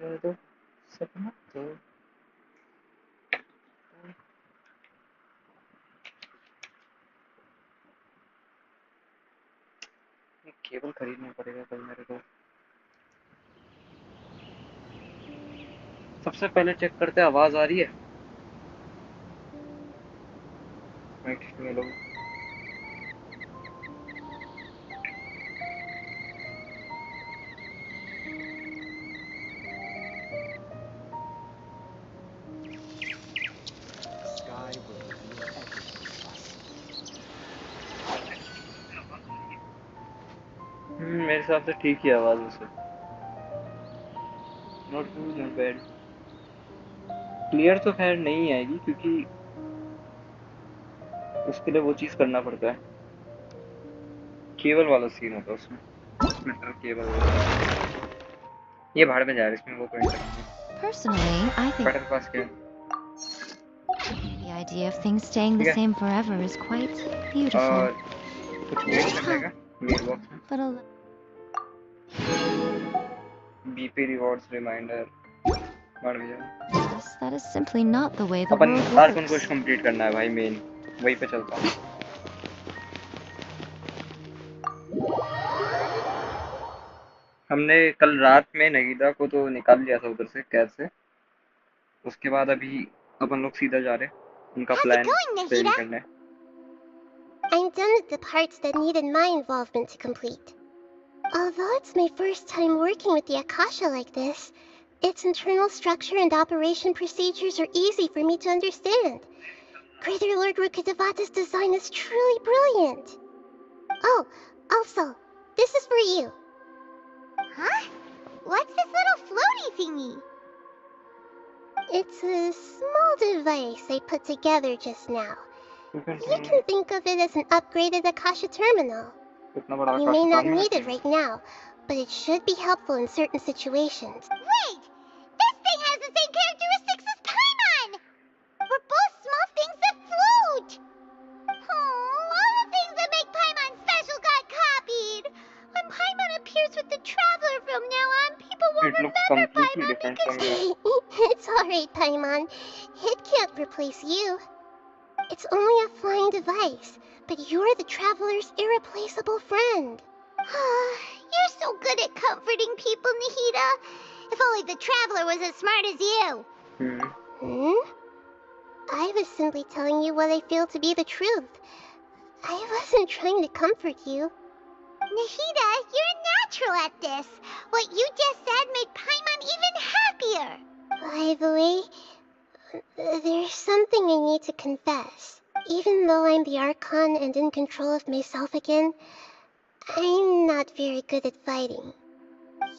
कर दो सपना तो केबल खरीदना पड़ेगा कल मेरे को। सबसे पहले चेक करते हैं आवाज आ रही है। नेक्स्ट में लोग मेरे हिसाब से ठीक ही आवाज उसे। Not good not bad. Clear तो खैर नहीं आएगी क्योंकि उसके लिए वो चीज करना पड़ता है। केबल वाला सीन होता है उसमें। मीटर केबल ये भाड़ में जा रहा है इसमें वो पॉइंट है। Personally, I think बटन पास क्या the idea of things staying the ठीक है। same forever is quite beautiful. और कुछ वेट करने का मेल बॉक्स में But a BP rewards reminder बढ़ गया। yes, that is simply not the way the upon world Arkan works. को कंप्लीट करना है भाई मेन वहीं पे चलता हूँ। हमने कल रात में नगीदा को तो निकाल लिया था उधर से कैद से। उसके बाद अभी अपन लोग सीधा जा रहे हैं उनका प्लान फेल करने। I'm done with the parts that needed my involvement to complete. Although it's my first time working with the Akasha like this, its internal structure and operation procedures are easy for me to understand. Greater Lord Rukkhadevata's design is truly brilliant. Oh, also, this is for you. Huh? What's this little floaty thingy? It's a small device I put together just now. You can think of it as an upgraded Akasha terminal. You may not need it right now, but it should be helpful in certain situations. Wait! This thing has the same characteristics as Paimon! We're both small things that float! Oh, all the things that make Paimon special got copied! When Paimon appears with the Traveler from now on, people won't remember Paimon because... It's alright, Paimon. It can't replace you. It's only a flying device, but you're the Traveler's irreplaceable friend. You're so good at comforting people, Nahida. If only the Traveler was as smart as you. I was simply telling you what I feel to be the truth. I wasn't trying to comfort you. Nahida, you're a natural at this. What you just said made Paimon even happier. By the way, there's something I need to confess. Even though I'm the Archon and in control of myself again, I'm not very good at fighting.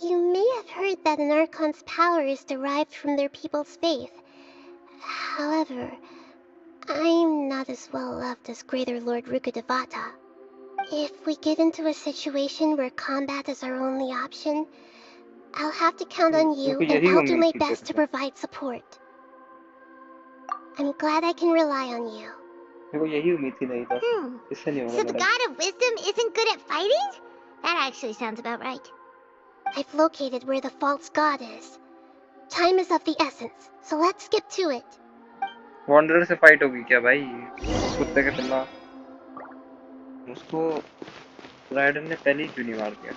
You may have heard that an Archon's power is derived from their people's faith. However, I'm not as well loved as Greater Lord Rukkhadevata. If we get into a situation where combat is our only option, I'll have to count on you, and I'll do my best to provide support. I'm glad I can rely on you. So the God of Wisdom isn't good at fighting? That actually sounds about right. I've located where the false god is. Time is of the essence, so let's skip to it. Wanderer से fight होगी क्या भाई? कुत्ते के पिल्ला उसको rider ने पहले ही क्यों नहीं मार दिया?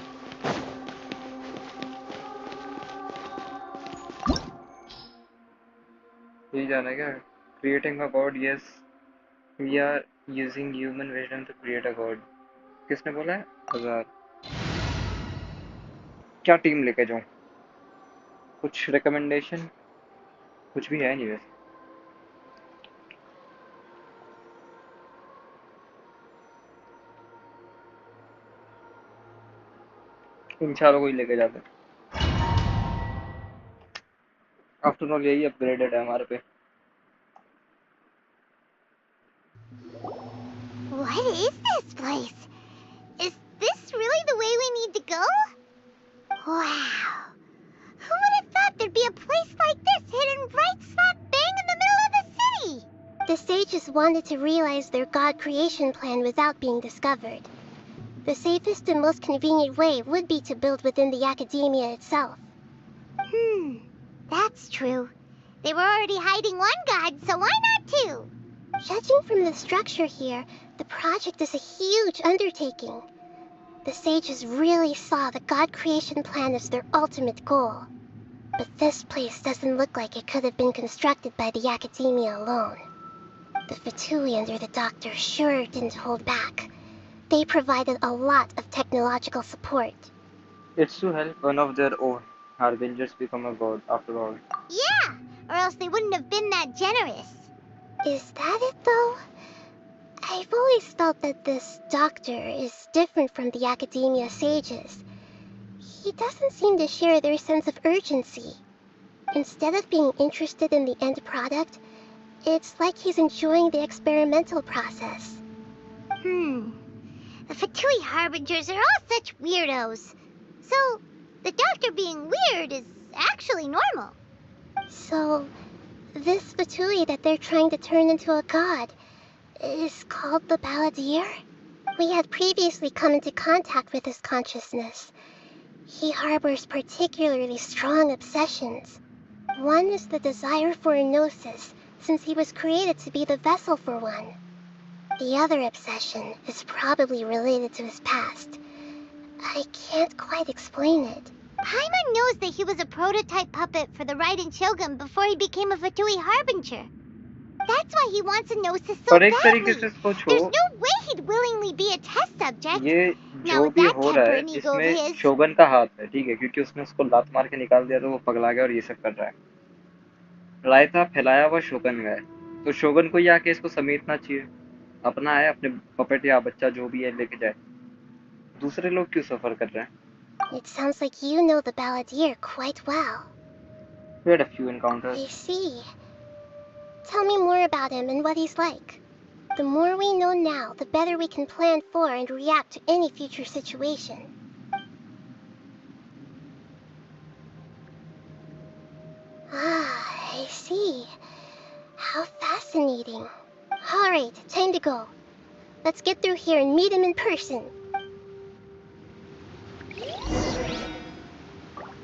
यही जाना है क्या? Creating a god, yes. We are using human wisdom to create a god. किसने बोला है? 1000. क्या टीम लेके जाऊं? कुछ रिकमेंडेशन? कुछ भी है नहीं वैसे. इन चारों को ही लेके जाते. आफ्टर ऑल यही अपग्रेडेड है हमारे पे. What is this place? Is this really the way we need to go? Wow. Who would have thought there'd be a place like this hidden right slap bang in the middle of the city? The sages wanted to realize their god creation plan without being discovered. The safest and most convenient way would be to build within the academia itself. That's true. They were already hiding one god, so why not two? Judging from the structure here, the project is a huge undertaking. The sages really saw the god creation plan as their ultimate goal. But this place doesn't look like it could have been constructed by the academia alone. The Fatui under the doctor sure didn't hold back. They provided a lot of technological support. It's to help one of their own. Harbingers become a god after all. Yeah, or else they wouldn't have been that generous. Is that it, though? I've always felt that this doctor is different from the academia sages. He doesn't seem to share their sense of urgency. Instead of being interested in the end product, it's like he's enjoying the experimental process. The Fatui Harbingers are all such weirdos. So, the doctor being weird is actually normal. So, this Fatui that they're trying to turn into a god is called the Balladeer? We had previously come into contact with his consciousness. He harbors particularly strong obsessions. One is the desire for a gnosis, since he was created to be the vessel for one. The other obsession is probably related to his past. I can't quite explain it. Paimon knows that he was a prototype puppet for the Raiden Shogun before he became a Fatui Harbinger. That's why he wants a gnosis so और एक badly. तरीके से There's सोचो, no way he'd willingly be a test subject. ये Now जो with भी that हो रहा temper है and ego of इसमें his, शोगन का हाथ है, ठीक है, क्योंकि उसने उसको लात मार के निकाल दिया तो वो पगला गया और ये सब कर रहा है। रायता फैलाया हुआ शोगन का है, तो शोगन को ही आके इसको समेटना चाहिए। अपना है, अपने पपेट या बच्चा जो भी है लेके जाए। दूसरे लोग क्यों सफर कर रहे हैं? It sounds like you know the Balladeer quite well. We had a few encounters. I see. Tell me more about him and what he's like. The more we know now, the better we can plan for and react to any future situation. Ah, I see. How fascinating. Alright, time to go. Let's get through here and meet him in person.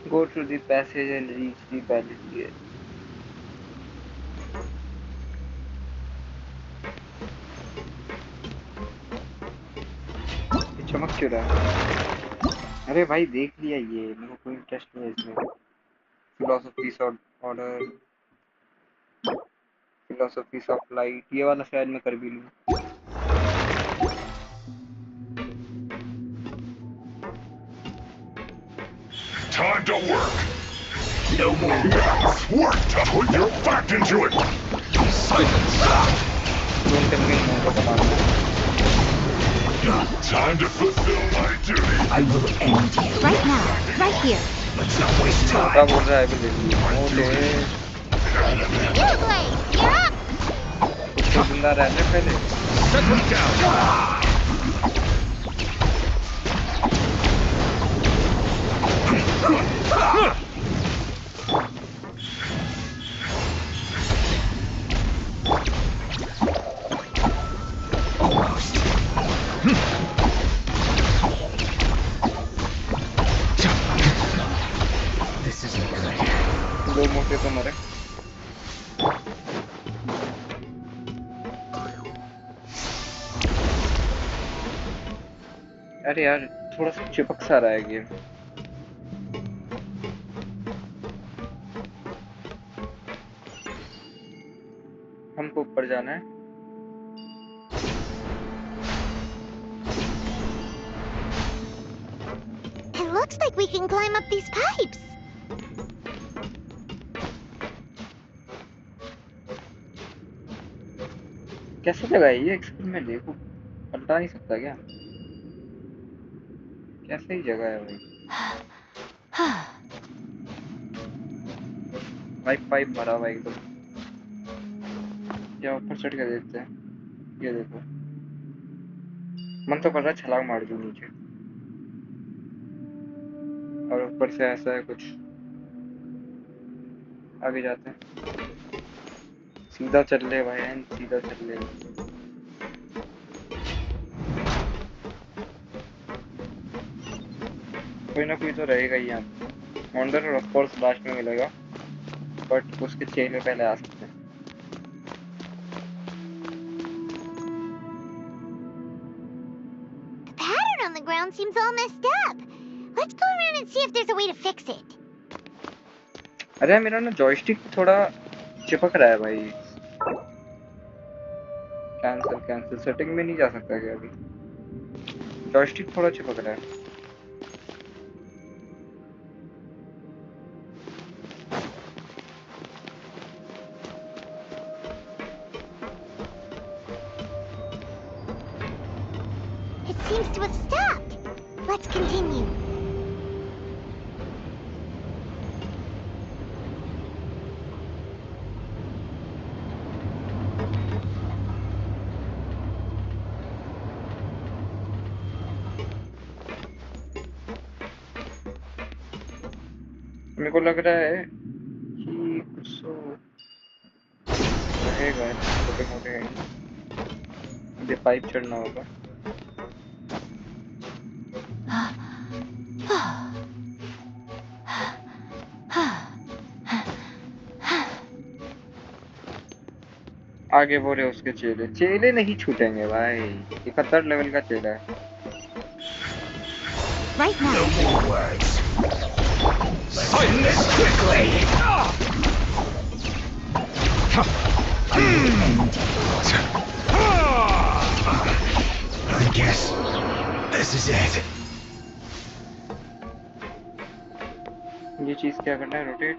Go through the passage and reach the Balladeer. ये चमक क्यों रहा है? अरे भाई देख लिया ये, मेरे को कोई इंटरेस्ट नहीं है इसमें। Philosophies of order, philosophies of light, ये वाला शायद मैं कर भी लूँ। Time to work. No more math. Work to put your back into it. Silence. Don't tell me no to बताना। Time to fulfill my duty. I will end you. Right now. Right here. Let's not waste क्या time. बोल रहा है अभी देखिए। ओले, you Blade, you're up. कुछ जिंदा रहने पहले। Set him down. Almost. This isn't good. दो मोटे तो मरे। अरे यार थोड़ा सा चिपक सा रहा है गेम। हमको ऊपर जाना है। It looks like we can climb up these pipes. कैसे जगह है ये एक्सपेरिमेंट? देखो पलटा नहीं सकता क्या? कैसे ही जगह है भाई? पाइप पाइप भरा हुआ एकदम। क्या ऊपर चढ़ के देखते हैं? ये देखो, मन तो कर रहा है छलांग मार दूं नीचे, और ऊपर से ऐसा है कुछ। आगे जाते हैं, सीधा चल ले भाई, सीधा चल ले। कोई ना कोई तो रहेगा ही यहाँ पे। ऑनर ऑफ कोर्स लास्ट में मिलेगा, बट उसके चेले पहले आ सकते हैं। The pattern on the ground seems all messed up. Let's go around and see if there's a way to fix it. अरे मेरा ना जॉयस्टिक थोड़ा चिपक रहा है भाई। कैंसिल सेटिंग में नहीं जा सकता क्या अभी? जॉयस्टिक थोड़ा चिपक रहा है। It seems to have stopped. Let's continue. मेरे को लग रहा है कि कुछ तो रहेगा, छोटे मोटे ये पाइप चढ़ना होगा। आगे वो रहे उसके चेले नहीं छूटेंगे भाई, 71 लेवल का चेला है। Right now. No more words. Sign this quickly. I guess this is it. ये चीज क्या करना है? रोटेट।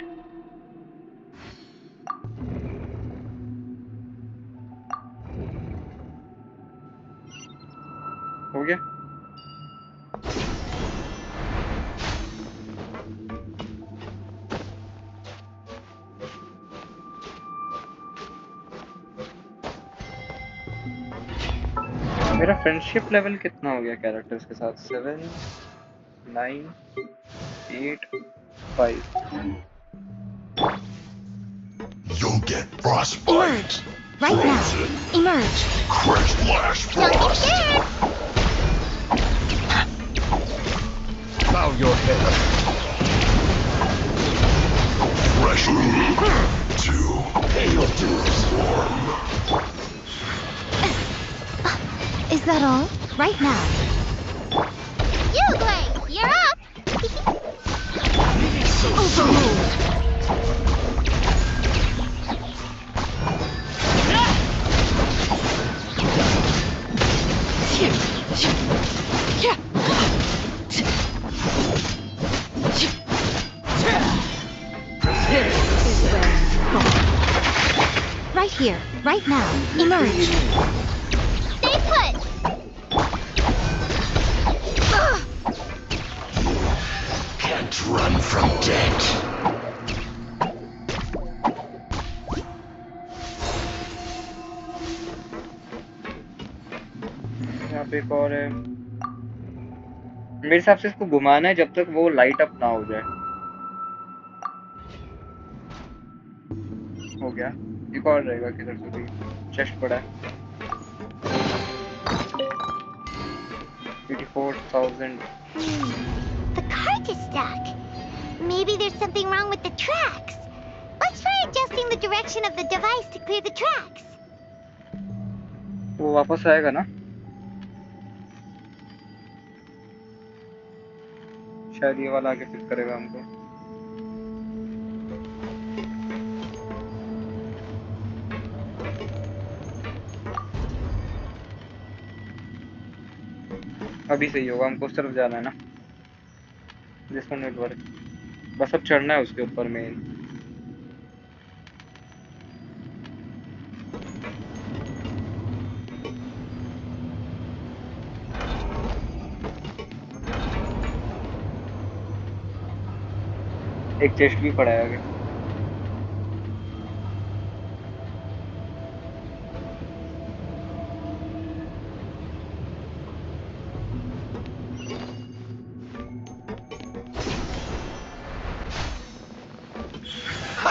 हो गया। मेरा फ्रेंडशिप लेवल कितना हो गया कैरेक्टर्स के साथ? 7 9 8 5। You'll get frostbite. Emerge. Right now. Frozen. Emerge. Crest lash frost. Bow your head. Fresh to hail to storm. Is that all? Right now. You, Blake, you're up. Overruled. Right here, right now. Emerge. Stay put. Can't run from death. यहाँ पे एक और है। मेरे हिसाब से इसको घुमाना है जब तक वो लाइट अप ना हो जाए। हो गया। एक और रहेगा किधर से भी। चेस्ट पड़ा है। 84,000। The cart is stuck. Maybe there's something wrong with the tracks. Let's try adjusting the direction of the device to clear the tracks. वो वापस आएगा ना? शायद ये वाला आके पिक करेगा हमको। अभी सही होगा, हमको उस तरफ जाना है ना। This one will work. बस अब चढ़ना है उसके ऊपर मेन। एक चेस्ट भी पड़ा है आगे।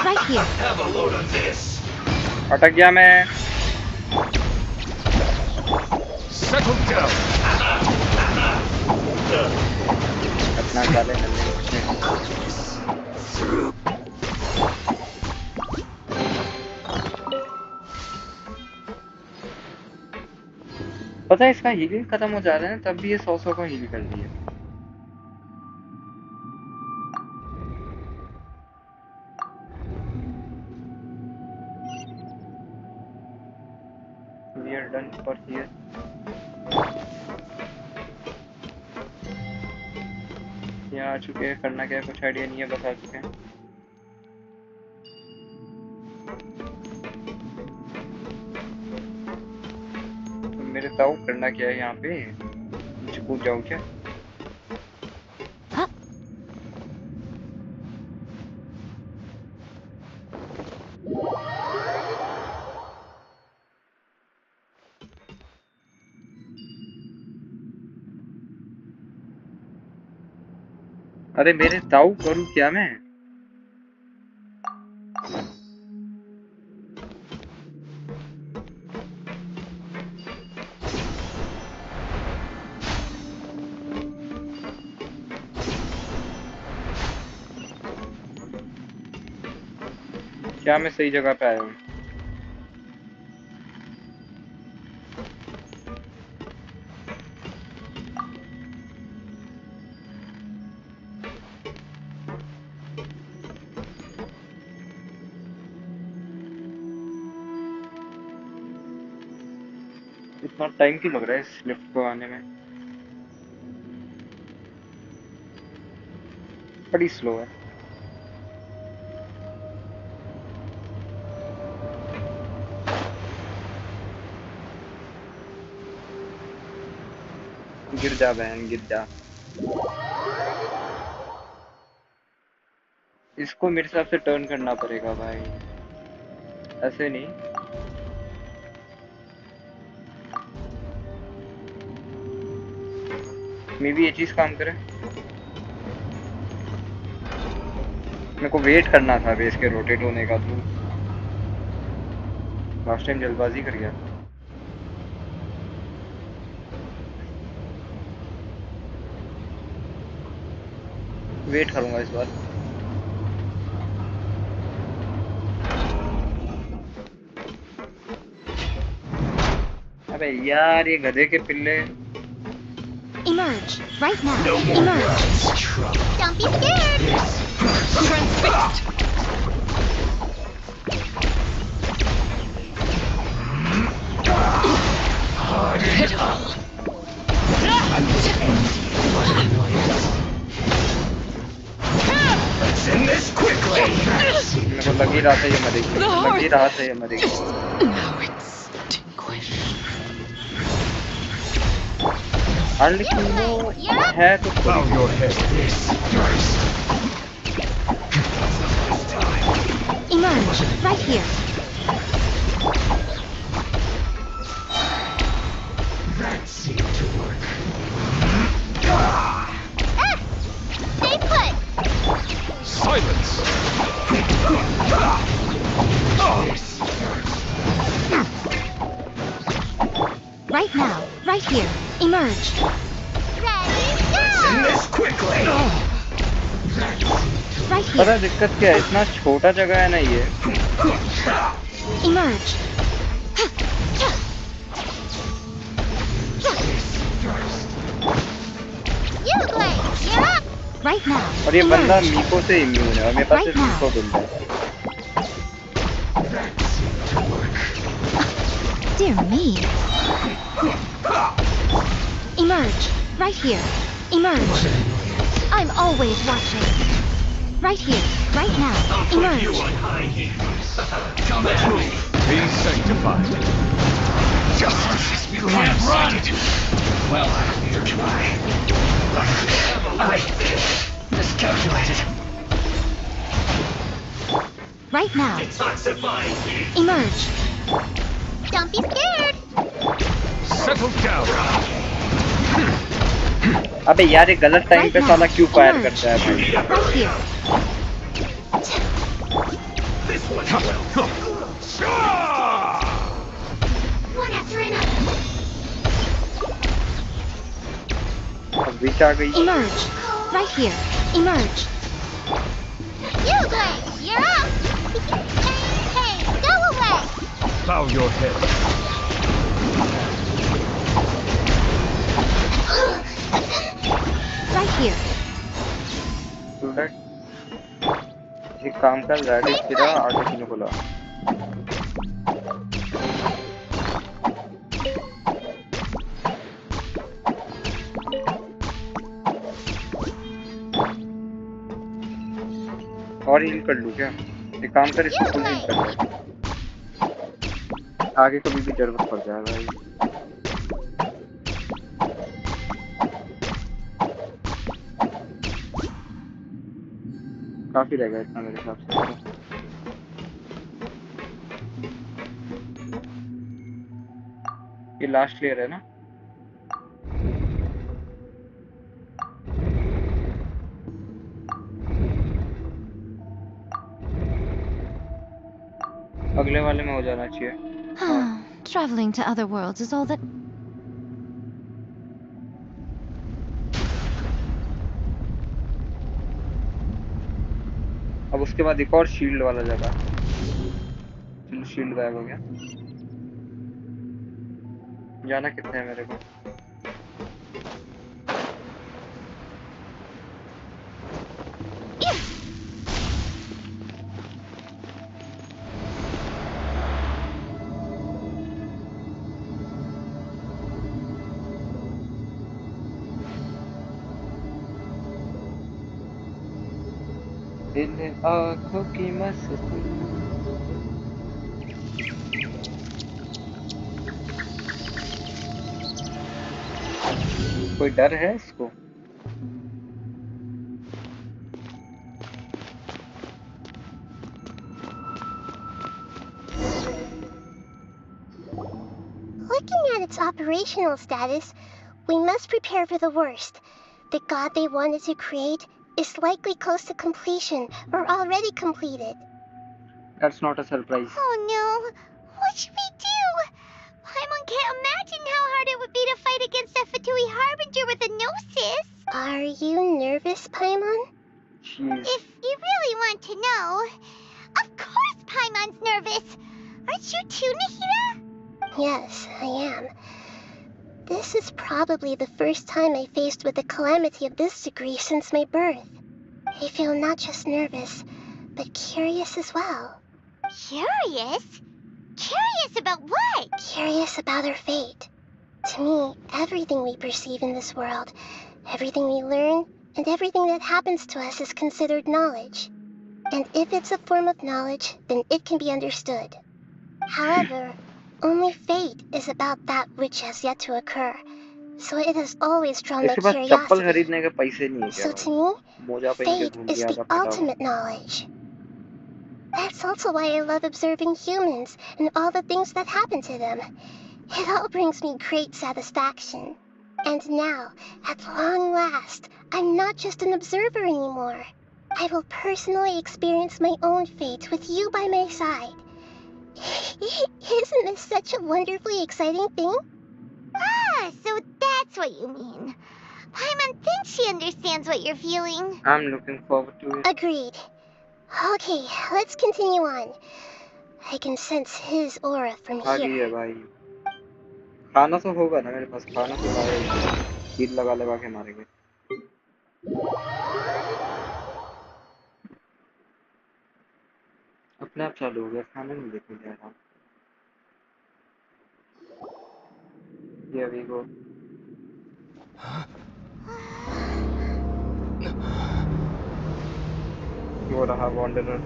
Right here. Have a load of this. अटक गया मैं। Settle down. अपना डाले नल्ले। पता है इसका हीलिंग खत्म हो जा रहा है तब भी ये 100 का हील कर दिया। We are done for here. यहाँ आ चुके हैं, करना क्या है कुछ आइडिया नहीं है, बस आ चुके हैं। तो मेरे ताऊ करना क्या है यहाँ पे, मुझे कूद जाऊँ क्या? अरे मेरे ताऊ करूँ क्या मैं? क्या मैं सही जगह पे आया हूँ? इतना टाइम क्यों लग रहा है इस लिफ्ट को आने में? बड़ी स्लो है। गिर जा बहन, गिर जा। इसको मेरे हिसाब से टर्न करना पड़ेगा भाई, ऐसे नहीं। मे भी ये चीज काम करे। मेरे को वेट करना था बेस के रोटेट होने का, तो लास्ट टाइम जल्दबाजी कर गया। वेट करूंगा इस बार। अबे यार ये गधे के पिल्ले। Emerge right now. Emerge. Don't be scared! Transfixed. Hit all. Let's end this quickly. मेरे को लग ही रहा था ये मरेगी, लग ही रहा था ये मरेगी। Now extinguish. हाँ लेकिन वो है तो Bow your head. Emerge right here. That seemed to work. Stay put! Silence. Right now. Right here. Emerge. Ready, End go! this quickly. Right पता here. दिक्कत क्या है, इतना छोटा जगह है ना ये। Emerge. You, Blake, you're up! Right now. और ये बंदा Emerge. मीको से इम्यून है और मेरे पास सिर्फ Right now. मीको बिल्ड है। Dear me. Emerge. Right here. Emerge. I'm always watching. Right here. Right now. Emerge. Come at me. Be sanctified. Justice has been blindsided. Well, you try. I miscalculated. Right now. Detoxifying me. Emerge. Don't be scared! Settle down. अबे यार ये गलत time पे साला क्यों fire करता है भाई? Right here. This one. One after another. अब बीच आ गई। Emerge. Right here. Emerge. You! Bow your head. Right here. Student एक काम कर रेडी तेरा आगे तीनों को ला और हील कर लूँ क्या एक काम कर इसको फुल हील कर ले आगे कभी भी जरूरत पड़ जाएगा भाई काफी रहेगा इतना मेरे हिसाब से ये लास्ट लेयर है ना अगले वाले में हो जाना चाहिए Traveling to other worlds is all that. अब उसके बाद एक और शील्ड वाला जगह चलो शील्ड गायब हो गया जाना कितना है मेरे को इन आँखों की मस्ती कोई डर है इसको Looking at its operational status, we must prepare for the worst. The god they wanted to create is likely close to completion or already completed. That's not a surprise. Oh no! What should we do? Paimon can't imagine how hard it would be to fight against a Fatui Harbinger with a Gnosis. Are you nervous, Paimon? Jeez. If you really want to know, of course Paimon's nervous. Aren't you too, Nahida? Yes, I am. This is probably the first time I faced with a calamity of this degree since my birth. I feel not just nervous, but curious as well. Curious? Curious about what? Curious about our fate. To me, everything we perceive in this world, everything we learn, and everything that happens to us is considered knowledge. And if it's a form of knowledge, then it can be understood. However, only fate is about that which has yet to occur. So it has always drawn my इसके पास चप्पल curiosity. खरीदने के पैसे नहीं है So क्या to me, मोजा पहन के fate घूम is लिया the था फटा हुआ ultimate knowledge. That's also why I love observing humans and all the things that happen to them. It all brings me great satisfaction. And now, at long last, I'm not just an observer anymore. I will personally experience my own fate with you by my side. Isn't this such a wonderfully exciting thing? Ah, so that's what you mean. Paimon thinks she understands what you're feeling. I'm looking forward to it. Agreed. Okay, let's continue on. I can sense his aura from आ गई here. है भाई खाना तो होगा ना मेरे पास खाना तो लाएगा हील लगा लगा के मारेंगे अपने आप चालू हो गया खाना नहीं देखने जा रहा ये अभी को वो रहा वॉन्डरर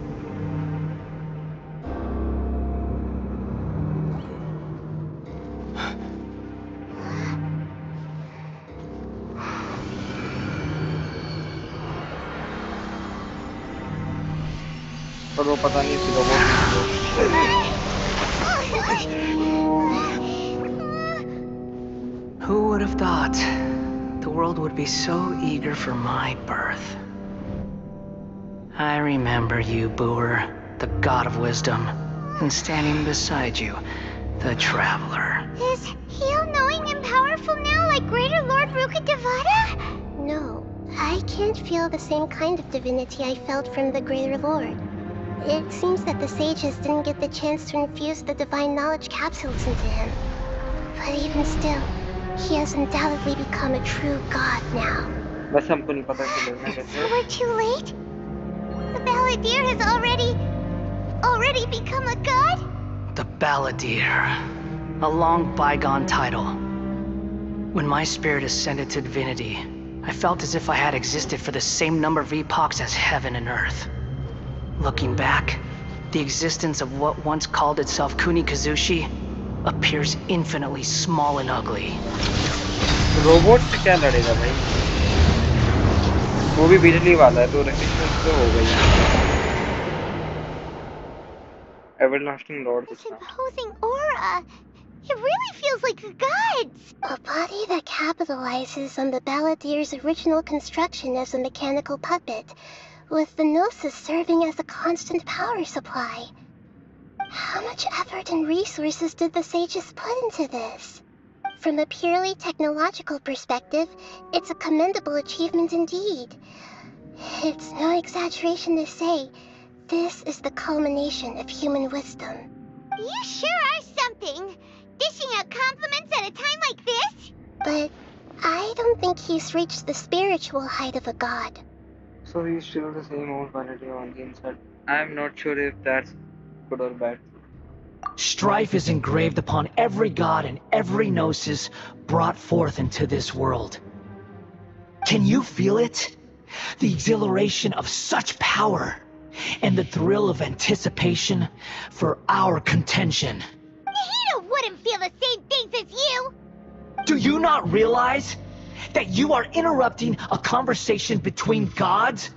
पर वो पता नहीं थी Who would have thought the world would be so eager for my birth? I remember you, Booer, the god of wisdom, and standing beside you, the traveler. Is he all-knowing and powerful now like Greater Lord Rukkhadevata? No, I can't feel the same kind of divinity I felt from the Greater Lord. It seems that the sages didn't get the chance to infuse the divine knowledge capsules into him. But even still, he has undoubtedly become a true god now. बस हमको नहीं पता चलेगा So कैसे. we're too late? The Balladeer has already become a god? The Balladeer. A long bygone title. When my spirit ascended to divinity, I felt as if I had existed for the same number of epochs as heaven and earth. Looking back, the existence of what once called itself Kunikazushi appears infinitely small and ugly. Robot से क्या लड़ेगा भाई? वो भी बिजली वाला है तो रेजिस्टेंस तो हो गई. एवरलास्टिंग लॉर्ड This कुछ ना. imposing aura. It really feels like the gods. A body that capitalizes on the Balladeer's original construction as a mechanical puppet, with the Gnosis serving as a constant power supply. How much effort and resources did the sages put into this? From a purely technological perspective, it's a commendable achievement indeed. It's no exaggeration to say, this is the culmination of human wisdom. You sure are something. Dishing out compliments at a time like this? But I don't think he's reached the spiritual height of a god. So he's still the same old vanity on the inside. I'm not sure if that's good or bad. Strife is engraved upon every god and every gnosis brought forth into this world. Can you feel it? The exhilaration of such power, and the thrill of anticipation for our contention. Nahida wouldn't feel the same things as you. Do you not realize that you are interrupting a conversation between gods?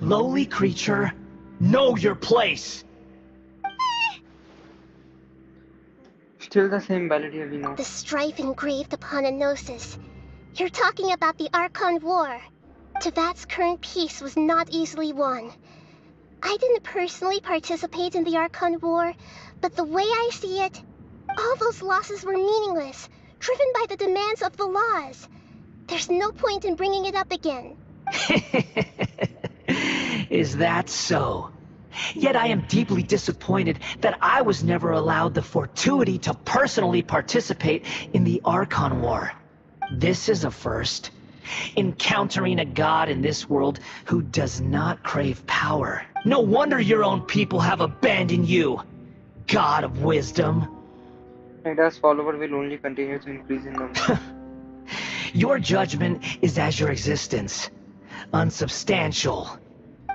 Lowly creature, know your place. Still the same melody we know. The strife engraved upon a gnosis. You're talking about the Archon War. Tevat's current peace was not easily won. I didn't personally participate in the Archon War, but the way I see it, all those losses were meaningless, driven by the demands of the laws. There's no point in bringing it up again. Is that so? Yet I am deeply disappointed that I was never allowed the fortuity to personally participate in the Archon War. This is a first. Encountering a god in this world who does not crave power. No wonder your own people have abandoned you, God of Wisdom. Nahida's follower will only continue to increase in number. Your judgment is as your existence. Unsubstantial.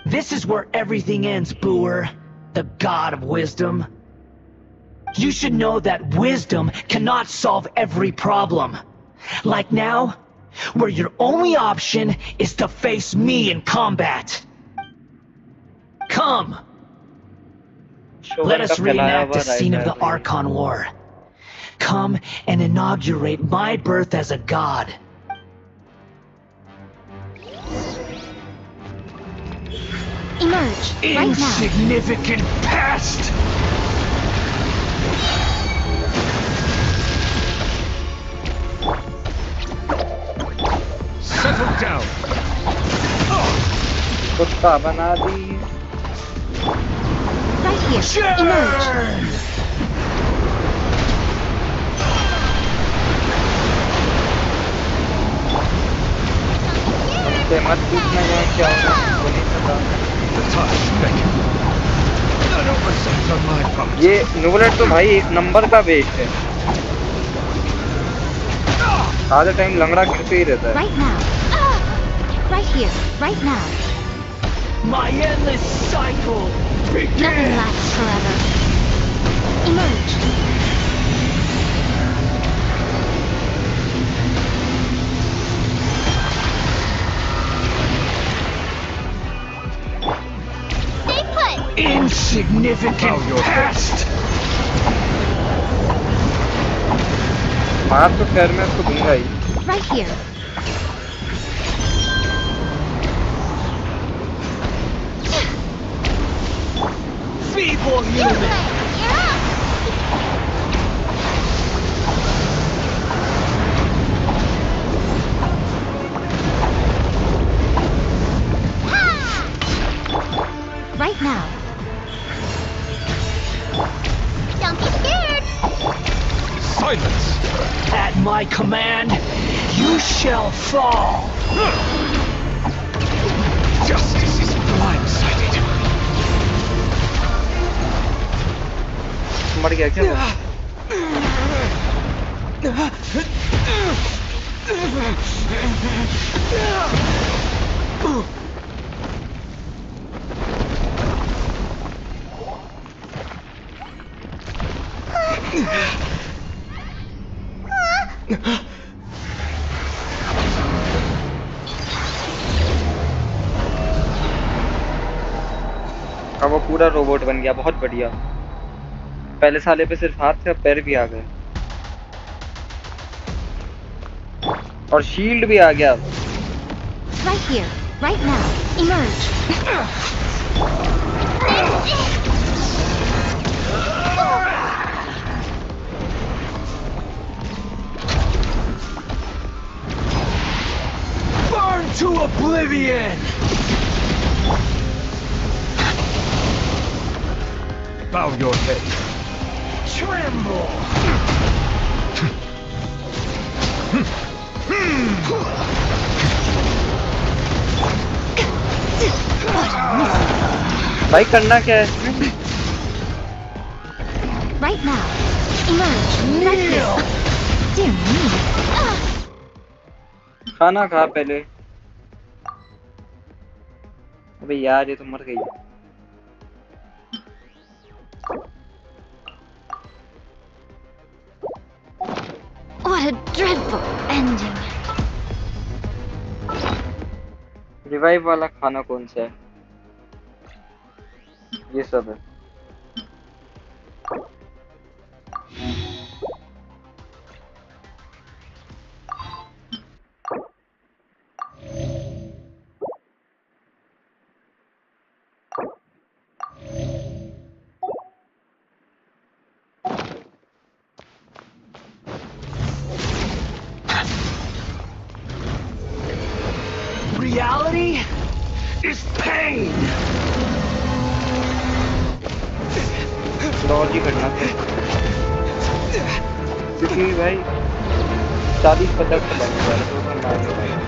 This is where everything ends, Booer, the God of Wisdom. You should know that wisdom cannot solve every problem. Like now, where your only option is to face me in combat. Come! Let us reenact the scene of the Archon War. Come and inaugurate my birth as a god. Emerge right now. Insignificant pest! Settle down. कुत्ता बना दी. Right here. Emerge. उससे मत पूछना यहाँ क्या होगा, वो नहीं पता. The time is beckon. An oversight on my part. ये नोबलेट तो भाई एक नंबर का वेस्ट है. आधे टाइम लंगड़ा गिरते ही रहता है. Right now. Right here. Right now. My endless cycle Nothing begins! lasts forever. Emerge. Stay put. Insignificant pest! मार तो खैर मैं उसको दूंगा ही. Right here. Feeble human! You're up. Right now. At my command, you shall fall. Justice is blindsided. मर गया क्या? अब वो पूरा रोबोट बन गया, बहुत बढ़िया। पहले साले पे सिर्फ हाथ थे, अब पैर भी आ गए और शील्ड भी आ गया। Right here, right now. Emerge. Burn to oblivion! Bow your head. Tremble! भाई करना क्या है इसमें? Right now. Emerge. Right here. Dear me. खाना खा पहले। अबे यार ये तो मर गई। What a dreadful ending. Revive वाला खाना कौन सा है? ये सब है। Reality is pain! लॉज ही करना था क्योंकि भाई 40-50 तो लग गया तो हम मार नहीं पाएंगे।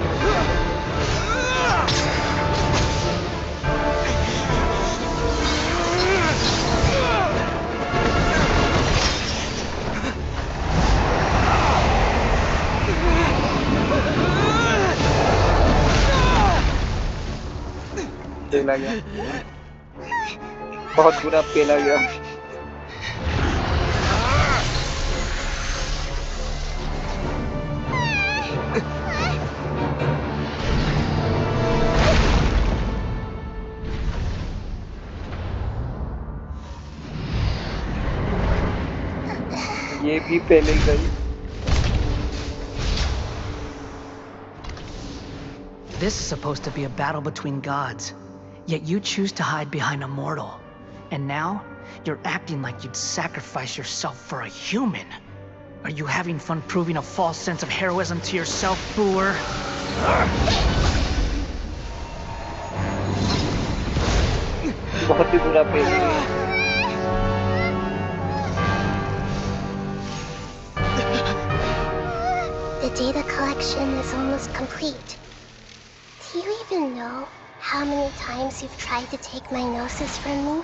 पेला गया, बहुत बुरा पेला गया। ये भी पहले गई। This is supposed to be a battle between gods, yet you choose to hide behind a mortal. And now, you're acting like you'd sacrifice yourself for a human. Are you having fun proving a false sense of heroism to yourself, Booer? बहुत ही बुरा पेल गया। The data collection is almost complete. Do you even know how many times you've tried to take my gnosis from me?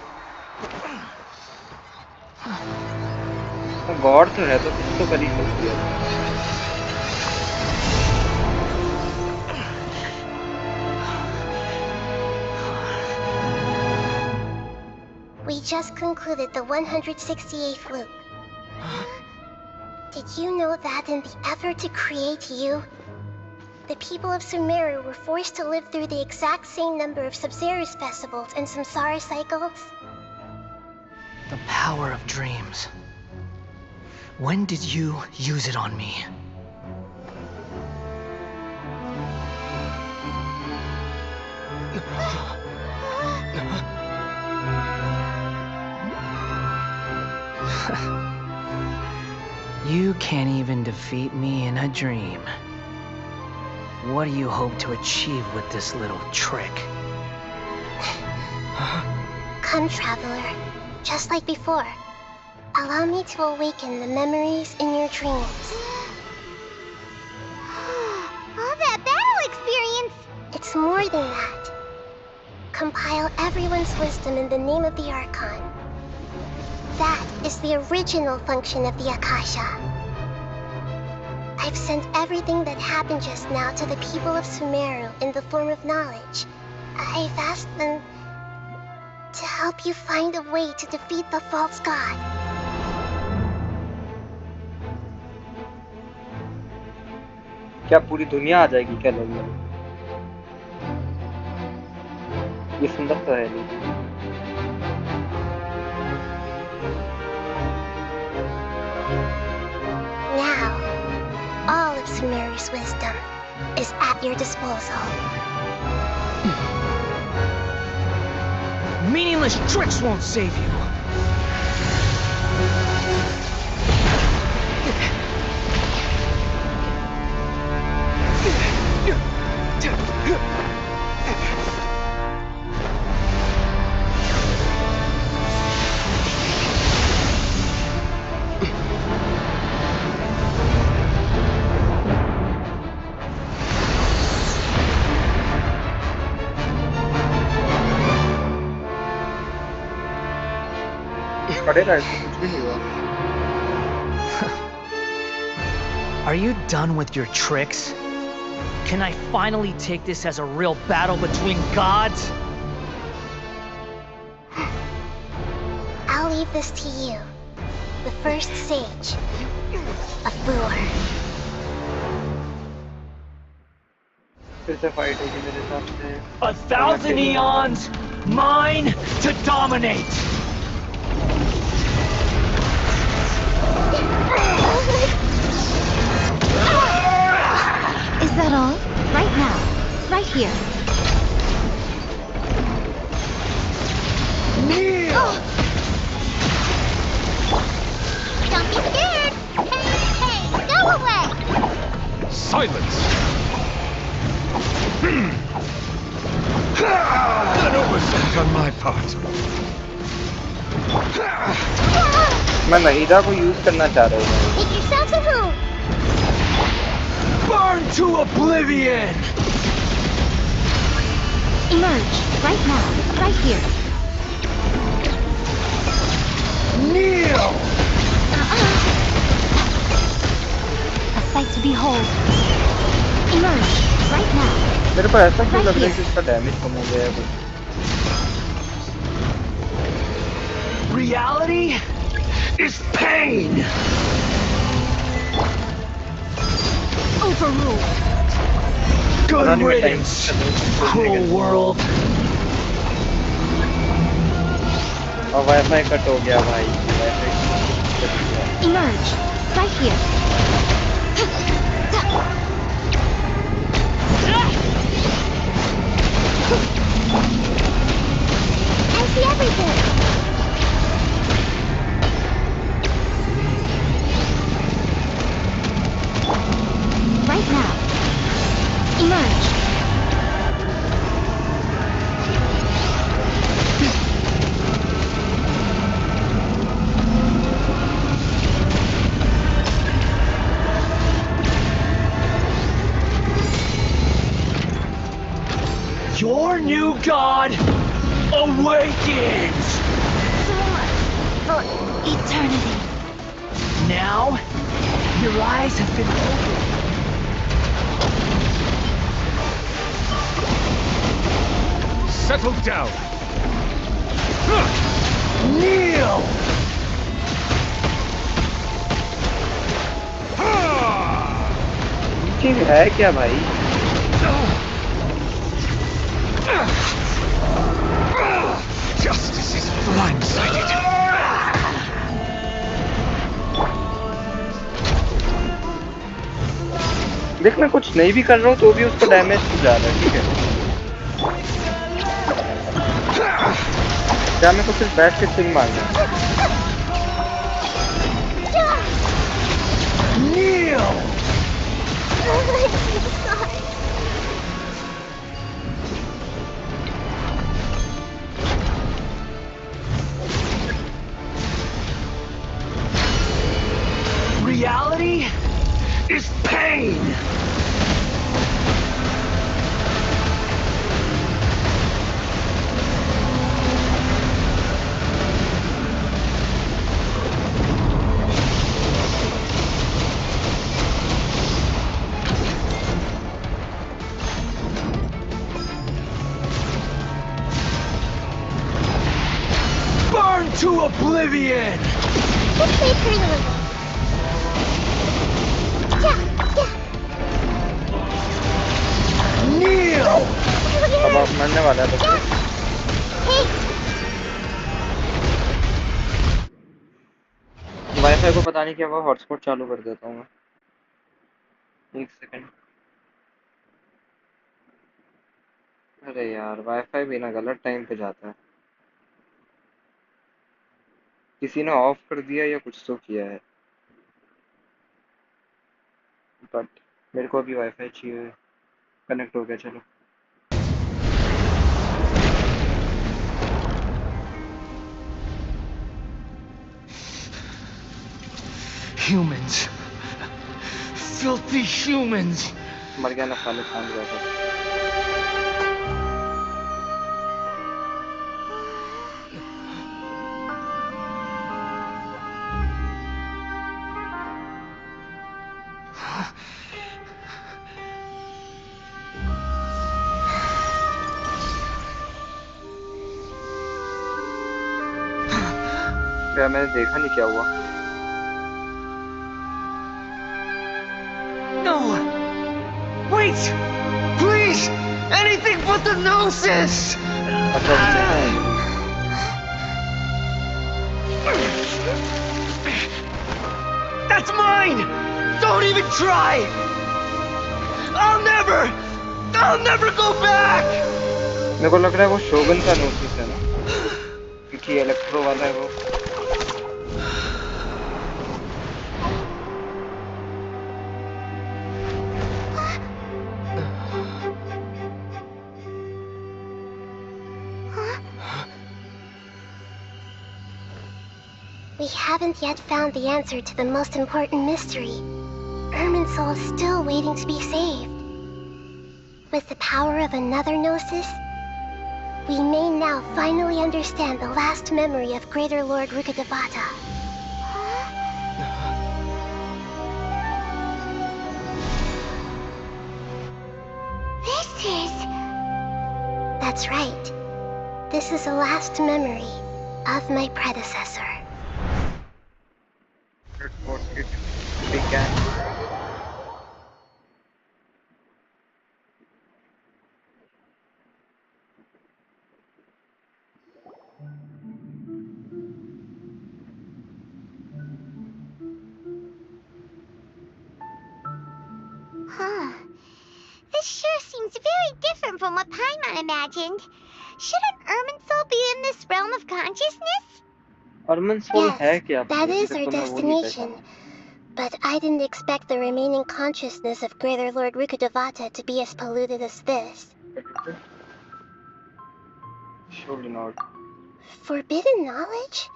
God तो है तो कुछ तो कर ही सकती है। We just concluded the 168th loop. Did you know that in the effort to create you, the people of Sumeru were forced to live through the exact same number of Sub-Zerus festivals and Samsara cycles? The power of dreams. When did you use it on me? You can't even defeat me in a dream. What do you hope to achieve with this little trick? Come, traveler. Just like before. Allow me to awaken the memories in your dreams. All that battle experience! It's more than that. Compile everyone's wisdom in the name of the Archon. That is the original function of the Akasha. I've sent everything that happened just now to the people of Sumeru in the form of knowledge. I've asked them to help you find a way to defeat the false god. क्या पूरी दुनिया आ जाएगी क्या लोग? ये सुंदर तो है नहीं। Now, all of Sumeru's wisdom is at your disposal. Meaningless tricks won't save you. खड़े रहे तो कुछ भी नहीं हुआ। Are you done with your tricks? Can I finally take this as a real battle between gods? I'll leave this to you, the first sage of Liyue. फिर से fight होगी मेरे हिसाब से। 1,000 eons, mine to dominate. Is that all? Right now. Right here. Kneel! Don't be scared! Hey, go away! Silence! An oversight on my part. मैं नहीदा को use करना चाह रहा हूँ। Make yourselves at home! Burn to oblivion! Emerge. Right now. Right here. Kneel! A sight to behold. Emerge. Right now. मेरे को ऐसा क्यों लग रहा है कि उसका डैमेज कम हो गया है कुछ? Reality is pain! Overruled. Good riddance, cruel world. और वाईफाई कट हो गया भाई। वाईफाई कट गया। Emerge. Right here. I see everything! Right now. Emerge. Your new god awakens! For eternity. Now, your eyes have been opened. Settle down. Kneel! चीज है क्या भाई? Justice is blindsided. देख मैं कुछ नहीं भी कर रहा हूँ तो भी उसको डैमेज जा रहा है। ठीक है, क्या मेरे को सिर्फ बैठ के स्विंग मारना है? Kneel! is pain! Burn to oblivion! Let's wait for a little. Kneel! अब आप मरने वाला है बच्चे। वाईफाई को पता नहीं क्या हुआ, हॉटस्पॉट चालू कर देता हूँ मैं। एक सेकंड। अरे यार वाईफाई भी ना गलत टाइम पे जाता है। किसी ने ऑफ कर दिया या कुछ तो किया है, बट मेरे को अभी वाईफाई चाहिए। कनेक्ट हो गया, चलो। Humans. Filthy humans. मर गया ना, खाली खान गया था। क्या मैंने देखा नहीं क्या हुआ। No! Wait! Please! Anything but the gnosis! That's mine! Don't even try! I'll never go back! मेरे को लग रहा है वो शोगन का नोटिस है ना, क्योंकि इलेक्ट्रो वाला है वो। We haven't yet found the answer to the most important mystery. Irminsul is still waiting to be saved. With the power of another Gnosis, we may now finally understand the last memory of Greater Lord Rukkhadevata. This is... That's right. This is the last memory of my predecessor. What it began. Huh. This sure seems very different from what Paimon imagined. Shouldn't Irminsul be in this realm of consciousness? अर्मनसोल है क्या? That is मुझे our तो मैं वो नहीं destination. पहचाना। But I didn't expect the remaining consciousness of Greater Lord Rukkhadevata to be as polluted as this. Surely not. Forbidden knowledge?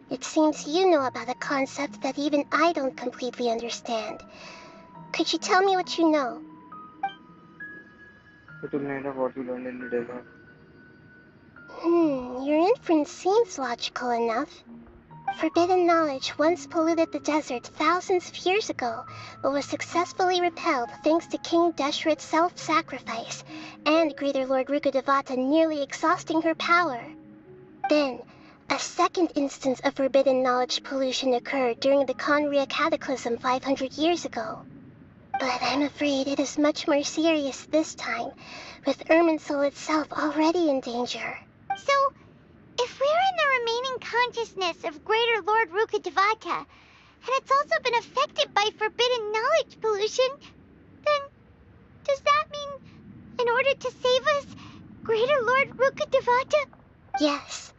It seems you know about a concept that even I don't completely understand. Could you tell me what you know? Little Nahida, what you learned in the desert. Your inference seems logical enough. Forbidden knowledge once polluted the desert thousands of years ago, but was successfully repelled thanks to King Deshret's self-sacrifice, and Greater Lord Rukkhadevata nearly exhausting her power. Then, a second instance of forbidden knowledge pollution occurred during the Conria Cataclysm 500 years ago. But I'm afraid it is much more serious this time, with Irminsul itself already in danger. So, if we're in the remaining consciousness of Greater Lord Rukkhadevata, and it's also been affected by forbidden knowledge pollution, then does that mean, in order to save us, Greater Lord Rukkhadevata? Yes.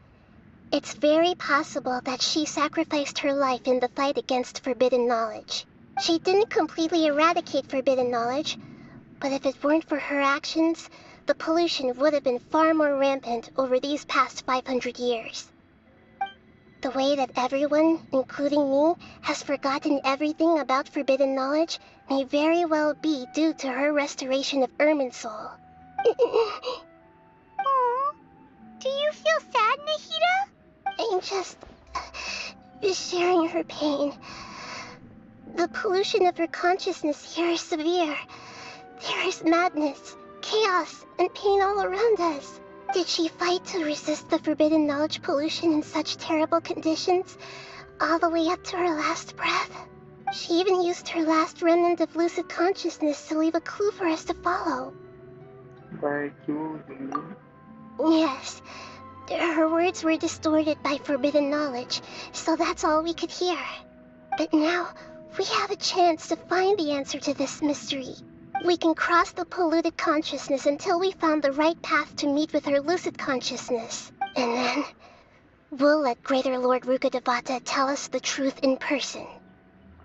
It's very possible that she sacrificed her life in the fight against forbidden knowledge. She didn't completely eradicate forbidden knowledge, but if it weren't for her actions, the pollution would have been far more rampant over these past 500 years. The way that everyone, including me, has forgotten everything about forbidden knowledge may very well be due to her restoration of Irminsul. Aw. Do you feel sad, Nahida? I'm just sharing her pain. The pollution of her consciousness here is severe. There is madness, chaos, and pain all around us. Did she fight to resist the forbidden knowledge pollution in such terrible conditions, all the way up to her last breath? She even used her last remnant of lucid consciousness to leave a clue for us to follow. By Q. Yes, her words were distorted by forbidden knowledge, so that's all we could hear. But now, we have a chance to find the answer to this mystery. We can cross the polluted consciousness until we found the right path to meet with her lucid consciousness. And then, we'll let Greater Lord Rukkhadevata tell us the truth in person.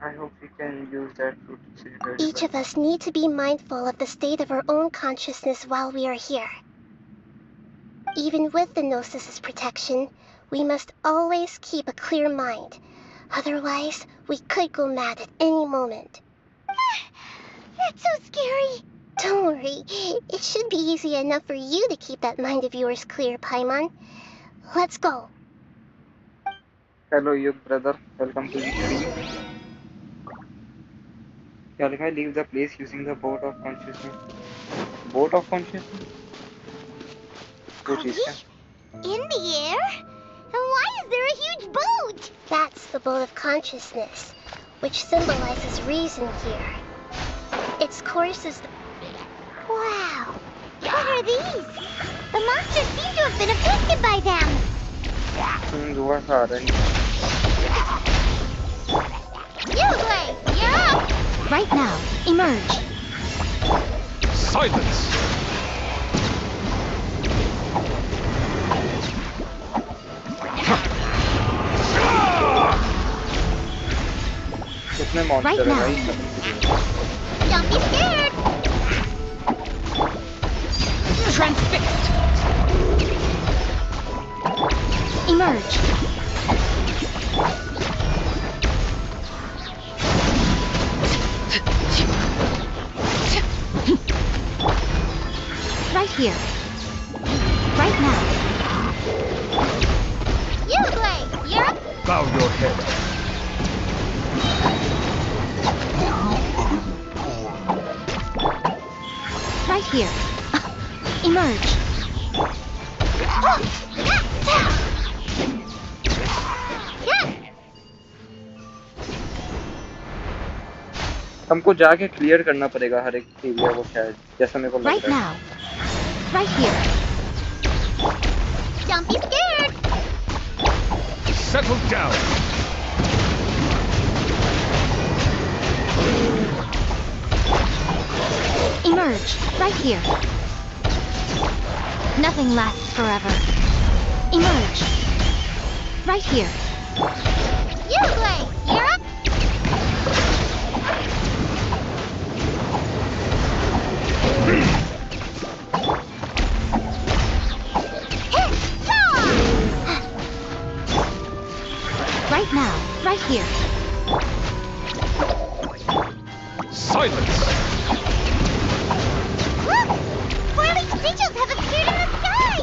I hope we can use that to see very Each well. of us need to be mindful of the state of our own consciousness while we are here. Even with the Gnosis' protection, we must always keep a clear mind. Otherwise, we could go mad at any moment. That's so scary. Don't worry, it should be easy enough for you to keep that mind of yours clear, Paimon. Let's go. Hello, you brother. Welcome to the stream. क्या लिखा है? Leave the place using the boat of consciousness. Boat of consciousness? वो Are cheese we क्या? in the air? And why is there a huge boat? That's the boat of consciousness, which symbolizes reason here. Its course is... Wow. What are these? The monsters seem to have been affected by them. धुआं सा आ रहा है. Yugli, you're up. Right now, emerge. Silence! कितने monster Right है now. भाई? Don't be scared. Transfixed. Emerge. Right here. Right now. Yugli, you're up. Bow your head. Right here. Emerge. हमको जाके clear करना पड़ेगा हर एक एरिया को शायद, जैसा मेरे को लग Right रहा है. now. Right here. Don't be scared. Settle down. Emerge. Right here. Nothing lasts forever. Emerge. Right here. Yugli, you're up. Right now. Right here. Silence! Look! Four-leaf sigils have appeared in the sky!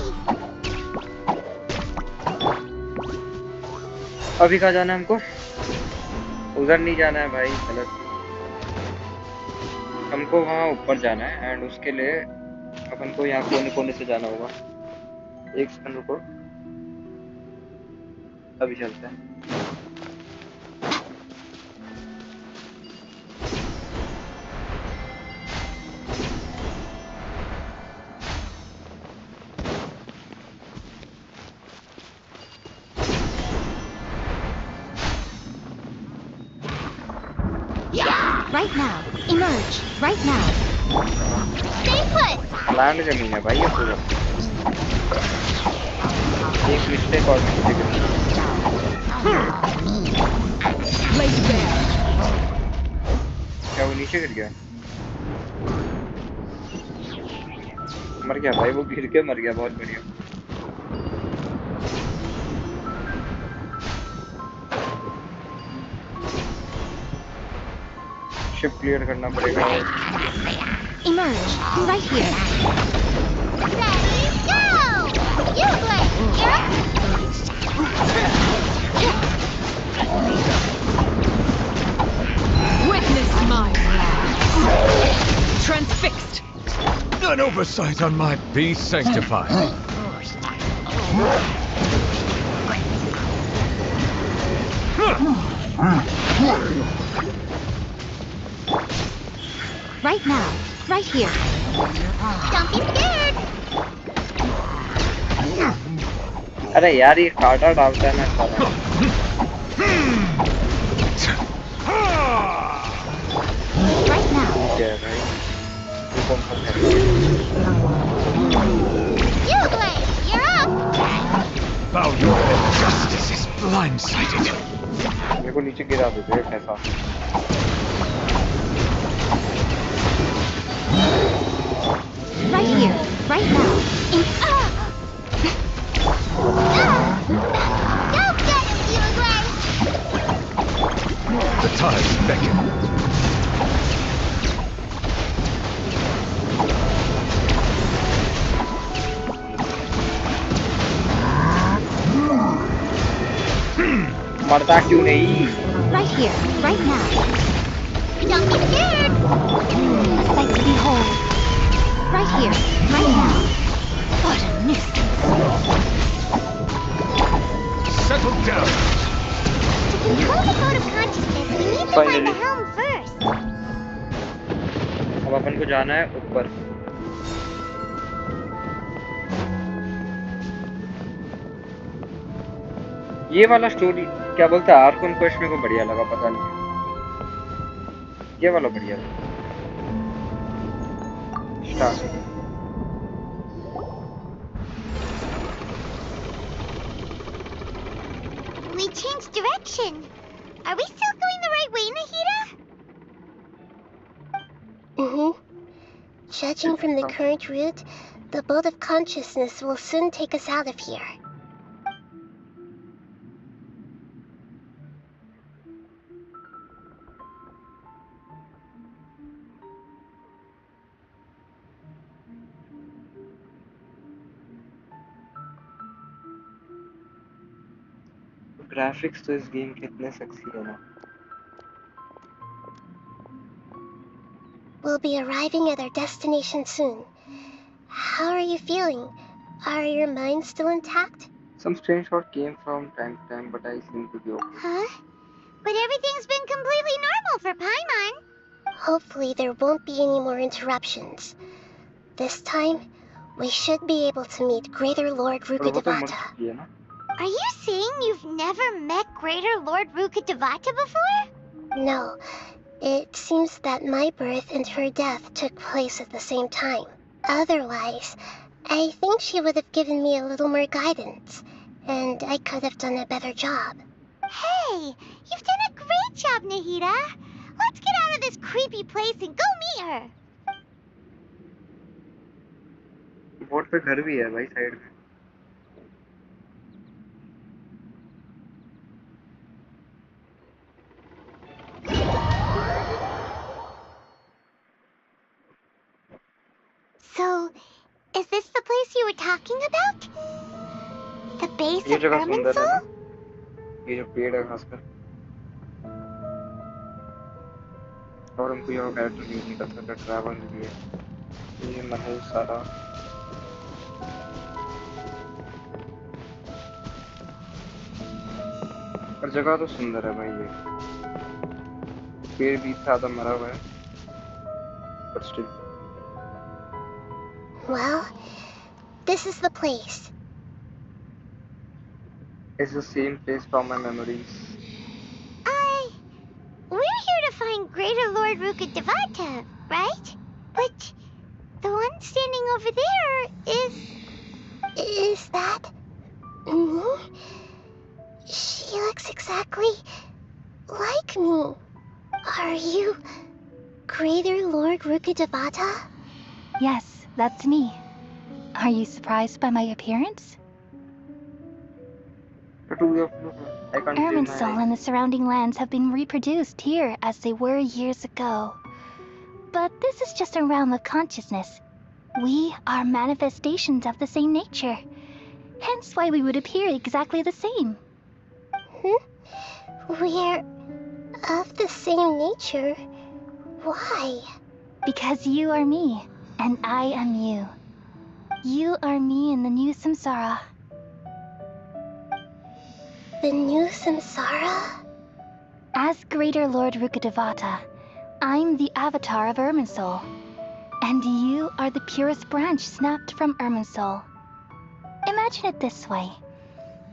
अभी कहाँ जाना है हमको? उधर नहीं जाना है भाई, गलत. हमको वहाँ ऊपर जाना है एंड उसके लिए अपन को यहाँ कोने कोने से जाना होगा. एक सेकंड रुको, अभी चलते हैं. Right now. Emerge. Right now. Stay put! Land जमीन है भाई ये पूरा. एक मिस्टेक और नीचे गिर गया. क्या वो नीचे गिर गया? मर गया भाई, वो गिर के मर गया. बहुत बढ़िया. शिप क्लियर करना पड़ेगा। Emerge. Right here. Ready, go! You play, yeah? Witness my wrath. Transfixed. An oversight on my be sanctified. Right now. Right here. Don't be scared. अरे यार ये काटा डालता है ना सारा। Right now. क्या है भाई? ये कौन सा है? You play, you're up. Bow your head. Justice is blindsided. मेरे को नीचे गिरा दे देख ऐसा। Right here. Right now. Go get him, Liyue. The tides beckon. मरता क्यों नहीं? Right here. Right now. Don't be scared. A sight to behold. Right here. Right now. What a nuisance. Settle down. To control the mode of consciousness, we need to find the helm first. अब अपन को जाना है ऊपर। ये वाला story क्या बोलते हैं आर्कन क्वेस्ट मेरे को बढ़िया लगा, पता नहीं ये वाला बढ़िया लगा। Start. We changed direction. Are we still going the right way, Nahida? Judging from the current route, the boat of consciousness will soon take us out of here. Graphics तो इस गेम के इतने सेक्सी है ना। We'll be arriving at our destination soon. How are you feeling? Are your minds still intact? Some strange thought came from time to time, but I seem to be okay. Huh? But everything's been completely normal for Paimon. Hopefully there won't be any more interruptions. This time, we should be able to meet Greater Lord पर वो तो मर Rukkhadevata. चुकी है ना। Are you saying you've never met Greater Lord Rukkhadevata before? No, it seems that my birth and her death took place at the same time. Otherwise, I think she would have given me a little more guidance, and I could have done a better job. Hey, you've done a great job, Nahida. Let's get out of this creepy place and go meet her. Boat पे घर भी है भाई side में। So, is this the place you were talking about? The base ये of जगह सुंदर है ना। Irminsul? ये जो पेड़ है खासकर। और हमको यहाँ कैरेक्टर यूज नहीं कर सकते, ट्रैवल भी है। ये महल सारा। पर जगह तो सुंदर है भाई ये। पेड़ भी ज्यादा मरा हुआ है। But still. Well, this is the place. It's the same place from my memories. We're here to find Greater Lord Rukkhadevata, right? But the one standing over there is... Is that me? She looks exactly like me. Are you Greater Lord Rukkhadevata? Yes, that's me. Are you surprised by my appearance? I can't believe my Irminsul and the surrounding lands have been reproduced here as they were years ago. But this is just a realm of consciousness. We are manifestations of the same nature. Hence why we would appear exactly the same. We're of the same nature. Why? Because you are me, and I am you. You are me in the new samsara. The new samsara? As Greater Lord Rukkhadevata, I'm the avatar of Irminsul. And you are the purest branch snapped from Irminsul. Imagine it this way.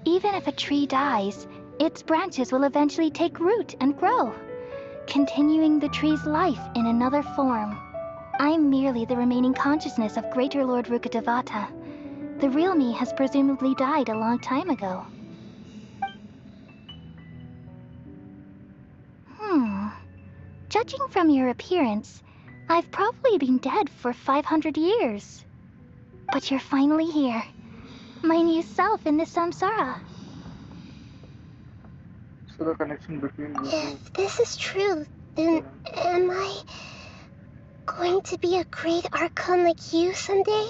Even if a tree dies, its branches will eventually take root and grow, continuing the tree's life in another form. I'm merely the remaining consciousness of Greater Lord Rukkhadevata. The real me has presumably died a long time ago. Judging from your appearance, I've probably been dead for 500 years. But you're finally here. My new self in the samsara. So the connection between you two. If this is true, then am I going to be a great Archon like you someday?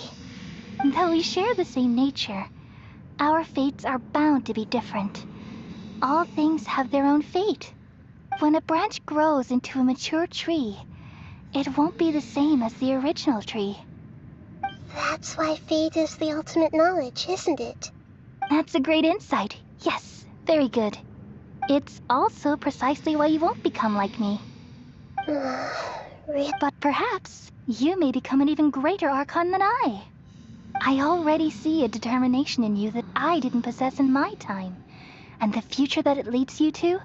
Though we share the same nature, our fates are bound to be different. All things have their own fate. When a branch grows into a mature tree, it won't be the same as the original tree. That's why fate is the ultimate knowledge, isn't it? That's a great insight. Yes, very good. It's also precisely why you won't become like me. But perhaps you may become an even greater Archon than I. I already see a determination in you that I didn't possess in my time. And the future that it leads you to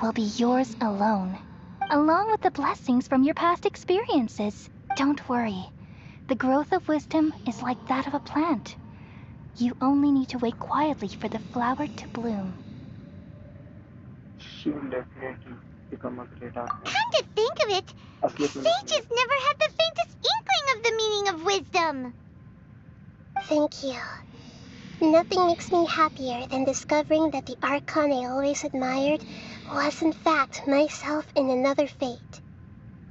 will be yours alone, along with the blessings from your past experiences. Don't worry. The growth of wisdom is like that of a plant. You only need to wait quietly for the flower to bloom. She will definitely become a great Archon. Come to think of it, sages never had the faintest inkling of the meaning of wisdom. Thank you. Nothing makes me happier than discovering that the Archon I always admired was in fact myself in another fate.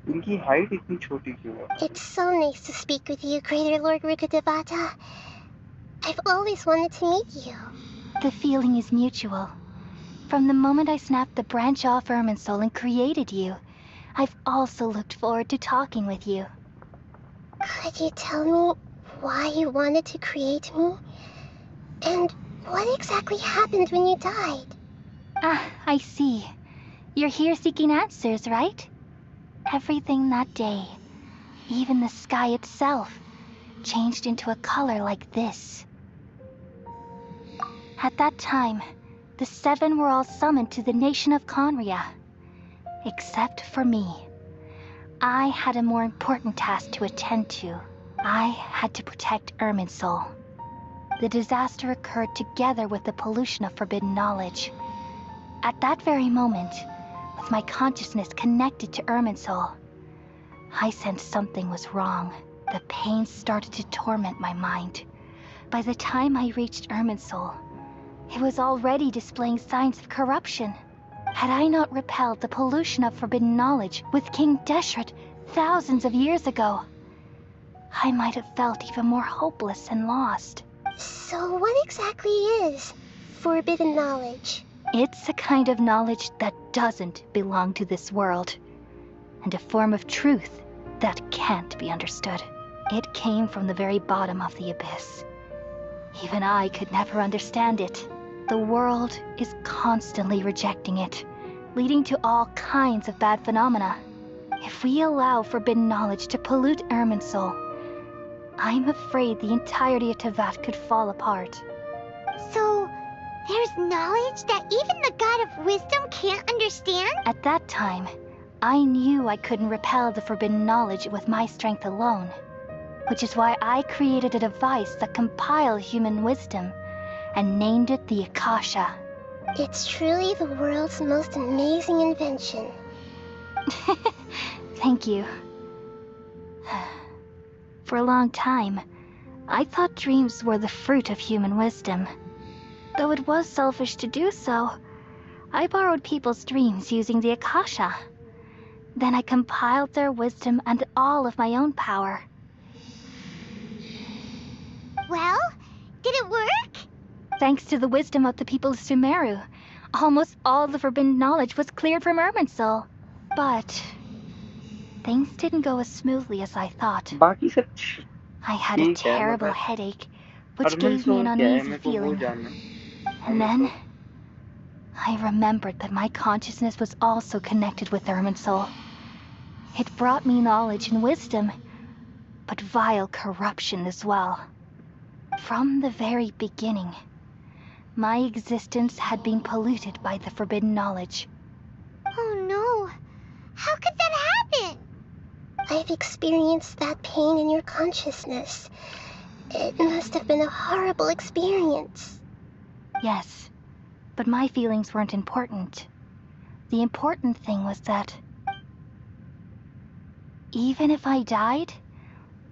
इनकी height इतनी छोटी क्यों है? It's so nice to speak with you, Greater Lord Rukkhadevata. I've always wanted to meet you. The feeling is mutual. From the moment I snapped the branch off Irminsul and created you, I've also looked forward to talking with you. Could you tell me why you wanted to create me? And what exactly happened when you died? Ah, I see. You're here seeking answers, right? Everything that day, even the sky itself, changed into a color like this. At that time, the seven were all summoned to the nation of Conria. Except for me. I had a more important task to attend to. I had to protect Irminsul. The disaster occurred together with the pollution of forbidden knowledge. At that very moment, with my consciousness connected to Irminsul, I sensed something was wrong. The pain started to torment my mind. By the time I reached Irminsul, it was already displaying signs of corruption. Had I not repelled the pollution of forbidden knowledge with King Deshret thousands of years ago, I might have felt even more hopeless and lost. So what exactly is forbidden knowledge? It's a kind of knowledge that doesn't belong to this world, and a form of truth that can't be understood. It came from the very bottom of the abyss. Even I could never understand it. The world is constantly rejecting it, leading to all kinds of bad phenomena. If we allow forbidden knowledge to pollute Irminsul, I'm afraid the entirety of Tevat could fall apart. So, there's knowledge that even the God of wisdom can't understand? At that time, I knew I couldn't repel the forbidden knowledge with my strength alone, which is why I created a device that compiled human wisdom and named it the Akasha. It's truly the world's most amazing invention. Thank you. For a long time, I thought dreams were the fruit of human wisdom. Though it was selfish to do so, I borrowed people's dreams using the Akasha. Then I compiled their wisdom and all of my own power. Well, did it work? Thanks to the wisdom of the people of Sumeru, almost all the forbidden knowledge was cleared from Irminsul. But things didn't go as smoothly as I thought. बाकी सब I had a ठीक है, terrible मतलब headache, which Armin gave me soul an क्या है uneasy मेरे को वो feeling. जानना है। And then I remembered that my consciousness was also connected with Irminsul. It brought me knowledge and wisdom, but vile corruption as well. From the very beginning, my existence had been polluted by the forbidden knowledge. Oh no. How could that happen? I've experienced that pain in your consciousness. It must have been a horrible experience. Yes, but my feelings weren't important. The important thing was that even if I died,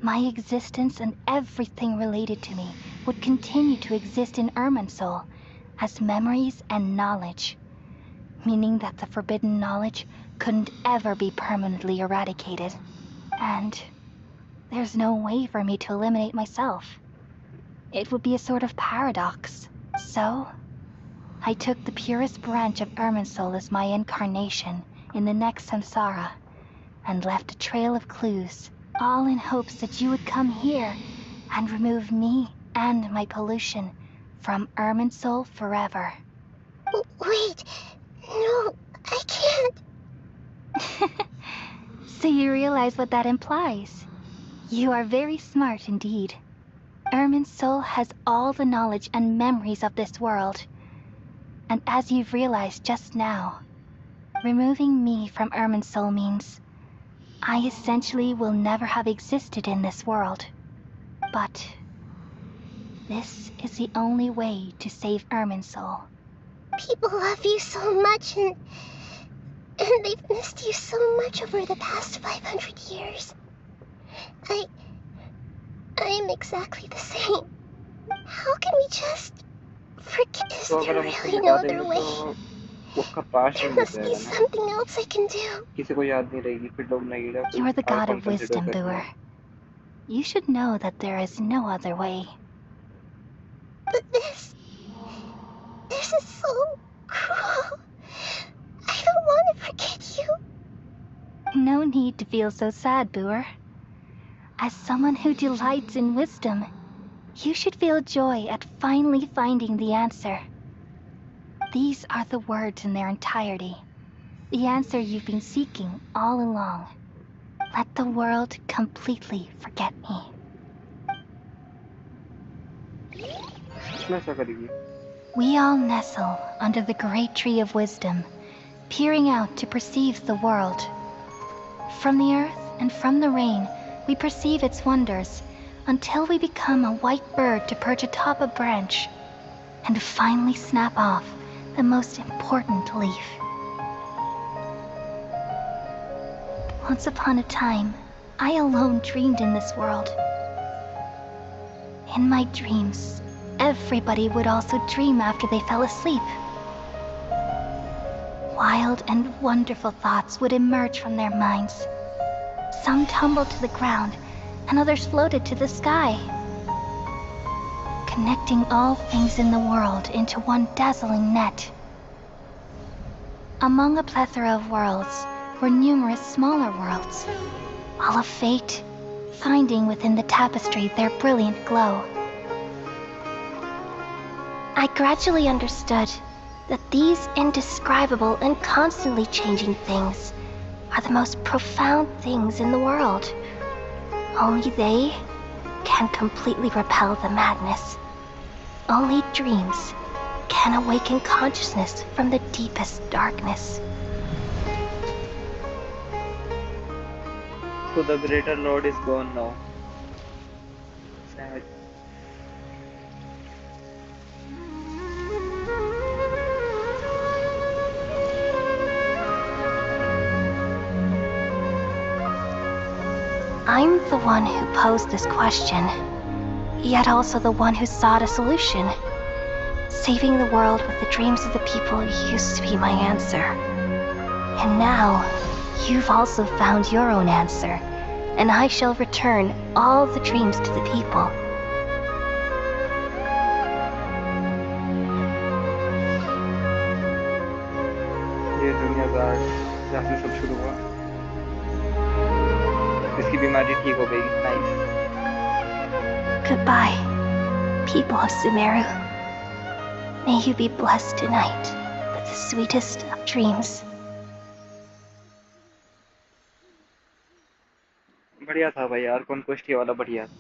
my existence and everything related to me would continue to exist in Irminsul as memories and knowledge, meaning that the forbidden knowledge couldn't ever be permanently eradicated. And there's no way for me to eliminate myself. It would be a sort of paradox. So, I took the purest branch of Irminsul as my incarnation in the next samsara, and left a trail of clues, all in hopes that you would come here and remove me and my pollution from Irminsul forever. Wait, no, I can't. So you realize what that implies? You are very smart indeed. Irminsul has all the knowledge and memories of this world. And as you've realized just now, removing me from Irminsul means I essentially will never have existed in this world. But this is the only way to save Irminsul. People love you so much, and they've missed you so much over the past 500 years. I'm exactly the same. How can we just forget? Is तो अगर there हम उसको really बता no other देंगे way? तो उसका पास There नहीं मिल must be जाएगा ना, something else I can do. किसी को याद नहीं रहेगी, फिर लोग Nahida को You're the god Archon of consider wisdom, करेंगे। Buer. You should know that there is no other way. But this is so cruel. I don't want to forget you. No need to feel so sad, Buer. As someone who delights in wisdom, you should feel joy at finally finding the answer. These are the words in their entirety. The answer you've been seeking all along. Let the world completely forget me. इसमें ऐसा करेगी। We all nestle under the great tree of wisdom, peering out to perceive the world. From the earth and from the rain, we perceive its wonders, until we become a white bird to perch atop a branch, and finally snap off the most important leaf. Once upon a time, I alone dreamed in this world. In my dreams, everybody would also dream after they fell asleep. Wild and wonderful thoughts would emerge from their minds. Some tumbled to the ground, and others floated to the sky, connecting all things in the world into one dazzling net. Among a plethora of worlds were numerous smaller worlds, all of fate, finding within the tapestry their brilliant glow. I gradually understood that these indescribable and constantly changing things are the most profound things in the world. Only they can completely repel the madness. Only dreams can awaken consciousness from the deepest darkness. So the greater lord is gone now. Sad. I'm the one who posed this question, yet also the one who sought a solution. Saving the world with the dreams of the people used to be my answer. And now, you've also found your own answer, and I shall return all the dreams to the people. ये दुनिया का जहाँ से सब शुरू हुआ, इसकी बीमारी ठीक हो गई। Nice. Goodbye, people of Sumeru. May you be blessed tonight with the sweetest of dreams. बढ़िया था भाई यार, कॉन्क्वेस्ट वाला बढ़िया था।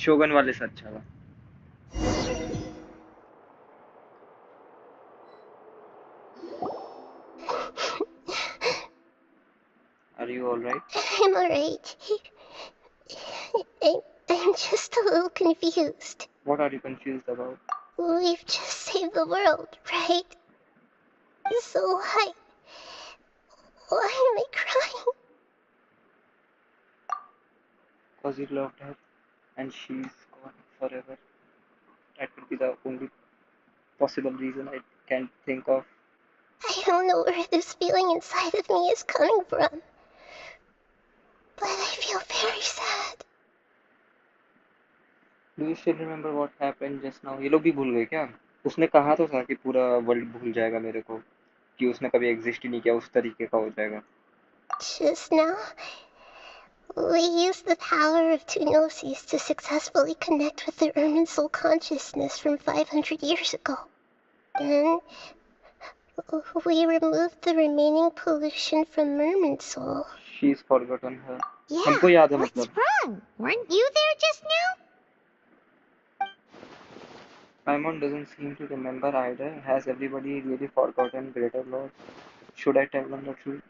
शोगन वाले से अच्छा था। Are you alright? I'm alright. I'm just a little confused. What are you confused about? We've just saved the world, right? So why am I crying? Because you loved her and she's gone forever. That would be the only possible reason I can't think of. I don't know where this feeling inside of me is coming from, but I feel very sad. Do you still remember what happened just now? ये लोग भी भूल गए क्या? उसने कहा तो था कि पूरा वर्ल्ड भूल जाएगा मेरे को, कि उसने कभी एग्जिस्ट ही नहीं किया, उस तरीके का हो जाएगा। Just now, we used the power of two gnosis to successfully connect with the Ermin soul consciousness from 500 years ago. Then, we removed the remaining pollution from Merman soul. She's forgotten her. Yeah, हमको याद है what's मतलब। wrong? Weren't you there just now? Paimon doesn't seem to remember either. Has everybody really forgotten Greater Lord? Should I tell them the truth?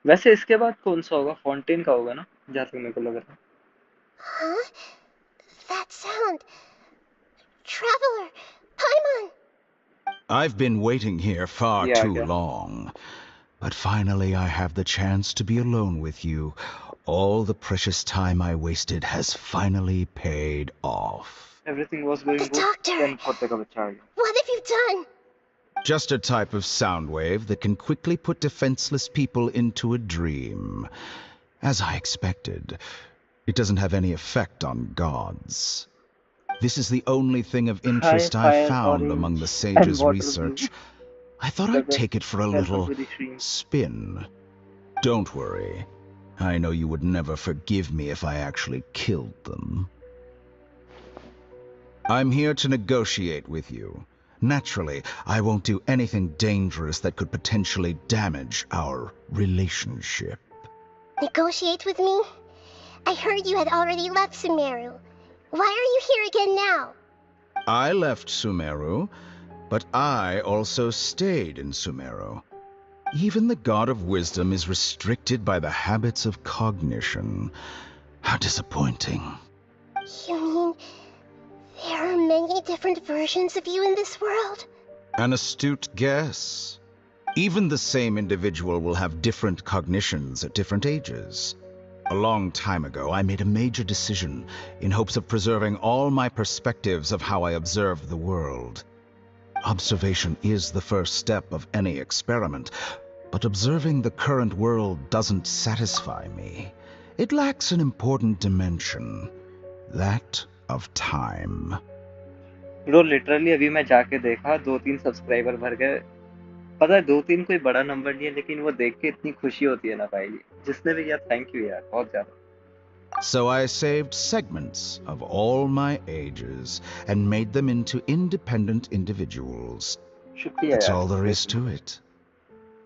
वैसे इसके बाद कौन सा होगा? फाउंटेन का होगा ना, जहाँ तक मेरे को लग रहा है। Huh? That sound. Traveler! Paimon! I've been waiting here far Yeah, too okay. long. But finally I have the chance to be alone with you. All the precious time I wasted has finally paid off. Everything was going The good. doctor! Then खोते का बच्चा आ गया। What have you done? Just a type of sound wave that can quickly put defenseless people into a dream. As I expected, it doesn't have any effect on gods. This is the only thing of interest Hi, I've fire, found orange, among the and sage's water research. blue. I thought I'd Sugar. take it for a Welcome little to the stream. spin. Don't worry. I know you would never forgive me if I actually killed them. I'm here to negotiate with you. Naturally, I won't do anything dangerous that could potentially damage our relationship. Negotiate with me? I heard you had already left Sumeru. Why are you here again now? I left Sumeru, but I also stayed in Sumeru. Even the God of Wisdom is restricted by the habits of cognition. How disappointing. You mean there are many different versions of you in this world? An astute guess. Even the same individual will have different cognitions at different ages. A long time ago, I made a major decision in hopes of preserving all my perspectives of how I observed the world. Observation is the first step of any experiment, but observing the current world doesn't satisfy me. It lacks an important dimension, that of time. Bro literally अभी मैं जाके देखा 2-3 subscriber भर गए। पता है 2-3 कोई बड़ा नंबर नहीं है, लेकिन वो देख के इतनी खुशी होती है ना भाई। जिसने भी किया थैंक यू यार, बहुत ज्यादा। So I saved segments of all my ages and made them into independent individuals. शुक्रिया That's यार। all there is to it.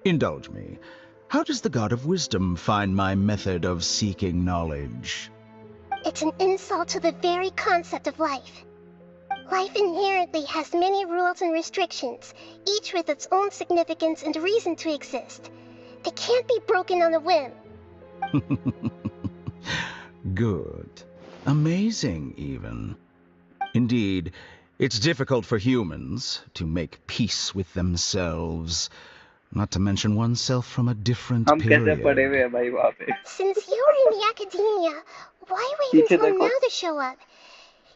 Indulge me. How does the God of Wisdom find my method of seeking knowledge? It's an insult to the very concept of life. Life inherently has many rules and restrictions, each with its own significance and reason to exist. They can't be broken on a whim. Good. Amazing, even. Indeed, it's difficult for humans to make peace with themselves, not to mention oneself from a different हम कैसे पढ़े हुए period. हैं भाई वहाँ पे? Since you're in the academia, why wait पीछे until देखो. now to show up?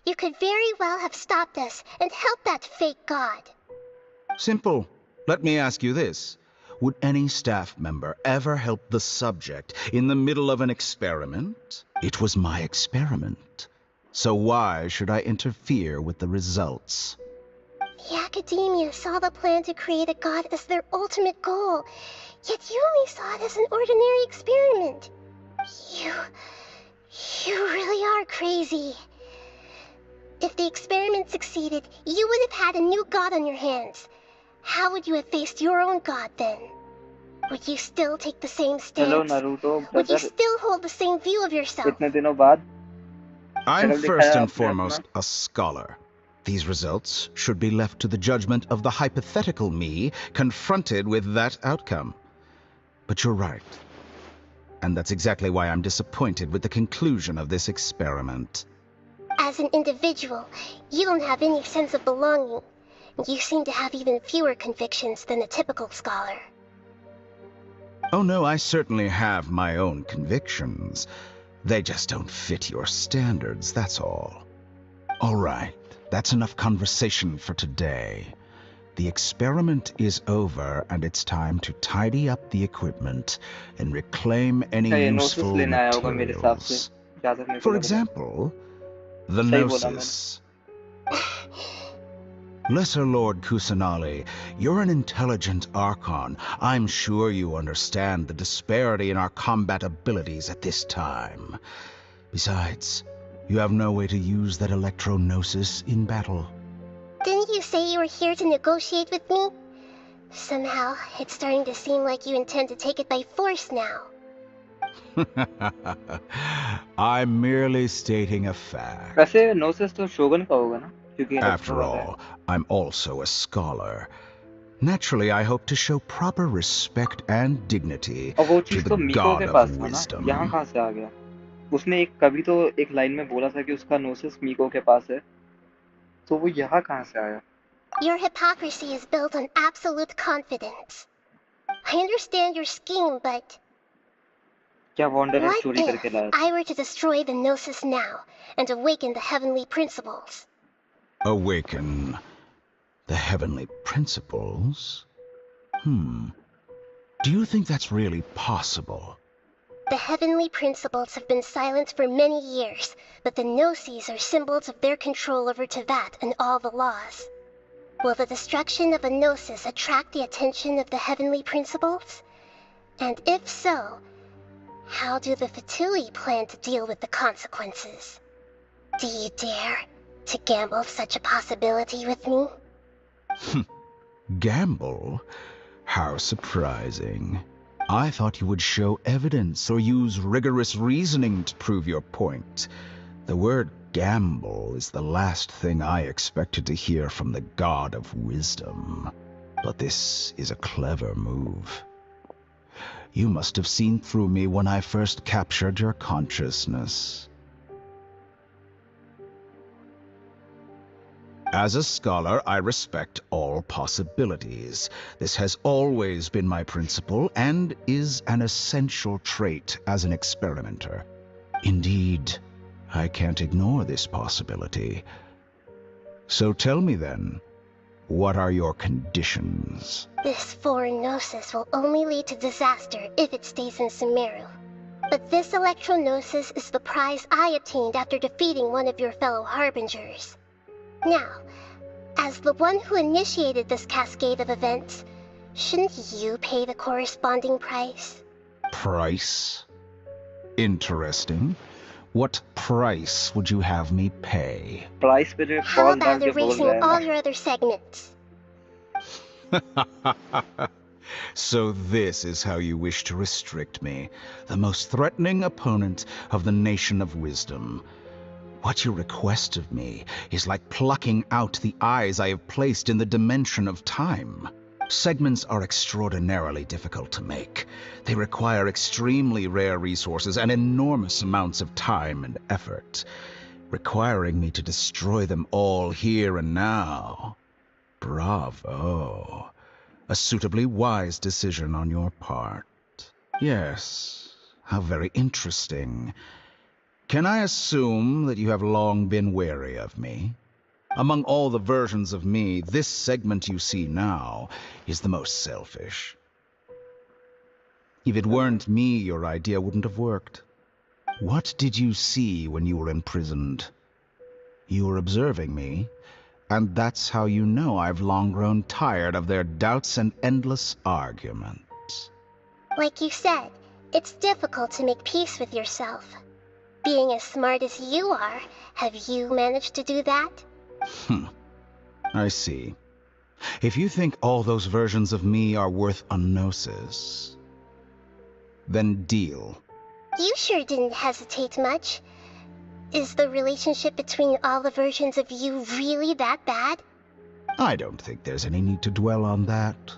You could very well have stopped us and helped that fake god. Simple. Let me ask you this. Would any staff member ever help the subject in the middle of an experiment? It was my experiment. So why should I interfere with the results? The academia saw the plan to create a god as their ultimate goal, yet you only saw it as an ordinary experiment. You really are crazy. If the experiment succeeded, you would have had a new god on your hands. How would you have faced your own god then? Would you still take the same Hello stance? Naruto Would you brother. still hold the same view of yourself? इतने दिनों बाद I'm शक्ल first दिखाया and आपने foremost अपना. a scholar. These results should be left to the judgment of the hypothetical me confronted with that outcome. But you're right. And that's exactly why I'm disappointed with the conclusion of this experiment. As an individual, you don't have any sense of belonging. You seem to have even fewer convictions than a typical scholar. Oh no, I certainly have my own convictions. They just don't fit your standards, that's all. All right, that's enough conversation for today. The experiment is over, and it's time to tidy up the equipment and reclaim any अच्छा, ये नोसिस useful लेने आया होगा मेरे हिसाब से. materials. जहाँ तक मेरे को For लग रहा है. example, the सही बोला मैंने. Gnosis. Lesser Lord Kusanali, you're an intelligent Archon. I'm sure you understand the disparity in our combat abilities at this time. Besides, you have no way to use that electro-gnosis in battle. Didn't you say you were here to negotiate with me? Somehow, it's starting to seem like you intend to take it by force now. I'm merely stating a fact. वैसे नोसिस तो शोगन का होगा ना, क्योंकि After all, I'm also a scholar. Naturally, I hope to show proper respect and dignity और वो to चीज the तो मीको God के पास of था ना. wisdom. यहाँ कहाँ से आ गया? उसने एक कभी तो एक लाइन में बोला था कि उसका नोसिस मीको के पास है. तो वो यहाँ कहाँ से आया? Your hypocrisy is built on absolute confidence. I understand your scheme, but क्या वॉन्डरर what चोरी करके if लाया था? I were to destroy the Gnosis now and awaken the heavenly principles? Awaken the heavenly principles? Do you think that's really possible? The heavenly principles have been silent for many years, but the Gnosis are symbols of their control over Tevat and all the laws. Will the destruction of a Gnosis attract the attention of the heavenly principles? And if so, how do the Fatui plan to deal with the consequences? Do you dare to gamble such a possibility with me? Gamble? How surprising. I thought you would show evidence or use rigorous reasoning to prove your point. The word gamble is the last thing I expected to hear from the God of wisdom. But this is a clever move. You must have seen through me when I first captured your consciousness. As a scholar, I respect all possibilities. This has always been my principle and is an essential trait as an experimenter. Indeed, I can't ignore this possibility. So tell me then, what are your conditions? This foreign Gnosis will only lead to disaster if it stays in Sumeru. But this Electro-Gnosis is the prize I obtained after defeating one of your fellow Harbingers. Now, as the one who initiated this cascade of events, shouldn't you pay the corresponding price? Price? Interesting. What price would you have me pay? Price पे जो How call डाल about के बोल erasing रहा है all ना. your other segments? So this is how you wish to restrict me, the most threatening opponent of the Nation of Wisdom. What you request of me is like plucking out the eyes I have placed in the dimension of time. Segments are extraordinarily difficult to make. They require extremely rare resources and enormous amounts of time and effort, requiring me to destroy them all here and now. Bravo. A suitably wise decision on your part. Yes, how very interesting. Can I assume that you have long been wary of me? Among all the versions of me, this segment you see now is the most selfish. If it weren't me, your idea wouldn't have worked. What did you see when you were imprisoned? You were observing me, and that's how you know I've long grown tired of their doubts and endless arguments. Like you said, it's difficult to make peace with yourself. Being as smart as you are, have you managed to do that? I see. If you think all those versions of me are worth a gnosis, then deal. You sure didn't hesitate much. Is the relationship between all the versions of you really that bad? I don't think there's any need to dwell on that.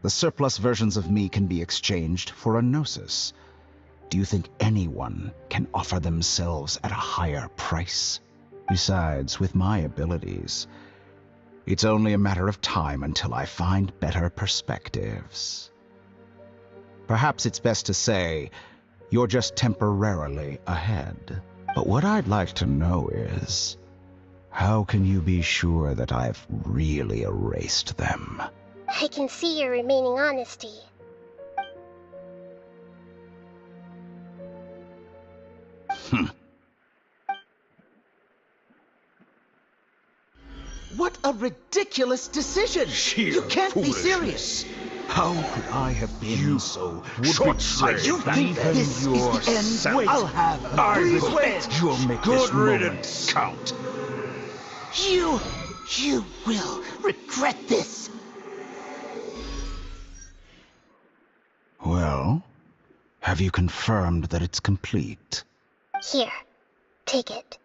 The surplus versions of me can be exchanged for a gnosis. Do you think anyone can offer themselves at a higher price? Besides, with my abilities, it's only a matter of time until I find better perspectives. Perhaps it's best to say, you're just temporarily ahead. But what I'd like to know is, how can you be sure that I've really erased them? I can see your remaining honesty. What a ridiculous decision! You can't be serious! How could I have been so short-sighted? You think this is the end? Wait, I'll have I quit. You'll make this moment count. You will regret this! Well, have you confirmed that it's complete? Here, take it.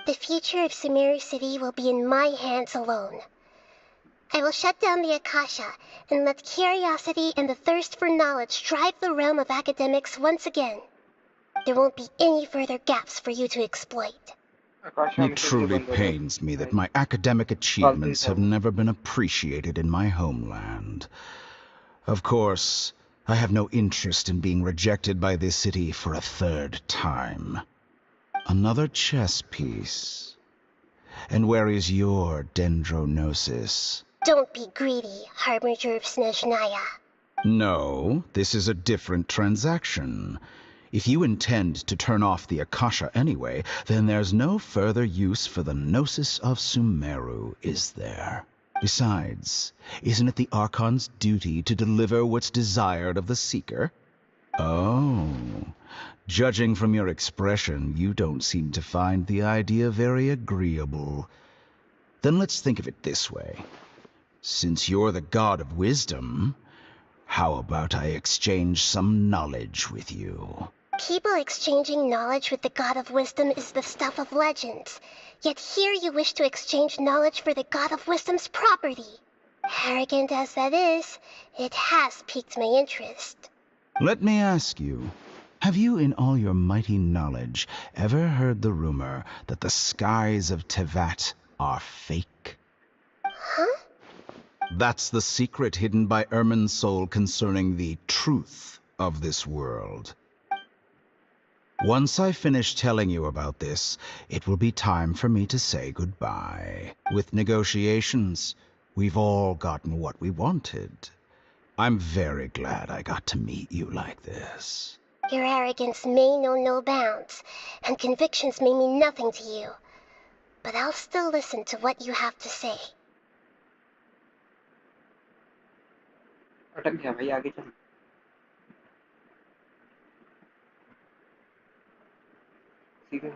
The future of Sumeru City will be in my hands alone. I will shut down the Akasha and let curiosity and the thirst for knowledge drive the realm of academics once again. There won't be any further gaps for you to exploit. It truly pains me that my academic achievements have never been appreciated in my homeland. Of course, I have no interest in being rejected by this city for a third time. Another chess piece. And where is your dendronosis? Don't be greedy, Harbinger of Snezhnaya. No, this is a different transaction. If you intend to turn off the Akasha anyway, then there's no further use for the Gnosis of Sumeru, is there? Besides, isn't it the Archon's duty to deliver what's desired of the Seeker? Oh, judging from your expression, you don't seem to find the idea very agreeable. Then let's think of it this way. Since you're the god of wisdom, how about I exchange some knowledge with you? People exchanging knowledge with the god of wisdom is the stuff of legends. Yet here you wish to exchange knowledge for the god of wisdom's property. Arrogant as that is, it has piqued my interest. Let me ask you, have you in all your mighty knowledge ever heard the rumor that the skies of Tevat are fake? Huh? That's the secret hidden by Irminsul concerning the truth of this world. Once I finish telling you about this, it will be time for me to say goodbye. With negotiations, we've all gotten what we wanted. I'm very glad I got to meet you like this. Your arrogance may know no bounds, and convictions may mean nothing to you. But I'll still listen to what you have to say. अटक गया भाई आगे चल सीधे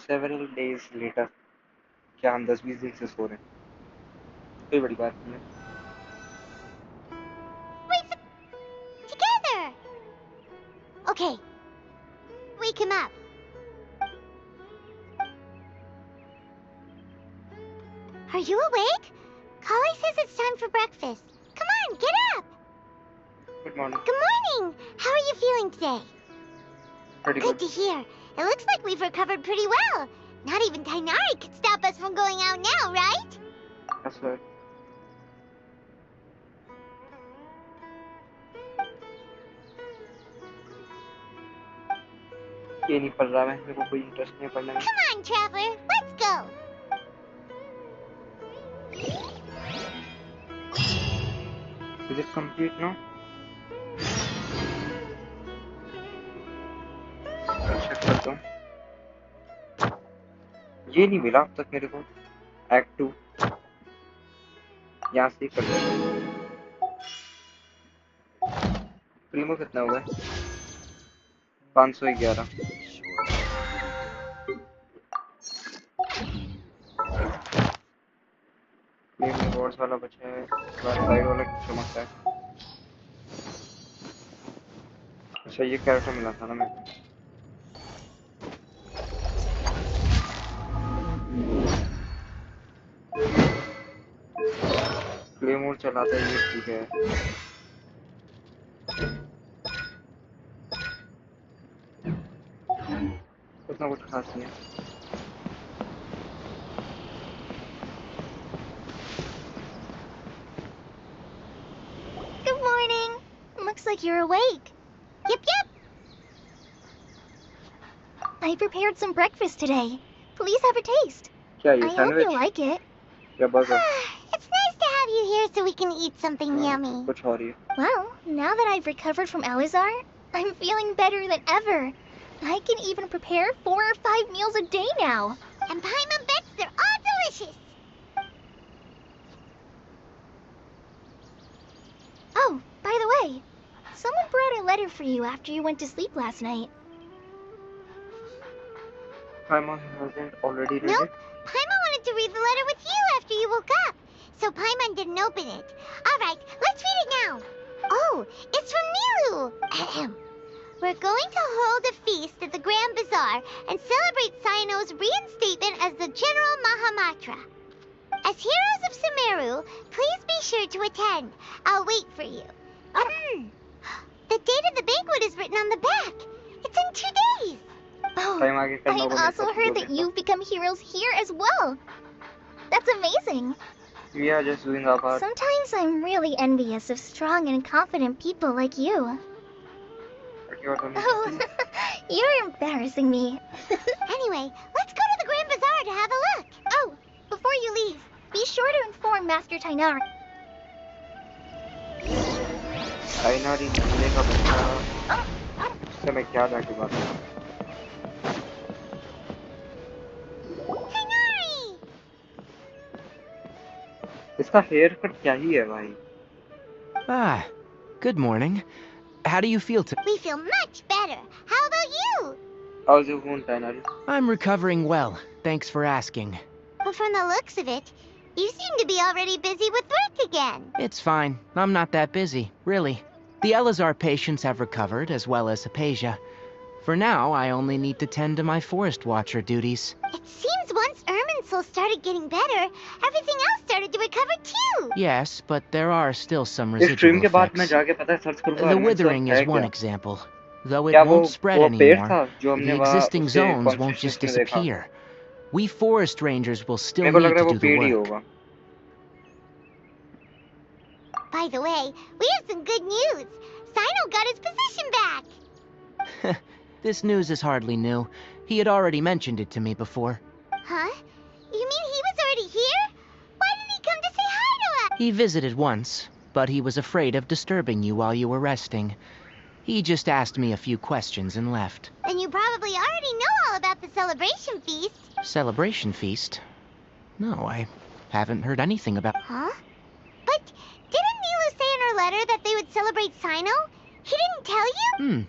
several days later क्या हम 10-20 दिन से सो रहे हैं कोई बड़ी बात नहीं है Okay. Wake him up. Are you awake? Kali says it's time for breakfast. Come on, get up! Good morning. Good morning! How are you feeling today? Pretty Good good. to hear. It looks like we've recovered pretty well. Not even Tainari could stop us from going out now, right? That's right. ये नहीं पढ़ रहा मैं, मेरे को कोई interest नहीं है पढ़ने में. Come on, Traveler, let's go! Is it complete now? Check करता हूँ. ये नहीं मिला अब तक मेरे को. Act 2 यहाँ से ही कर लेते हैं. प्रीमो कितना हुआ है? 511. प्रीम रिवॉर्ड्स वाला बचा है. साइड वाला चमकता है. अच्छा ये कैरेक्टर मिला था ना मेरे को. क्लेमोर चलाता है ये ठीक है. उतना कुछ खास नहीं है. Good morning. Looks like you're awake. Yep, yep! I prepared some breakfast today. Please have a taste. क्या I ये hope sandwich you like it. या burger? It's nice to have you here so we can eat something yummy. कुछ और ही है. Well, now that I've recovered from Elazar, I'm feeling better than ever. I can even prepare 4 or 5 meals a day now. And Paimon bets they're all delicious. Oh, by the way, someone brought a letter for you after you went to sleep last night. Paimon hasn't already read Nope. it. Paimon wanted to read the letter with you after you woke up. So Paimon didn't open it. Alright, let's read it now. Oh, it's from Nilu. Ahem. We're going to hold a feast at the Grand Bazaar and celebrate Sino's reinstatement as the General Mahamatra. As heroes of Sumeru, please be sure to attend. I'll wait for you. The date of the banquet is written on the back. It's in 2 days. Oh, Time आगे करना I've होगा also heard that you've become heroes here as well. That's amazing. We are just doing our part. Sometimes I'm really envious of strong and confident people like you. But you are doing Oh, something. you're embarrassing me. Anyway, let's go to the Grand Bazaar to have a look. Oh, before you leave, be sure to inform Master Tainar. Tainari मिलने का बच्चा. इससे मैं क्या जाके बात करूं? Tainari! इसका हेयर कट क्या ही है भाई? Ah, good morning. How do you feel today? We feel much better. How about you? How's your wound, Tainari? I'm recovering well, thanks for asking. But from the looks of it, you seem to be already busy with work again. It's fine. I'm not that busy, really. The Elazar patients have recovered, as well as Hypatia. For now, I only need to tend to my Forest Watcher duties. It seems once Irminsul started getting better, everything else started to recover too. Yes, but there are still some इस stream residual के बाद मैं effects. जाके पता है search करूंगा. The Irminsul withering है is one क्या? example. Though it क्या won't spread वो पेड़ anymore, था जो हमने the वहाँ existing उसके zones won't just consciousness में देखा? disappear. We forest rangers will still मेरे को लग need रहा है to वो do पेड़ ही the work. होगा. By the way, we have some good news. Sino got his position back. This news is hardly new. He had already mentioned it to me before. Huh? You mean he was already here? Why didn't he come to say hi to us? He visited once, but he was afraid of disturbing you while you were resting. He just asked me a few questions and left. Then you probably already know all about the celebration feast. Celebration feast? No, I haven't heard anything about... Huh? But didn't Nilu say in her letter that they would celebrate Sino? He didn't tell you?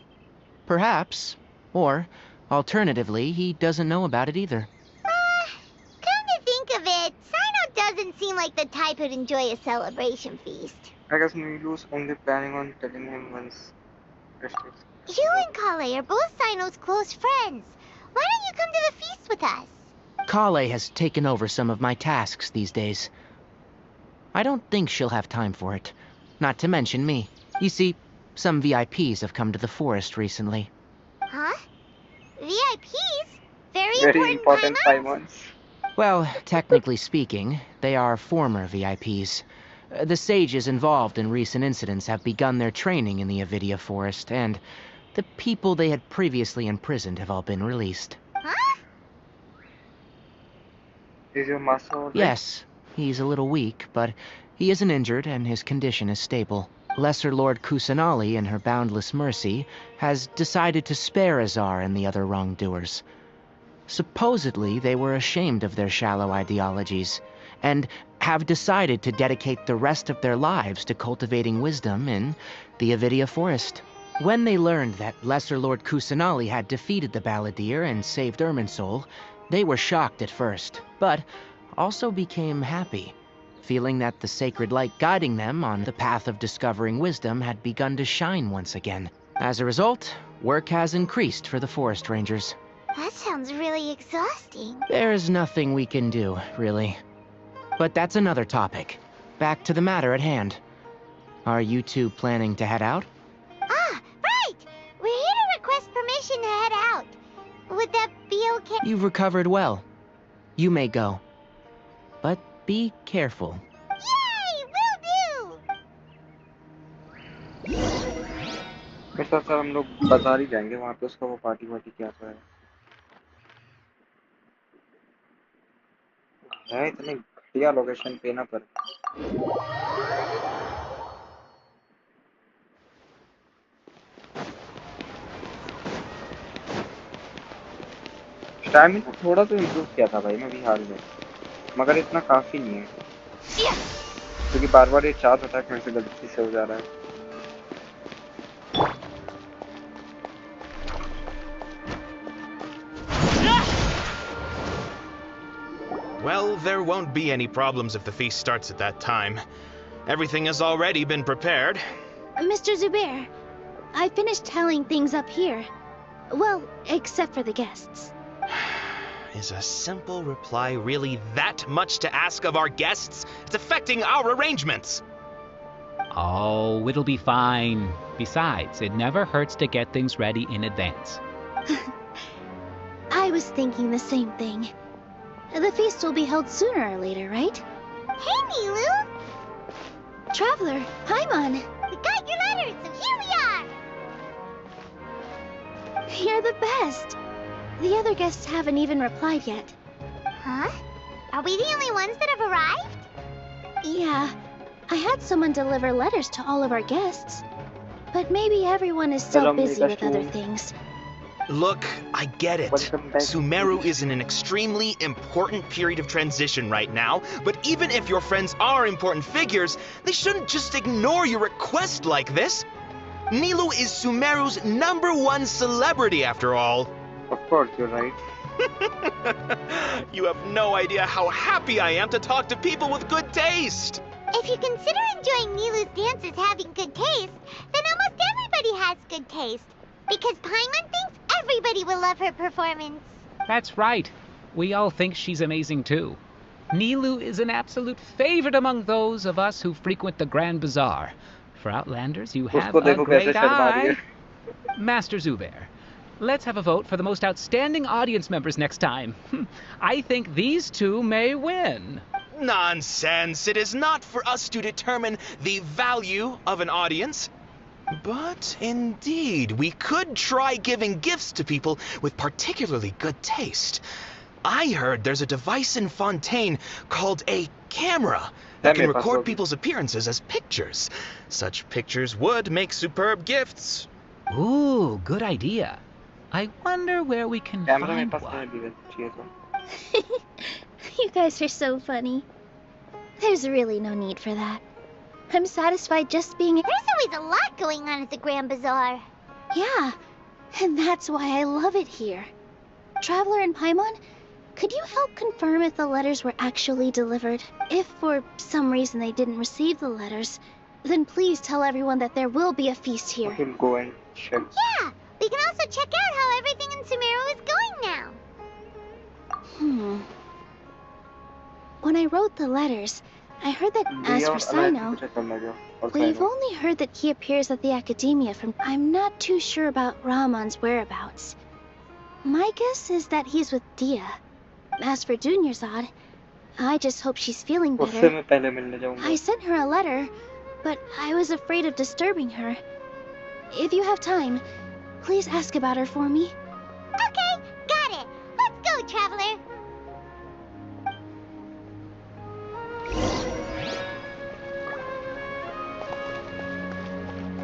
Perhaps. Or, alternatively, he doesn't know about it either. Come to think of it, Sino doesn't seem like the type who'd enjoy a celebration feast. I guess Milu's only planning on telling him once. You and Kale are both Sino's close friends. Why don't you come to the feast with us? Kale has taken over some of my tasks these days. I don't think she'll have time for it. Not to mention me. You see, some VIPs have come to the forest recently. Huh? VIPs? Very Very important important Paimons? Paimons. Well, technically speaking, they are former VIPs. The sages involved in recent incidents have begun their training in the Avidia Forest, and the people they had previously imprisoned have all been released. Huh? Is your master alright? Yes, he's a little weak, but he isn't injured and his condition is stable. Lesser Lord Kusanali, in her boundless mercy, has decided to spare Azar and the other wrongdoers. Supposedly, they were ashamed of their shallow ideologies, and have decided to dedicate the rest of their lives to cultivating wisdom in the Avidia Forest. When they learned that Lesser Lord Kusanali had defeated the Balladeer and saved Irminsul, they were shocked at first, but also became happy, feeling that the sacred light guiding them on the path of discovering wisdom had begun to shine once again. As a result, work has increased for the forest rangers. That sounds really exhausting. There's nothing we can do, really. But that's another topic. Back to the matter at hand. Are you two planning to head out? Ah, right! We're here to request permission to head out. Would that be okay? You've recovered well. You may go. But be careful. Yay! Will do! मेरे साथ sir हम लोग बाजार ही जाएंगे वहाँ पे उसका वो पार्टी वार्टी क्या तो है इतनी घटिया लोकेशन पे ना पर स्टैमिना थोड़ा तो इम्प्रूव किया था भाई मैं भी हाल में मगर इतना काफी नहीं है क्योंकि बार बार ये चार्ज अटैक मेरे से गलती से हो जा रहा है Well, there won't be any problems if the feast starts at that time. Everything has already been prepared. Mr. Zubair, I finished tallying things up here. Well, except for the guests. Is a simple reply really that much to ask of our guests? It's affecting our arrangements. Oh, it'll be fine. Besides, it never hurts to get things ready in advance. I was thinking the same thing. The feast will be held sooner or later, right? Hey, Milu! Traveler, Paimon! We got your letters, and here we are! You're the best! The other guests haven't even replied yet. Huh? Are we the only ones that have arrived? Yeah, I had someone deliver letters to all of our guests. But maybe everyone is so busy with other things. Look, I get it. Sumeru is in an extremely important period of transition right now, but even if your friends are important figures, they shouldn't just ignore your request like this. Nilou is Sumeru's #1 celebrity after all. Of course, you're right. You have no idea how happy I am to talk to people with good taste. If you consider enjoying Nilou's dances having good taste, then almost everybody has good taste. Because Paimon thinks everybody will love her performance. That's right. We all think she's amazing too. Nilou is an absolute favorite among those of us who frequent the Grand Bazaar. For Outlanders, you have a great eye. Master Zubair, let's have a vote for the most outstanding audience members next time. I think these two may win. Nonsense! It is not for us to determine the value of an audience. But indeed, we could try giving gifts to people with particularly good taste. I heard there's a device in Fontaine called a camera that can record people's appearances as pictures. Such pictures would make superb gifts. Ooh, good idea. I wonder where we can find one. You guys are so funny. There's really no need for that. I'm satisfied just being... There's always a lot going on at the Grand Bazaar. Yeah, and that's why I love it here. Traveler and Paimon, could you help confirm if the letters were actually delivered? If for some reason they didn't receive the letters, Then please tell everyone that there will be a feast here. We'll go and check. Yeah, we can also check out how everything in Sumeru is going now. When I wrote the letters, I heard that as for Sino, we've only heard that he appears at the Academia from... I'm not too sure about Ramon's whereabouts. My guess is that he's with Dia. As for Dunyarzad, I just hope she's feeling better. I sent her a letter, but I was afraid of disturbing her. If you have time, please ask about her for me. Okay, got it. Let's go, Traveler.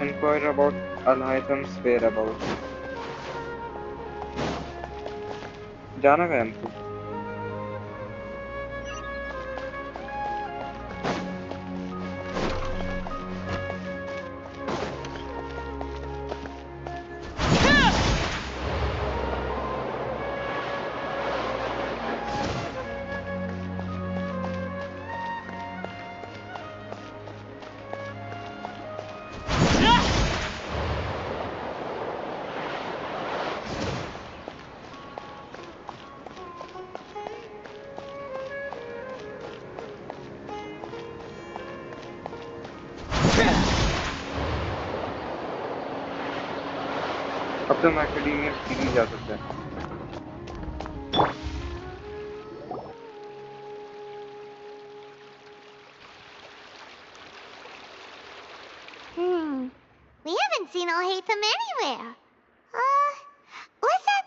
Inquire about Al-Haytham's whereabouts. जाना है हमको. अब तो हम academia सीधी जा सकते हैं. We haven't seen Al-Haytham anywhere. What's that?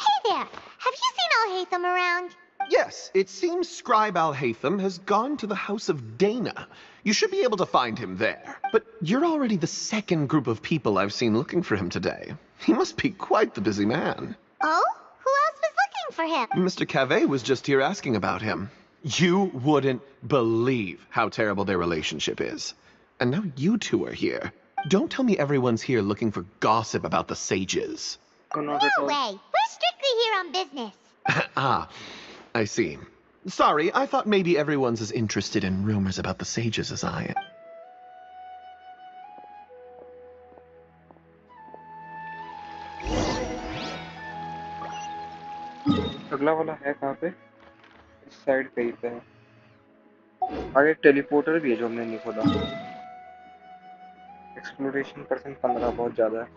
Hey there, have you seen Al-Haytham around? Yes, it seems Scribe Al-Haytham has gone to the House of Dana. You should be able to find him there. But you're already the second group of people I've seen looking for him today. He must be quite the busy man. Oh? Who else was looking for him? Mr. Cavey was just here asking about him. You wouldn't believe how terrible their relationship is. And now you two are here. Don't tell me everyone's here looking for gossip about the sages. No way. We're strictly here on business. Ah, I see. Sorry, I thought maybe everyone's as interested in rumors about the sages as I am. अगला वाला है कहाँ पे? इस side कहीं पे है. आगे टेलीपोर्टर भी है जो हमने नहीं खोला. एक्सप्लोरेशन परसेंट 15 बहुत ज़्यादा है.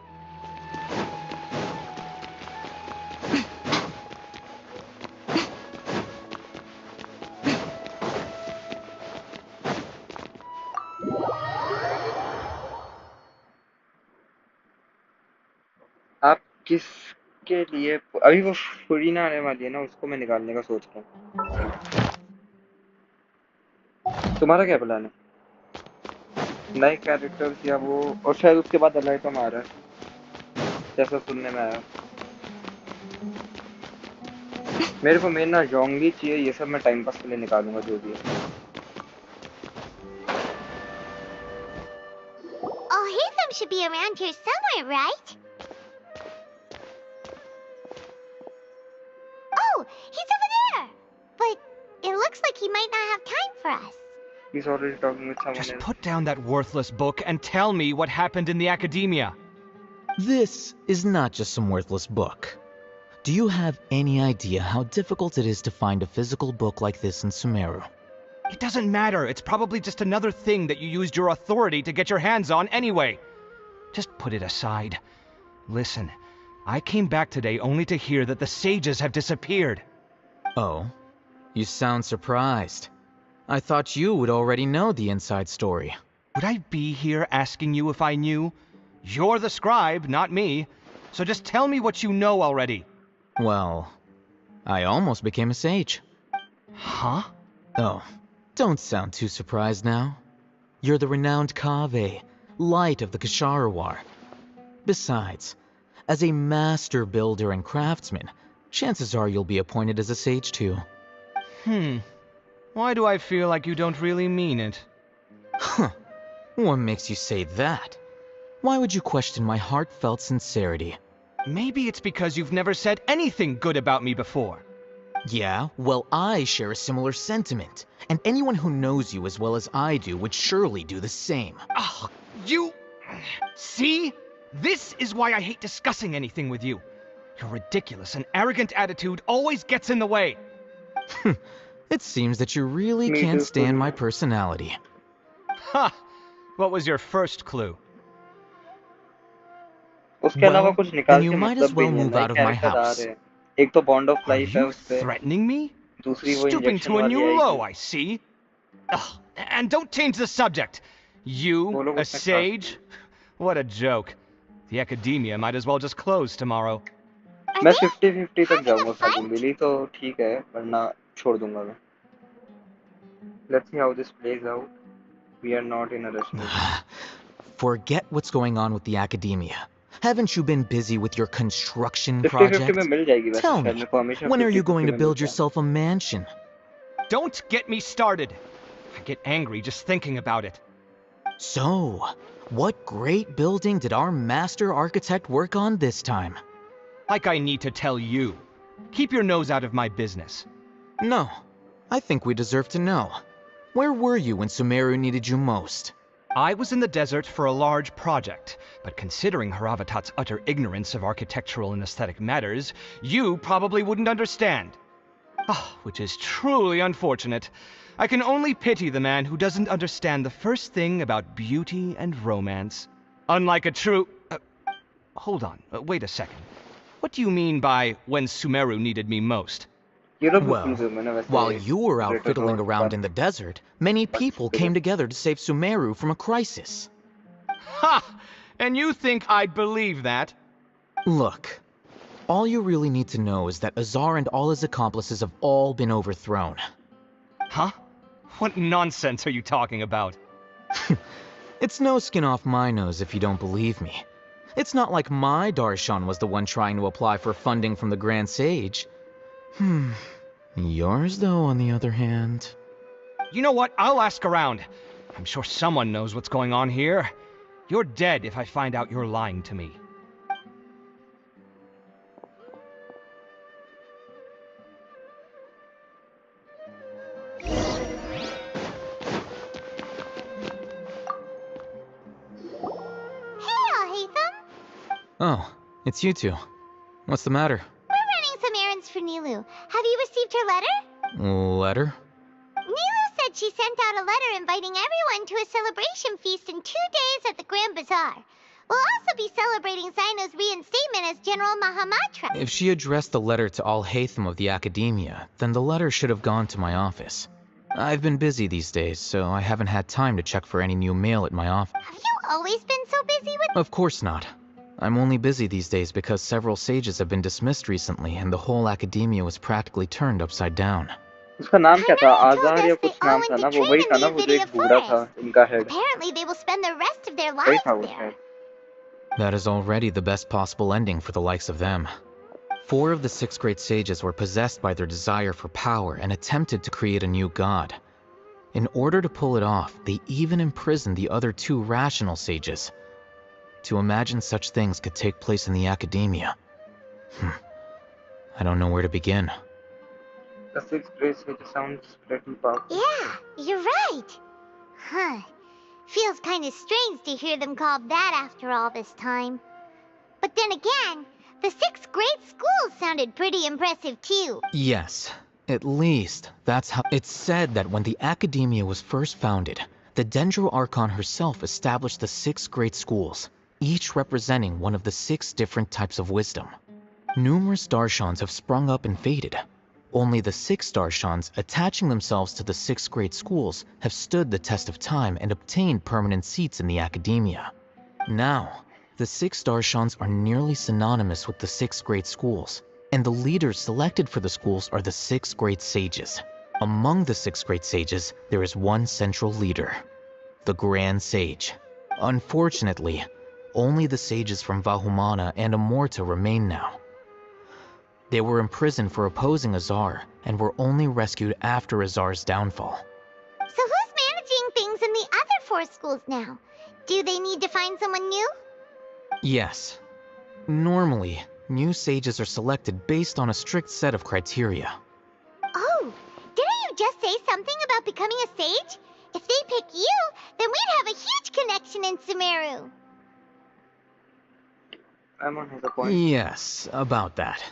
आप किसके लिए अभी वो फुरीना आने वाली है ना, उसको मैं निकालने का सोच रहा हूँ. तुम्हारा क्या प्लान है? नए कैरेक्टर्स या वो, और शायद उसके बाद अलाइटम आ रहा है जैसा सुनने में आया. मेरे को मेन ना जोंगी चाहिए. ये सब मैं टाइम पास के लिए निकालूंगा जो भी है. Al-Haytham should be around here somewhere, right? Oh, he's over there! But it looks like he might not have time for us. He's already talking with someone Just else. put down that worthless book and tell me what happened in the Academia. This is not just some worthless book. Do you have any idea how difficult it is to find a physical book like this in Sumeru? It doesn't matter. It's probably just another thing that you used your authority to get your hands on anyway. Just put it aside. Listen, I came back today only to hear that the sages have disappeared. Oh? You sound surprised. I thought you would already know the inside story. Would I be here asking you if I knew? You're the scribe, not me. So just tell me what you know already. Well, I almost became a sage. Huh? Oh, don't sound too surprised now. You're the renowned Kaveh, light of the Ksharawar. Besides, as a master builder and craftsman, chances are you'll be appointed as a sage too. Why do I feel like you don't really mean it? Huh. What makes you say that? Why would you question my heartfelt sincerity? Maybe it's because you've never said anything good about me before. Yeah, well, I share a similar sentiment. And anyone who knows you as well as I do would surely do the same. Oh, you... See? This is why I hate discussing anything with you. Your ridiculous and arrogant attitude always gets in the way. It seems that you really can't stand my personality. Ha! What was your first clue? Well, then you might as well move out of my house. एक तो bond of Are life है you उस पे, threatening me? दूसरी वो Stooping injection to a वाली new आएगी. low, I see. Ugh, and don't change the subject. You, a sage? What a joke. The academia might as well just close tomorrow. मैं 50-50 तक जाऊंगा खाली, मिली तो ठीक है, वरना छोड़ दूंगा मैं. Let's see how this plays out. We are not in a rush. Forget what's going on with the academia. Haven't you been busy with your construction 50-50 project? में मिल जाएगी वैसे. Tell me, मेरे को हमेशा when are you 50-50 going to में build मिलता है. yourself a mansion? Don't get me started. I get angry just thinking about it. So, what great building did our master architect work on this time? Like I need to tell you. Keep your nose out of my business. No, I think we deserve to know. Where were you when Sumeru needed you most? I was in the desert for a large project, but considering Haravatat's utter ignorance of architectural and aesthetic matters, you probably wouldn't understand. Which is truly unfortunate. I can only pity the man who doesn't understand the first thing about beauty and romance. Unlike a true... hold on, wait a second. What do you mean by when Sumeru needed me most? Well, while you were out fiddling around in the desert, many people came together to save Sumeru from a crisis. Ha! And you think I'd believe that? Look, all you really need to know is that Azar and all his accomplices have all been overthrown. Huh? What nonsense are you talking about? It's no skin off my nose if you don't believe me. It's not like my Darshan was the one trying to apply for funding from the Grand Sage. Yours, though, on the other hand... You know what? I'll ask around. I'm sure someone knows what's going on here. You're dead if I find out you're lying to me. Oh, it's you two. What's the matter? We're running some errands for Nilou. Have you received her letter? Letter? Nilou said she sent out a letter inviting everyone to a celebration feast in 2 days at the Grand Bazaar. We'll also be celebrating Zaino's reinstatement as General Mahamatra. If she addressed the letter to all Hatham of the Academia, then the letter should have gone to my office. I've been busy these days, so I haven't had time to check for any new mail at my office. Have you always been so busy with... Of course not. I'm only busy these days because several sages have been dismissed recently and the whole academia was practically turned upside down. उसका नाम क्या था? आज़ार या कुछ नाम था ना? वो वही था ना? वो जो एक बूढ़ा था, इनका head. Apparently they will spend the rest of their lives there. That is already the best possible ending for the likes of them. 4 of the 6 great sages were possessed by their desire for power and attempted to create a new god. In order to pull it off, they even imprisoned the other 2 rational sages. To imagine such things could take place in the academia. I don't know where to begin. The 6 great sages sounds pretty powerful. Yeah, you're right. Huh. Feels kind of strange to hear them called that after all this time. But then again, the 6 great schools sounded pretty impressive too. Yes, at least that's how... It's said that when the academia was first founded, the Sumeru Archon herself established the 6 great schools, each representing one of the 6 different types of wisdom. Numerous Darshans have sprung up and faded. Only the 6 Darshans, attaching themselves to the 6 great schools, have stood the test of time and obtained permanent seats in the academia. Now, the 6 Darshans are nearly synonymous with the 6 great schools, and the leaders selected for the schools are the 6 great sages. Among the 6 great sages, there is one central leader, the Grand Sage. Unfortunately, only the sages from Vahumana and Amorta remain now. They were imprisoned for opposing Azar, and were only rescued after Azar's downfall. So who's managing things in the other 4 schools now? Do they need to find someone new? Yes. Normally, new sages are selected based on a strict set of criteria. you just say something about becoming a sage? If they pick you, then we'd have a huge connection in Sumeru. Paimon has a point. Yes, about that.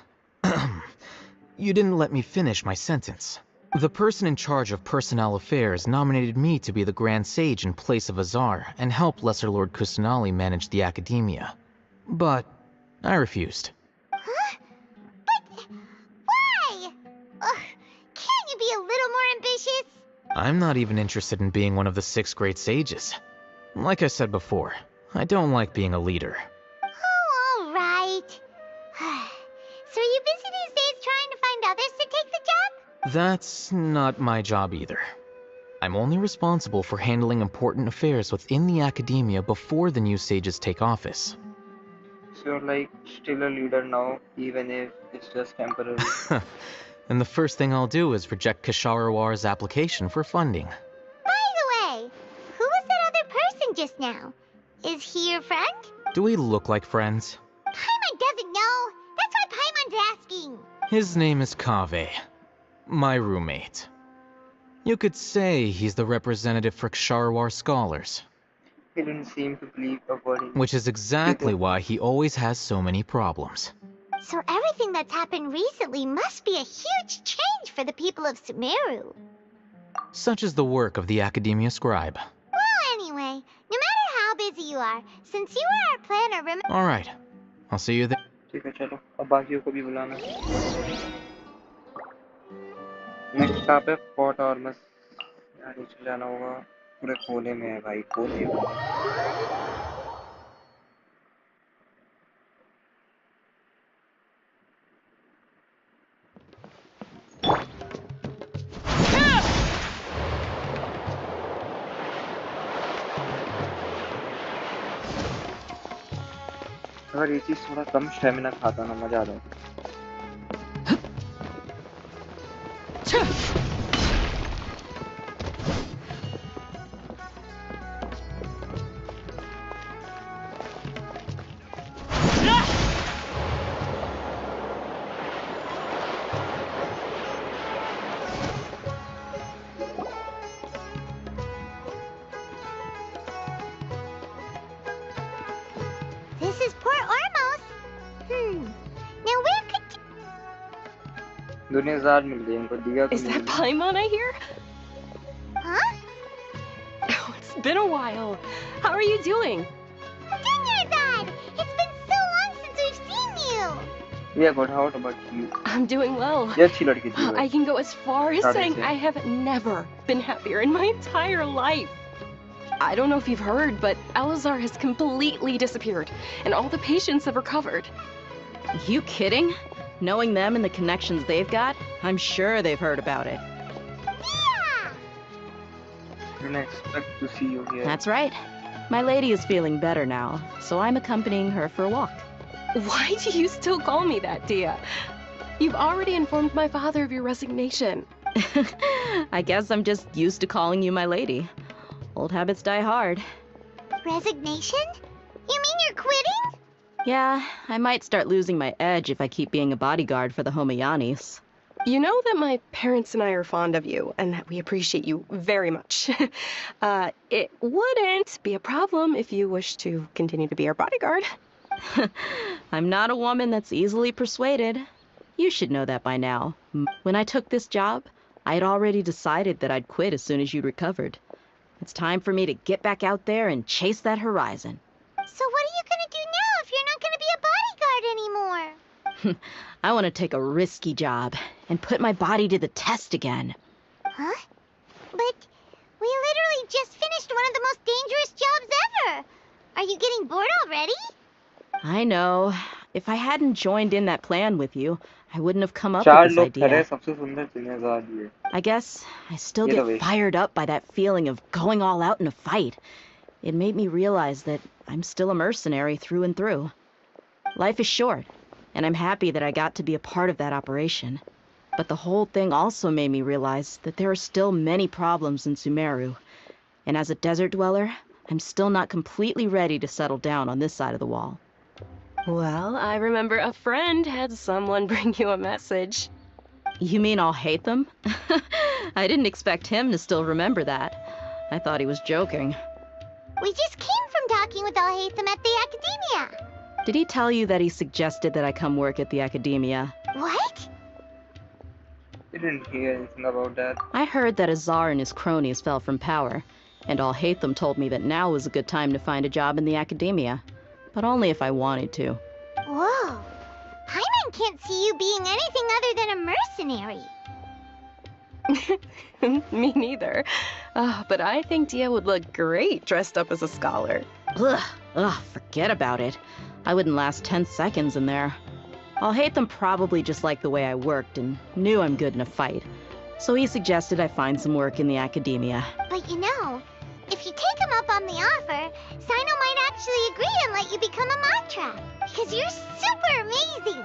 You didn't let me finish my sentence. The person in charge of personnel affairs nominated me to be the Grand Sage in place of Azar and help Lesser Lord Kusanali manage the academia. But I refused. Huh? But why? Can't you be a little more ambitious? I'm not even interested in being one of the 6 great sages. Like I said before, I don't like being a leader. Oh, all right. So are you busy these days trying to find others to take the job? That's not my job either. I'm only responsible for handling important affairs within the academia before the new sages take office. So you're like still a leader now, even if it's just temporary. And the first thing I'll do is reject Kasharawar's application for funding. By the way, who was that other person just now? Is he your friend? Do we look like friends? Paimon doesn't know. That's why Paimon's asking. His name is Kaveh, my roommate. You could say he's the representative for Ksharawar scholars. He didn't seem to believe a word. Which is exactly why he always has so many problems. So everything that's happened recently must be a huge change for the people of Sumeru. Such is the work of the Academia Scribe. Well, anyway, no matter how busy you are, since you are our planner, Alright, I'll see you there. ठीक है चलो अब बाकियों को भी बुलाना next stop है fort ऑर्मस यार नीचे जाना होगा पूरे कोने में है भाई कोने में अगर ये चीज थोड़ा कम स्टैमिना खाता ना मजा आ जाता Is that Paimon I hear? Huh? Oh, it's been a while. How are you doing? Dad! It's been so long since we've seen you! Yeah, but how about you? I'm doing well. I can go as far as saying I have never been happier in my entire life. I don't know if you've heard, but Elazar has completely disappeared, and all the patients have recovered. You kidding? Knowing them and the connections they've got, I'm sure they've heard about it. Yeah! Didn't expect to see you here. That's right. My lady is feeling better now, so I'm accompanying her for a walk. Why do you still call me that, Dia? You've already informed my father of your resignation. I guess I'm just used to calling you my lady. Old habits die hard. Resignation? You mean you're quitting? Yeah, I might start losing my edge if I keep being a bodyguard for the Homayanis. You know that my parents and I are fond of you, and that we appreciate you very much. It wouldn't be a problem if you wish to continue to be our bodyguard. I'm not a woman that's easily persuaded. You should know that by now. When I took this job, I had already decided that I'd quit as soon as you'd recovered. It's time for me to get back out there and chase that horizon. So what are you gonna do now if you're not gonna be a bodyguard anymore? I want to take a risky job and put my body to the test again. Huh? But we literally just finished one of the most dangerous jobs ever. Are you getting bored already? I know. If I hadn't joined in that plan with you, I wouldn't have come up with this idea. I guess I still get fired up by that feeling of going all out in a fight. It made me realize that I'm still a mercenary through and through. Life is short, and I'm happy that I got to be a part of that operation. But the whole thing also made me realize that there are still many problems in Sumeru. And as a desert dweller, I'm still not completely ready to settle down on this side of the wall. Well, I remember a friend had someone bring you a message. You mean I'll hate them? I didn't expect him to still remember that. I thought he was joking. We just came from talking with Alhaitham at the Academia. Did he tell you that he suggested that I come work at the Academia? What? I didn't hear anything about that. I heard that Azar and his cronies fell from power, and Alhaitham told me that now was a good time to find a job in the Academia. But only if I wanted to. Whoa. Paimon can't see you being anything other than a mercenary. Me neither. But I think Dia would look great dressed up as a scholar. Ugh, forget about it. I wouldn't last 10 seconds in there. Alhaitham probably just liked the way I worked and knew I'm good in a fight. So he suggested I find some work in the Academia. But you know, if you take him up on the offer, Sino might actually agree and let you become a Matra. Because you're super amazing!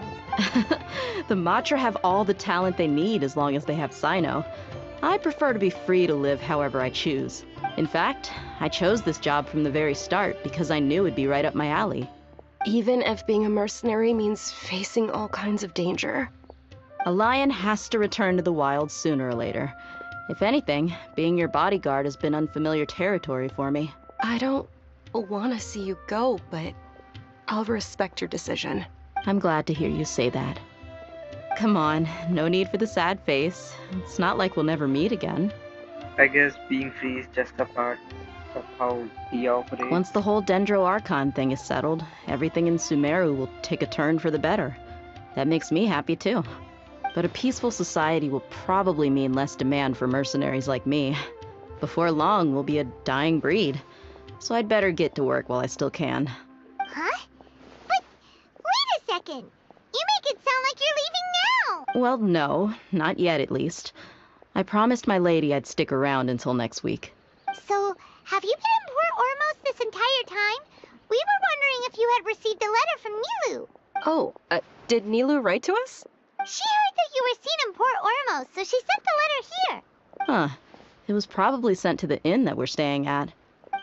The Matra have all the talent they need as long as they have Sino. I prefer to be free to live however I choose. In fact, I chose this job from the very start because I knew it'd be right up my alley. Even if being a mercenary means facing all kinds of danger. A lion has to return to the wild sooner or later. If anything, being your bodyguard has been unfamiliar territory for me. I don't want to see you go, but I'll respect your decision. I'm glad to hear you say that. Come on, no need for the sad face. It's not like we'll never meet again. I guess being free is just a part of how he operates. Once the whole Dendro Archon thing is settled, everything in Sumeru will take a turn for the better. That makes me happy too. But a peaceful society will probably mean less demand for mercenaries like me. Before long, we'll be a dying breed. So I'd better get to work while I still can. Huh? But wait a second. You make it sound like you're leaving now. Well, no, not yet at least. I promised my lady I'd stick around until next week. So, have you been in Port Ormos this entire time? We were wondering if you had received a letter from Nilou. Oh, did Nilou write to us? She heard that you were seen in Port Ormos, so she sent the letter here. Huh. It was probably sent to the inn that we're staying at.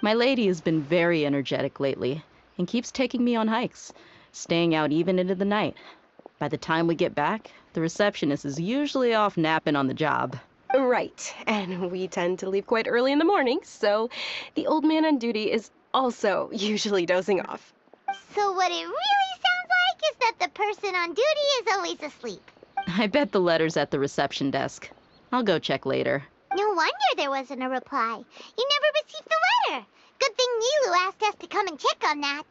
My lady has been very energetic lately, and keeps taking me on hikes, staying out even into the night. By the time we get back, the receptionist is usually off napping on the job. Right, and we tend to leave quite early in the morning, so the old man on duty is also usually dozing off. So what it really sounds like is that the person on duty is always asleep. I bet the letter's at the reception desk. I'll go check later. No wonder there wasn't a reply. You never received the letter. Good thing Nilou asked us to come and check on that.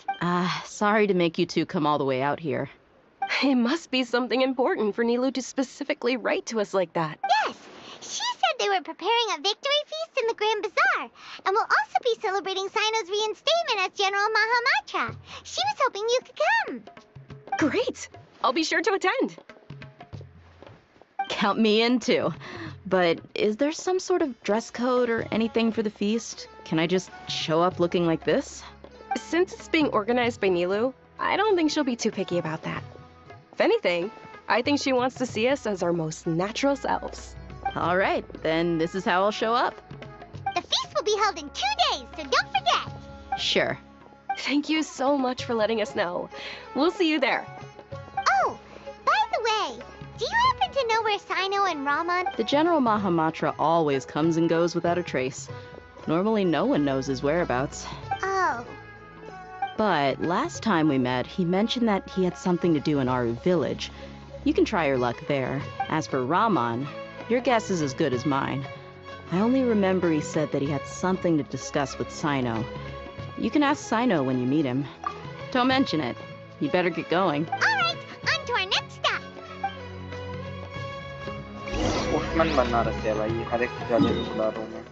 Sorry to make you two come all the way out here. It must be something important for Nilou to specifically write to us like that. Yes. She said they were preparing a victory feast in the Grand Bazaar, and will also be celebrating Sino's reinstatement as General Mahamatra. She was hoping you could come. Great! I'll be sure to attend. Count me in too. But is there some sort of dress code or anything for the feast? Can I just show up looking like this? Since it's being organized by Nilou, I don't think she'll be too picky about that. If anything, I think she wants to see us as our most natural selves. All right, then this is how I'll show up. The feast will be held in 2 days, so don't forget. Sure. Thank you so much for letting us know. We'll see you there. Oh, by the way, do you happen to know where Sino and Ramon... The General Mahamatra always comes and goes without a trace. Normally no one knows his whereabouts. Oh. But last time we met, he mentioned that he had something to do in Aru village. You can try your luck there. As for Ramon, your guess is as good as mine. I only remember he said that he had something to discuss with Sino. You can ask Sino when you meet him. Don't mention it. You better get going. All right, on to our next stop. Usman बनना रहता है भाई हर एक जगह पे बुला रहा हूँ मैं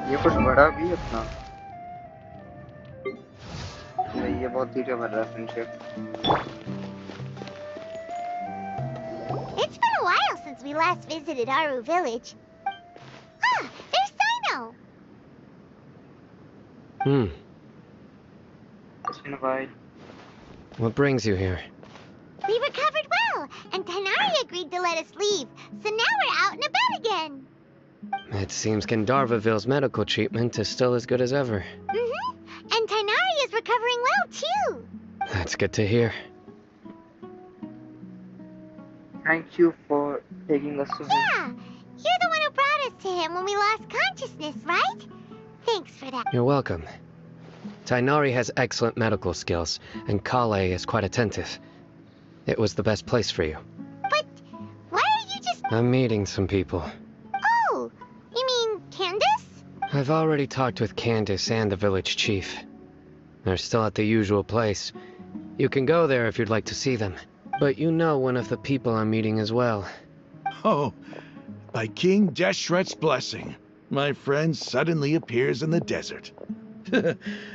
ये कुछ बड़ा भी अपना ये बहुत धीरे बढ़ रहा है friendship It's been a while since we last visited Aru Village. Ah, there's Sino! It's been a while. What brings you here? We recovered well, and Tighnari agreed to let us leave, so now we're out and about again. It seems Gandharvaville's medical treatment is still as good as ever. And Tighnari is recovering well, too. That's good to hear. Thank you for taking us to him. Yeah, you're the one who brought us to him when we lost consciousness, right? Thanks for that. You're welcome. Tighnari has excellent medical skills, and Kale is quite attentive. It was the best place for you. But why are you just... I'm meeting some people. Oh, you mean Candace? I've already talked with Candace and the village chief. They're still at the usual place. You can go there if you'd like to see them. But you know one of the people I'm meeting as well. Oh, by King Deshret's blessing, my friend suddenly appears in the desert.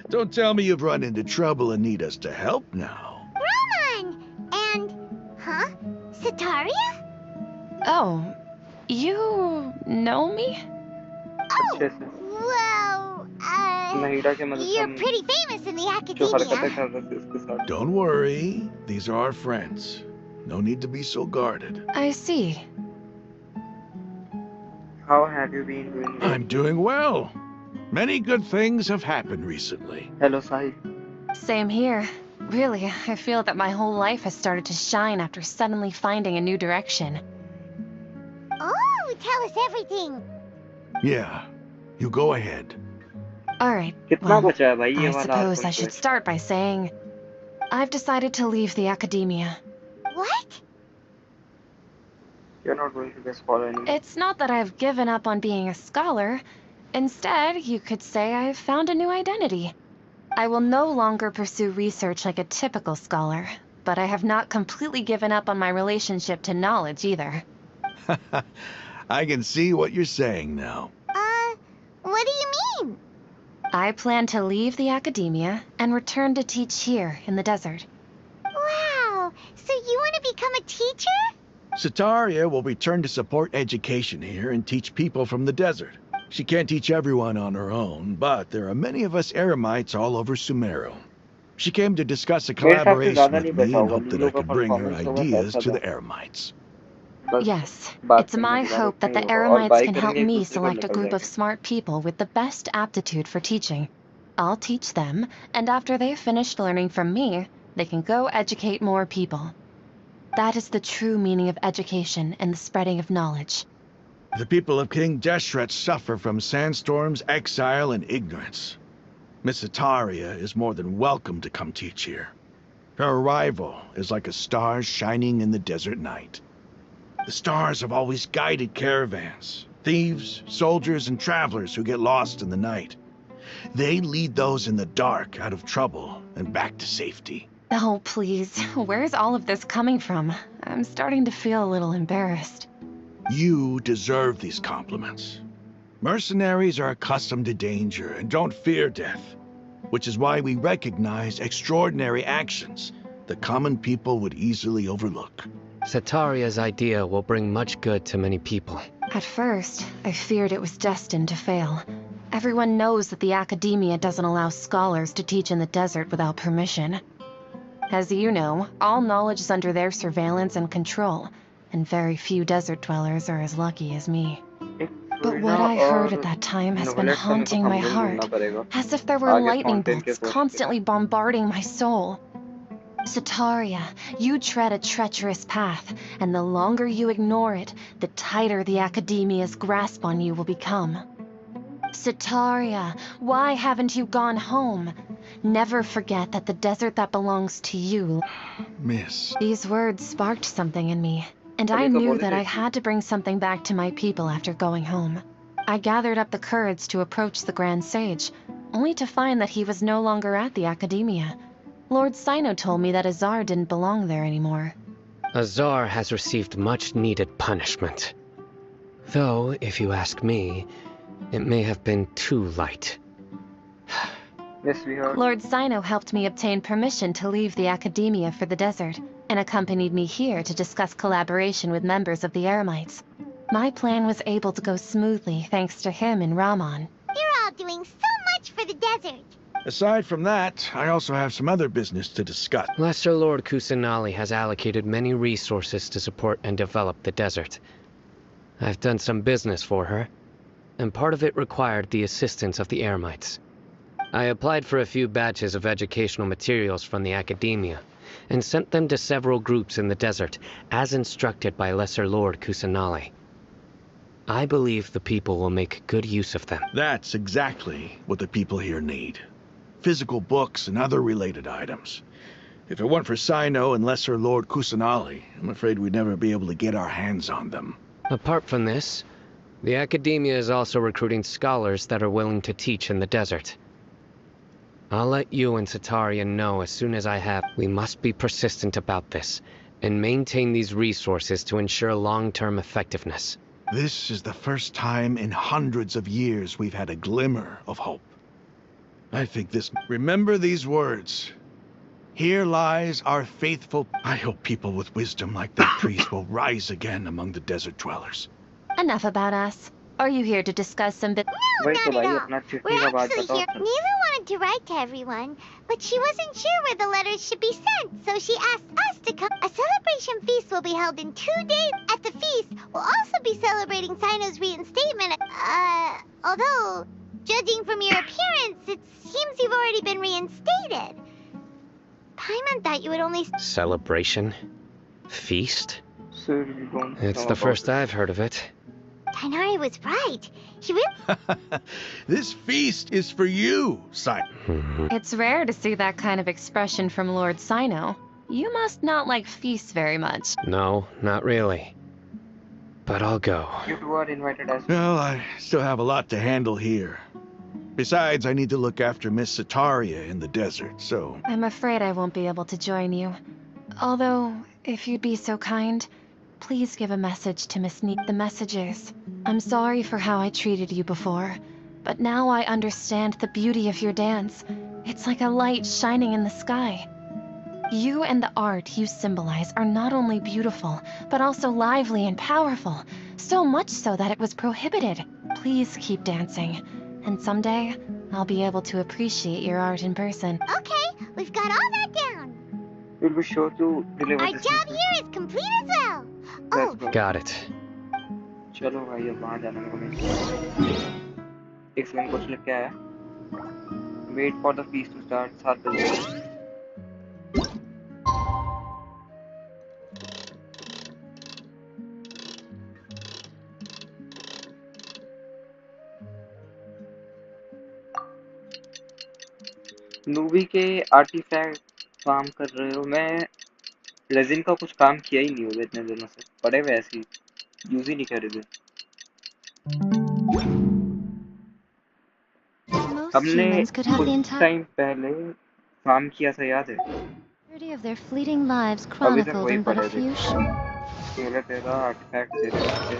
Don't tell me you've run into trouble and need us to help now. Raman! And... huh? Setaria? Oh, you know me? Oh, well, you're pretty famous in the academia. Don't worry, these are our friends. No need to be so guarded. I see. How have you been doing? I'm doing well. Many good things have happened recently. Hello, Sai. Same here. Really, I feel that my whole life has started to shine after suddenly finding a new direction. Oh, tell us everything. Yeah, you go ahead. Alright, well, I suppose I should start by saying I've decided to leave the academia. What? You're not going to be a scholar anymore. It's not that I've given up on being a scholar. Instead, you could say I've found a new identity. I will no longer pursue research like a typical scholar, but I have not completely given up on my relationship to knowledge either. I can see what you're saying now. What do you mean? I plan to leave the academia and return to teach here in the desert. Wow, so you want to become a teacher? Setaria will return to support education here and teach people from the desert. She can't teach everyone on her own, but there are many of us Eremites all over Sumeru. She came to discuss a collaboration with me and hoped that I could bring her ideas to the Eremites. Yes, it's my hope that the Eremites can help me select a group of smart people with the best aptitude for teaching. I'll teach them, and after they've finished learning from me, they can go educate more people. That is the true meaning of education and the spreading of knowledge. The people of King Deshret suffer from sandstorms, exile, and ignorance. Miss Setaria is more than welcome to come teach here. Her arrival is like a star shining in the desert night. The stars have always guided caravans, thieves, soldiers, and travelers who get lost in the night. They lead those in the dark out of trouble and back to safety. Oh, please. Where's all of this coming from? I'm starting to feel a little embarrassed. You deserve these compliments. Mercenaries are accustomed to danger and don't fear death, which is why we recognize extraordinary actions that common people would easily overlook. Setaria's idea will bring much good to many people. At first, I feared it was destined to fail. Everyone knows that the academia doesn't allow scholars to teach in the desert without permission. As you know, all knowledge is under their surveillance and control, and very few desert dwellers are as lucky as me. But what I heard at that time has been haunting my heart, as if there were lightning bolts constantly bombarding my soul. Setaria, you tread a treacherous path, and the longer you ignore it, the tighter the academia's grasp on you will become. Setaria, why haven't you gone home? Never forget that the desert that belongs to you... Miss... These words sparked something in me, and I knew that I had to bring something back to my people after going home. I gathered up the courage to approach the Grand Sage, only to find that he was no longer at the academia. Lord Sino told me that Azar didn't belong there anymore. Azar has received much-needed punishment. Though, if you ask me, it may have been too light. Yes, we heard. Lord Sino helped me obtain permission to leave the academia for the desert, and accompanied me here to discuss collaboration with members of the Eremites. My plan was able to go smoothly thanks to him and Ramon. You're all doing so much for the desert. Aside from that, I also have some other business to discuss. Lesser Lord Kusanali has allocated many resources to support and develop the desert. I've done some business for her, and part of it required the assistance of the Eremites. I applied for a few batches of educational materials from the academia, and sent them to several groups in the desert, as instructed by Lesser Lord Kusanali. I believe the people will make good use of them. That's exactly what the people here need. Physical books and other related items. If it weren't for Sino and Lesser Lord Kusanali, I'm afraid we'd never be able to get our hands on them. Apart from this, the academia is also recruiting scholars that are willing to teach in the desert. I'll let you and Satarian know as soon as I have. We must be persistent about this, and maintain these resources to ensure long-term effectiveness. This is the first time in hundreds of years we've had a glimmer of hope. I think this... Remember these words. Here lies our faithful... I hope people with wisdom like that priest will rise again among the desert dwellers. Enough about us. Are you here to discuss some bit? No, not at all. We're actually here. Neela wanted to write to everyone, but she wasn't sure where the letters should be sent, so she asked us to come. A celebration feast will be held in 2 days. At the feast, we'll also be celebrating Sino's reinstatement. Although, judging from your appearance, it seems you've already been reinstated. Paimon thought you would only... Celebration? Feast? It's the first I've heard of it. Tighnari was right. He really... This feast is for you, Sino. It's rare to see that kind of expression from Lord Sino. You must not like feasts very much. No, not really. But I'll go. You two are invited as well. Well, I still have a lot to handle here. Besides, I need to look after Miss Sataria in the desert, so... I'm afraid I won't be able to join you. Although, if you'd be so kind, please give a message to Miss Neat. The messages. I'm sorry for how I treated you before, but now I understand the beauty of your dance. It's like a light shining in the sky. You and the art you symbolize are not only beautiful, but also lively and powerful. So much so that it was prohibited. Please keep dancing. And someday, I'll be able to appreciate your art in person. Okay, we've got all that down. We'll be sure to deliver. Our job here is complete as well. Oh, got it. चलो भाई अब वहाँ जाने को नहीं। एक second कुछ लिख के आया। Wait for the feast to start. 7 बजे। मूवी के आर्टिफैक्ट काम कर रहे हो। मैं रेजिन का कुछ काम किया ही नहीं होगा इतने दिनों से, पड़े हुए ऐसे ही यूज ही नहीं कर रहे थे। हमने कुछ टाइम पहले काम किया था, याद है? Of their fleeting lives chronicled in but a few तेरा आर्टिफैक्ट दे रहे।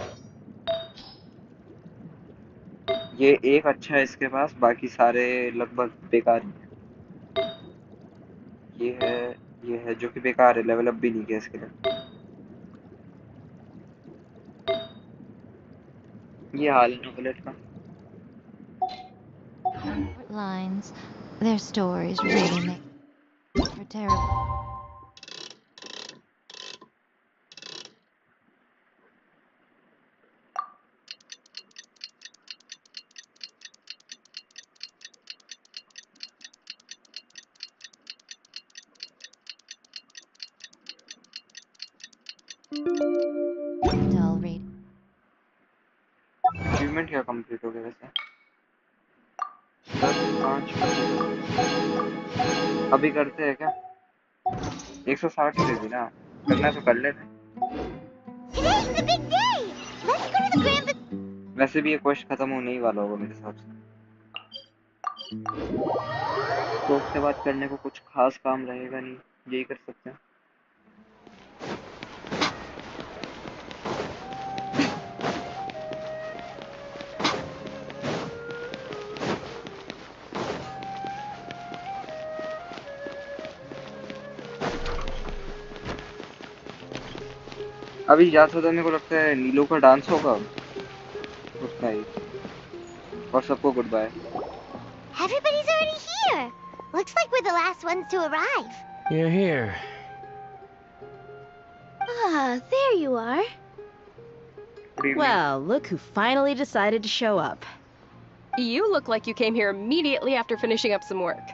ये एक अच्छा है इसके पास, बाकी सारे लगभग बेकार हैं। ये है जो कि बेकार है, लेवल अप भी नहीं किया इसके लिए। ये हाल है नोवेलेट का। lines, their stories really make her terrible. Achievement क्या कंप्लीट हो गया वैसे? 5 अभी करते हैं क्या? 160 दे दी ना, करना तो कर लेते। वैसे भी ये क्वेस्ट खत्म होने ही वाला होगा मेरे हिसाब से, तो उसके बाद करने को कुछ खास काम रहेगा नहीं, यही कर सकते हैं। अभी जाते तो मेरे को लगता है नीलो का डांस होगा उतना ही और सबको goodbye. Everybody's already here. Looks like we're the last ones to arrive. You're here. Ah, there you are. Well, look who finally decided to show up. You look like you came here immediately after finishing up some work.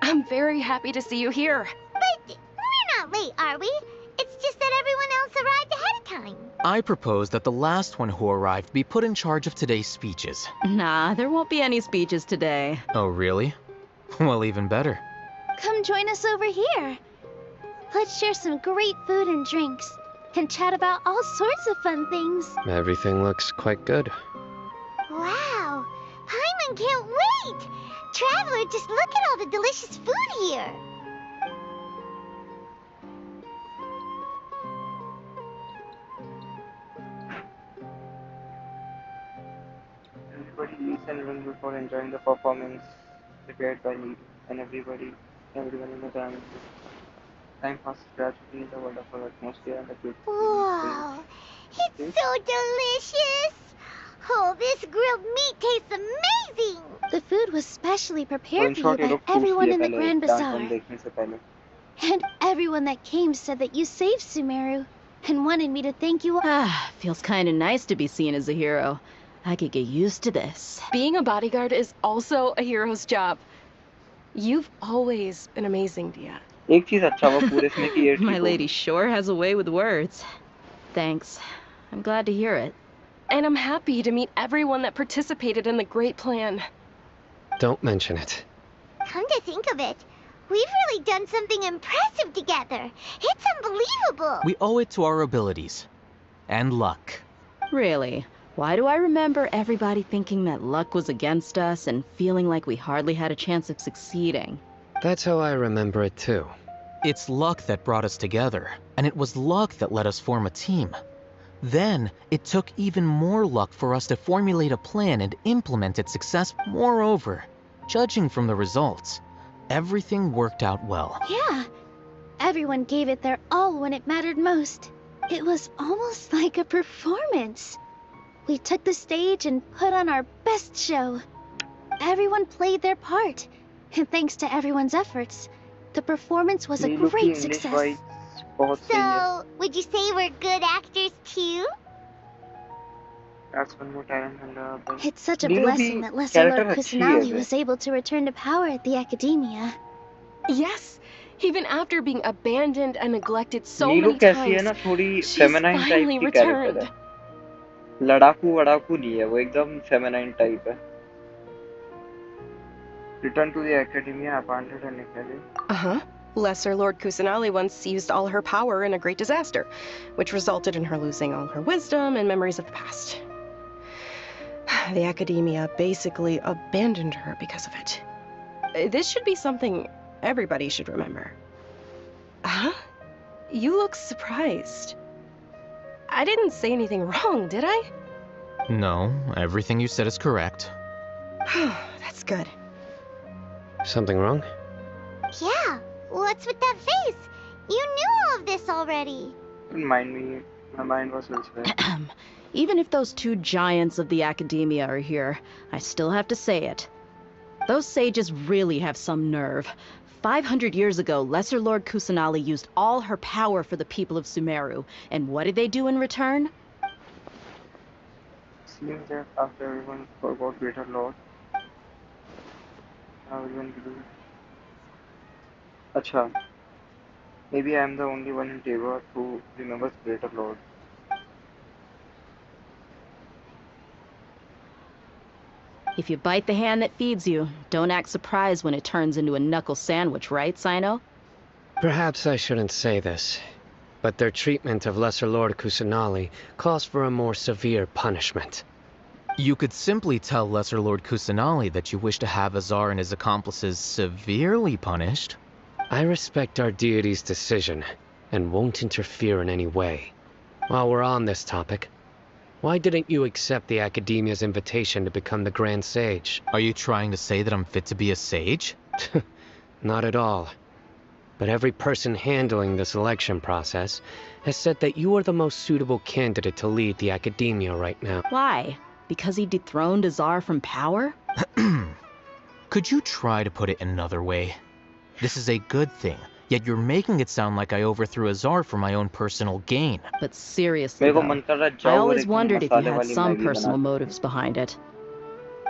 I'm very happy to see you here. But we're not late, are we? It's just that everyone else arrived ahead of time. I propose that the last one who arrived be put in charge of today's speeches. Nah, there won't be any speeches today. Oh, really? Well, even better. Come join us over here. Let's share some great food and drinks, and chat about all sorts of fun things. Everything looks quite good. Wow! Paimon can't wait! Traveler, just look at all the delicious food here! Everybody eats and drinks before enjoying the performance prepared by me and everyone in the family. Time passes gradually in the wonderful atmosphere and the beautiful. Wow! It's so delicious! Oh, this grilled meat tastes amazing! The food was specially prepared for you by everyone in the Grand Bazaar. And everyone that came said that you saved Sumeru, and wanted me to thank you all. Ah, feels kinda nice to be seen as a hero. I could get used to this. Being a bodyguard is also a hero's job. You've always been amazing, Dia. My lady sure has a way with words. Thanks. I'm glad to hear it. And I'm happy to meet everyone that participated in the great plan. Don't mention it. Come to think of it, we've really done something impressive together. It's unbelievable. We owe it to our abilities. And luck. Really? Why do I remember everybody thinking that luck was against us and feeling like we hardly had a chance of succeeding? That's how I remember it too. It's luck that brought us together, and it was luck that let us form a team. Then, it took even more luck for us to formulate a plan and implement it successfully. Moreover, judging from the results, everything worked out well. Yeah, everyone gave it their all when it mattered most. It was almost like a performance. We took the stage and put on our best show. Everyone played their part, and thanks to everyone's efforts, the performance was a great success. So, would you say we're good actors too? That's one more talent and It's such a blessing that Lesser Lord Kusanali was able to return to power at the Academia. Yes, even after being abandoned and neglected so many times, she's finally returned. लड़ाकू वड़ाकू नहीं है वो एकदम feminine type है. Return to the Academia abandoned and neglected. Uh-huh. Lesser Lord Kusanali once used all her power in a great disaster, which resulted in her losing all her wisdom and memories of the past. The Academia basically abandoned her because of it. This should be something everybody should remember. Huh? You look surprised. I didn't say anything wrong, did I? No, everything you said is correct. That's good. Something wrong? Yeah, what's with that face? You knew all of this already. Don't mind me, my mind was elsewhere. Even if those two giants of the Academia are here, I still have to say it. Those sages really have some nerve. 500 years ago, Lesser Lord Kusanali used all her power for the people of Sumeru, and what did they do in return? Seems that after everyone forgot Greater Lord, now everyone believes. Acha, maybe I am the only one in Teva who remembers Greater Lord. If you bite the hand that feeds you, don't act surprised when it turns into a knuckle sandwich, right, Sino? Perhaps I shouldn't say this, but their treatment of Lesser Lord Kusanali calls for a more severe punishment. You could simply tell Lesser Lord Kusanali that you wish to have Azar and his accomplices severely punished. I respect our deity's decision, and won't interfere in any way. While we're on this topic, why didn't you accept the Academia's invitation to become the Grand Sage? Are you trying to say that I'm fit to be a sage? Not at all. but every person handling the selection process has said that you are the most suitable candidate to lead the academia right now. Why? Because he dethroned Azar from power? Could you try to put it another way? This is a good thing, yet you're making it sound like I overthrew Azar for my own personal gain. But seriously though, I always wondered if you had some personal बनाते motives behind it.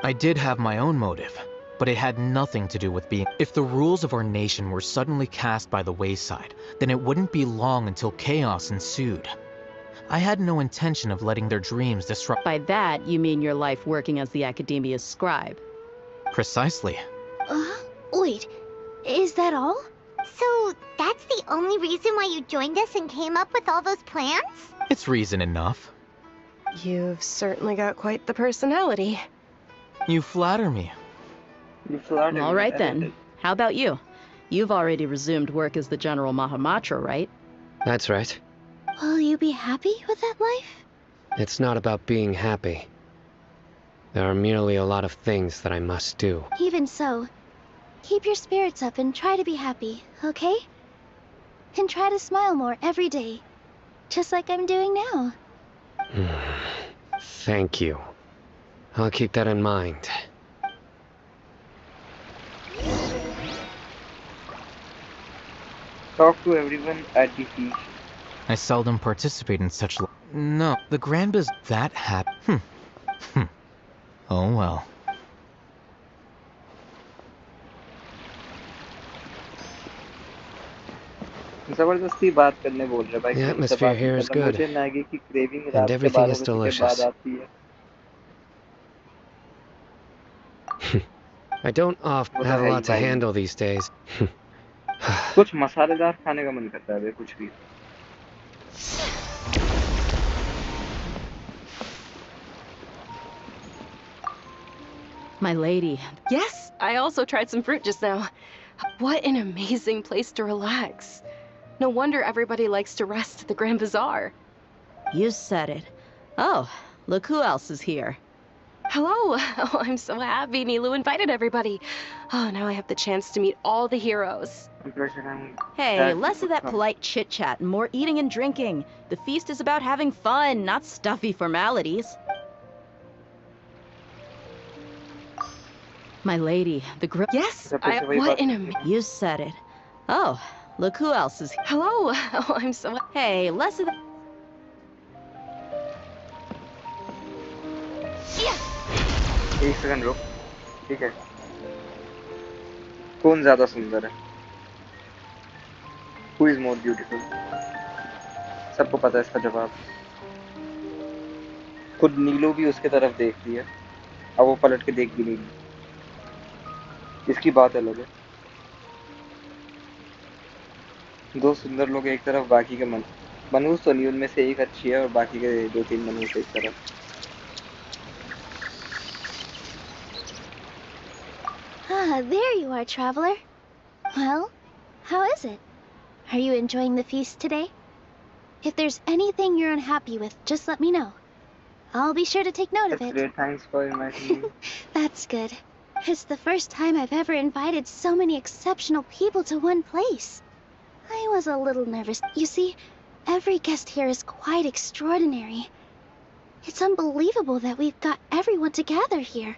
I did have my own motive, but it had nothing to do with being... If the rules of our nation were suddenly cast by the wayside, then it wouldn't be long until chaos ensued. I had no intention of letting their dreams disrupt... By that, you mean your life working as the Academia's scribe. Precisely. Wait, is that all? So, that's the only reason why you joined us and came up with all those plans? It's reason enough. You've certainly got quite the personality. You flatter me. All right then. How about you? You've already resumed work as the General Mahamatra, right? That's right. Will you be happy with that life? It's not about being happy. There are merely a lot of things that I must do. Even so, keep your spirits up and try to be happy, okay? And try to smile more every day, just like I'm doing now. Thank you. I'll keep that in mind. Talk to everyone at the feast. I seldom participate in such... No, the Grand Bazaar that happy. Oh well. जबरदस्ती बात करने बोल रहे भाई. The atmosphere here is good, मुझे Maggi की craving and रात के everything 12 is बजे के बाद delicious. आती है. I don't often have a lot to handle these days. कुछ मसालेदार खाने का मन करता है बे कुछ भी. My lady. Yes, I also tried some fruit just now. What an amazing place to relax. No wonder everybody likes to rest at the Grand Bazaar. You said it. Oh, look who else is here. Hello! Oh, I'm so happy Nilou invited everybody. Oh, now I have the chance to meet all the heroes. Hey, less of that polite chit-chat and more eating and drinking. The feast is about having fun, not stuffy formalities. My lady, the Yes, what an You said it. Oh, look who else is here. Hello! Oh, I'm so... Hey, less of that... एक second रुक. ठीक है. कौन ज़्यादा सुंदर है? Who is more beautiful? सबको पता है इसका जवाब. खुद नीलो भी उसके तरफ देख रही है. अब वो पलट के देख भी नहीं रही. इसकी बात अलग है. दो सुंदर लोग एक तरफ, बाकी के मनहूस तो नहीं, उनमें से एक अच्छी है और बाकी के दो तीन मनहूस एक तरफ. Ah, there you are, traveler. Well, how is it? Are you enjoying the feast today? If there's anything you're unhappy with, just let me know. I'll be sure to take note of it. Great, thanks for inviting me. That's good. It's the first time I've ever invited so many exceptional people to one place. I was a little nervous. You see, every guest here is quite extraordinary. It's unbelievable that we've got everyone together here.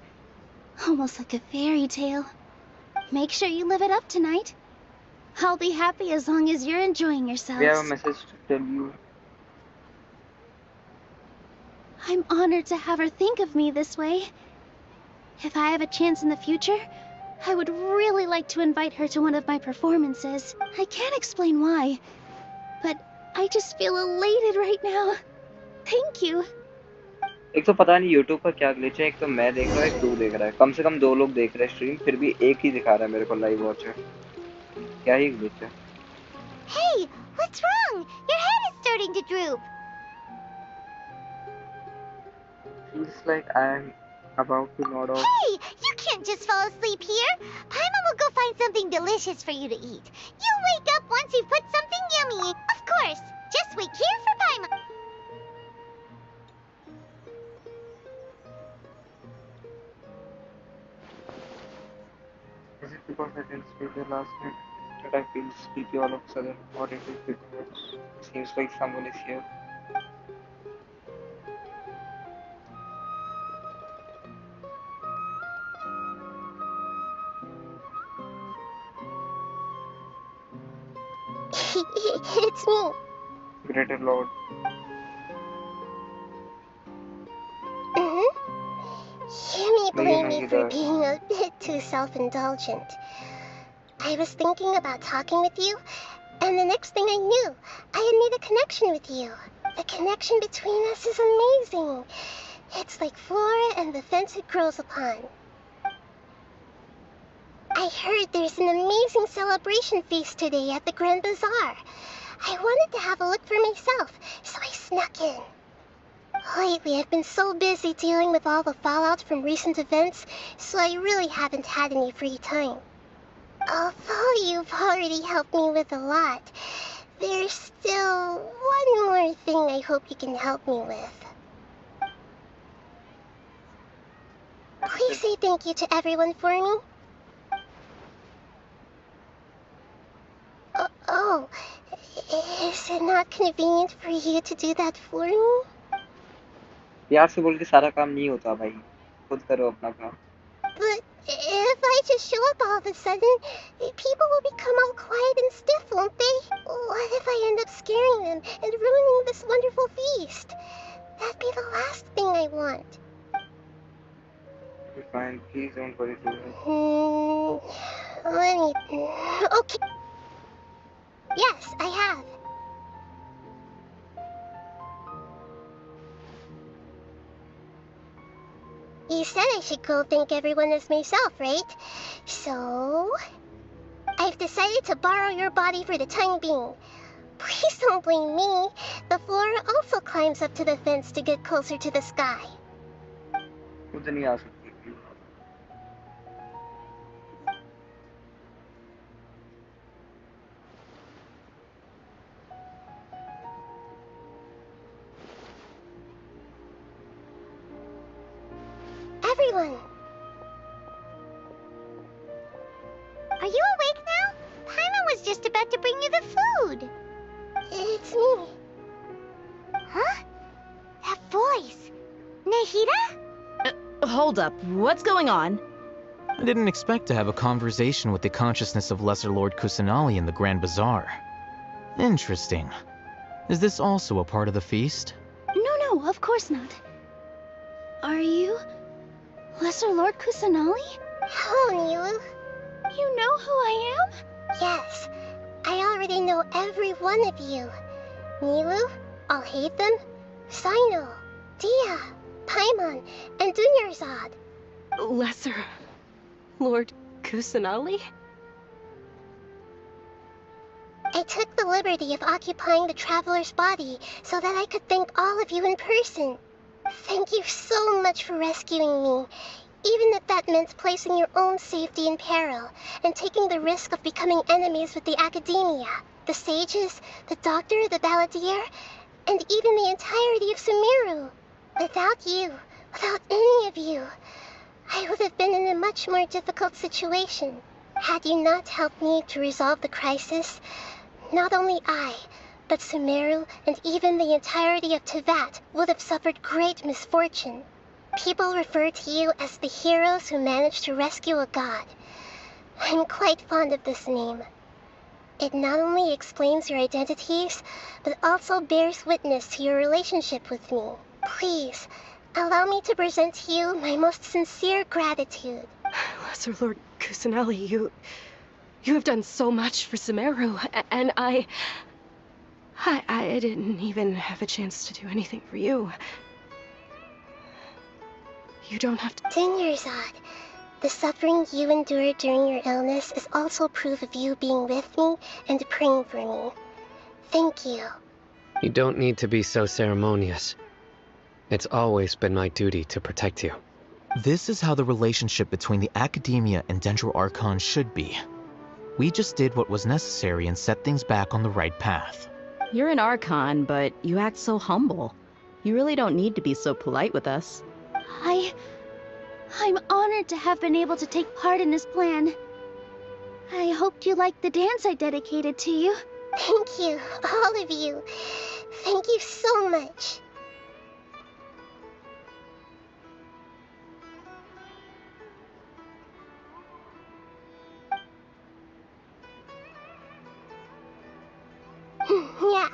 Almost like a fairy tale. Make sure you live it up tonight. I'll be happy as long as you're enjoying yourselves. We have a message to tell you. I'm honored to have her think of me this way. If I have a chance in the future, I would really like to invite her to one of my performances. I can't explain why, but I just feel elated right now. Thank you. एक तो पता नहीं YouTube पर क्या glitch है. एक तो मैं देख रहा हूँ, एक तू देख रहा है. कम से कम दो लोग देख रहे हैं स्ट्रीम, फिर भी एक ही दिखा रहा है मेरे को लाइव वॉच है. क्या ही ग्लिच है. Hey, what's wrong? Your head is starting to droop. Feels like I'm about to nod off. Hey, you can't just fall asleep here. Paimon will go find something delicious for you to eat. You'll wake up once you've put something yummy. Of course, just wait here for Paimon. Is it because I didn't sleep the last night? but I feel sleepy all of a sudden. What it is because it seems like someone is here. It's me. Greater Lord. You may blame me for being a bit too self-indulgent. I was thinking about talking with you, and the next thing I knew, I had made a connection with you. The connection between us is amazing. It's like flora and the fence it grows upon. I heard there's an amazing celebration feast today at the Grand Bazaar. I wanted to have a look for myself, so I snuck in. Lately, I've been so busy dealing with all the fallout from recent events, so I really haven't had any free time. Although you've already helped me with a lot, there's still one more thing I hope you can help me with. Please say thank you to everyone for me. Oh, is it not convenient for you to do that for me? प्यार से बोल के सारा काम नहीं होता भाई, खुद करो अपना काम. But if I just show up all of a sudden, people will become all quiet and stiff, won't they? What if I end up scaring them and ruining this wonderful feast? That'd be the last thing I want. Fine, please don't worry too much. Okay. Yes, I have. You said I should go thank everyone as myself, right? So, I've decided to borrow your body for the time being. Please don't blame me. The flora also climbs up to the fence to get closer to the sky. Everyone! Are you awake now? Paimon was just about to bring you the food. It's me. Huh? That voice. Nahida? Hold up. What's going on? I didn't expect to have a conversation with the consciousness of Lesser Lord Kusanali in the Grand Bazaar. Interesting. Is this also a part of the feast? No, of course not. Are you Lesser Lord Kusanali? Hello, Nilu. You know who I am? Yes, I already know every one of you. Nilu, Alhaitham, Sino, Dia, Paimon, and Dunyarzad. Lesser Lord Kusanali? I took the liberty of occupying the traveler's body so that I could thank all of you in person. Thank you so much for rescuing me, even if that meant placing your own safety in peril and taking the risk of becoming enemies with the academia, the sages, the doctor, the balladeer, and even the entirety of Sumeru. Without you, without any of you, I would have been in a much more difficult situation. Had you not helped me to resolve the crisis, not only I, but Sumeru and even the entirety of Teyvat would have suffered great misfortune. People refer to you as the heroes who managed to rescue a god. I'm quite fond of this name. It not only explains your identities, but also bears witness to your relationship with me. Please, allow me to present to you my most sincere gratitude. Lesser Lord Kusanali, you have done so much for Sumeru, and I didn't even have a chance to do anything for you. You don't have to. Dunyarzad, the suffering you endured during your illness is also proof of you being with me and praying for me. Thank you. You don't need to be so ceremonious. It's always been my duty to protect you. This is how the relationship between the Academia and Sumeru Archon should be. We just did what was necessary and set things back on the right path. You're an Archon, but you act so humble. You really don't need to be so polite with us. I'm honored to have been able to take part in this plan. I hoped you liked the dance I dedicated to you. Thank you, all of you. Thank you so much. Yeah.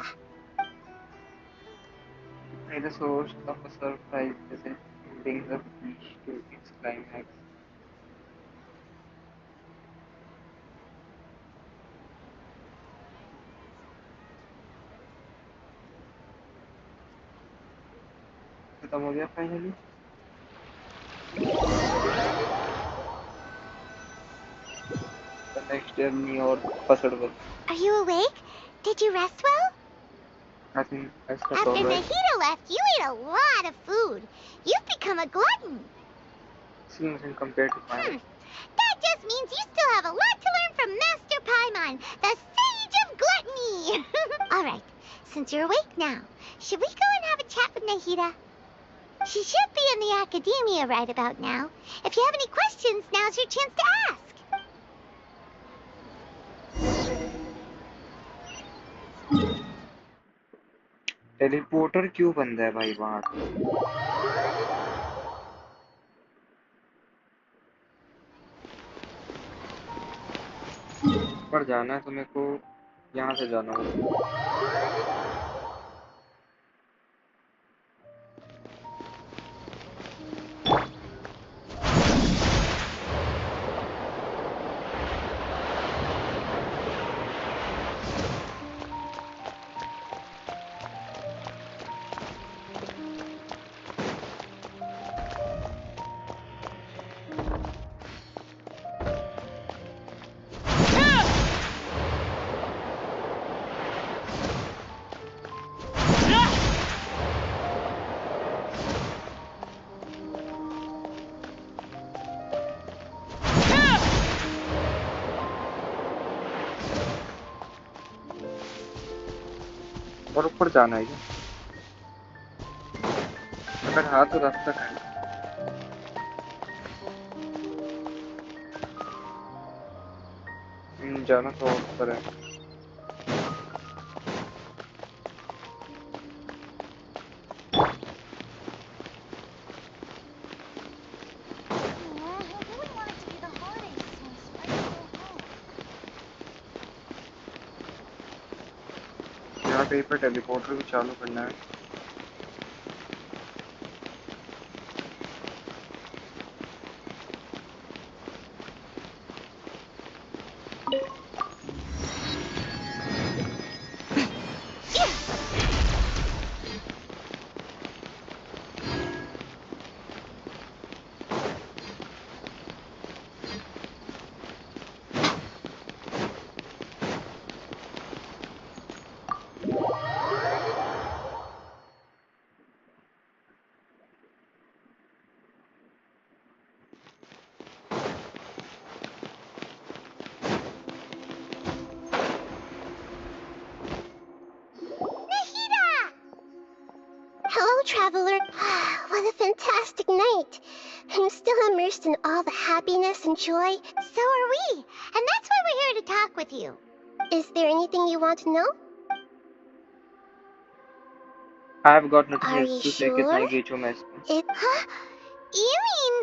May the source of a surprise visit brings the beach to its climax. खत्म हो गया finally. The next journey or puzzle. Are you awake? Did you rest well? I think I slept After alright. Nahida left, you ate a lot of food. You've become a glutton. Seems compared to mine. That just means you still have a lot to learn from Master Paimon, the Sage of Gluttony. Alright, since you're awake now, should we go and have a chat with Nahida? She should be in the academia right about now. If you have any questions, now's your chance to ask. Teleporter क्यों बंद है भाई वहाँ? पर जाना है तो मेरे को यहाँ से जाना होगा। और ऊपर जाना है क्या? अगर हाँ तो रास्ता है। जाना तो और ऊपर है। यहाँ कहीं पर टेलीपोर्टर भी चालू करना है। Traveler. What a fantastic night. I'm still immersed in all the happiness and joy. So are we. And that's why we're here to talk with you. Is there anything you want to know? I have got nothing Are else to say. Huh? You mean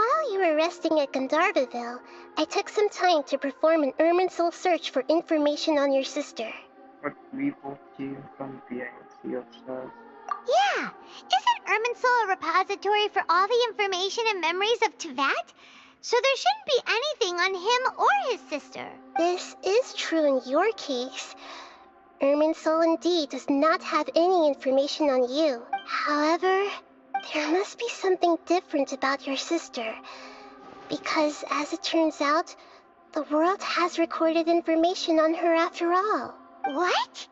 while you were resting at Gandharvaville, I took some time to perform an Irminsul search for information on your sister. But we both came from the Sea of Stars. Yeah! Isn't Irminsul a repository for all the information and memories of Teyvat? So there shouldn't be anything on him or his sister. This is true in your case. Irminsul indeed does not have any information on you. However, there must be something different about your sister. Because, as it turns out, the world has recorded information on her after all. What?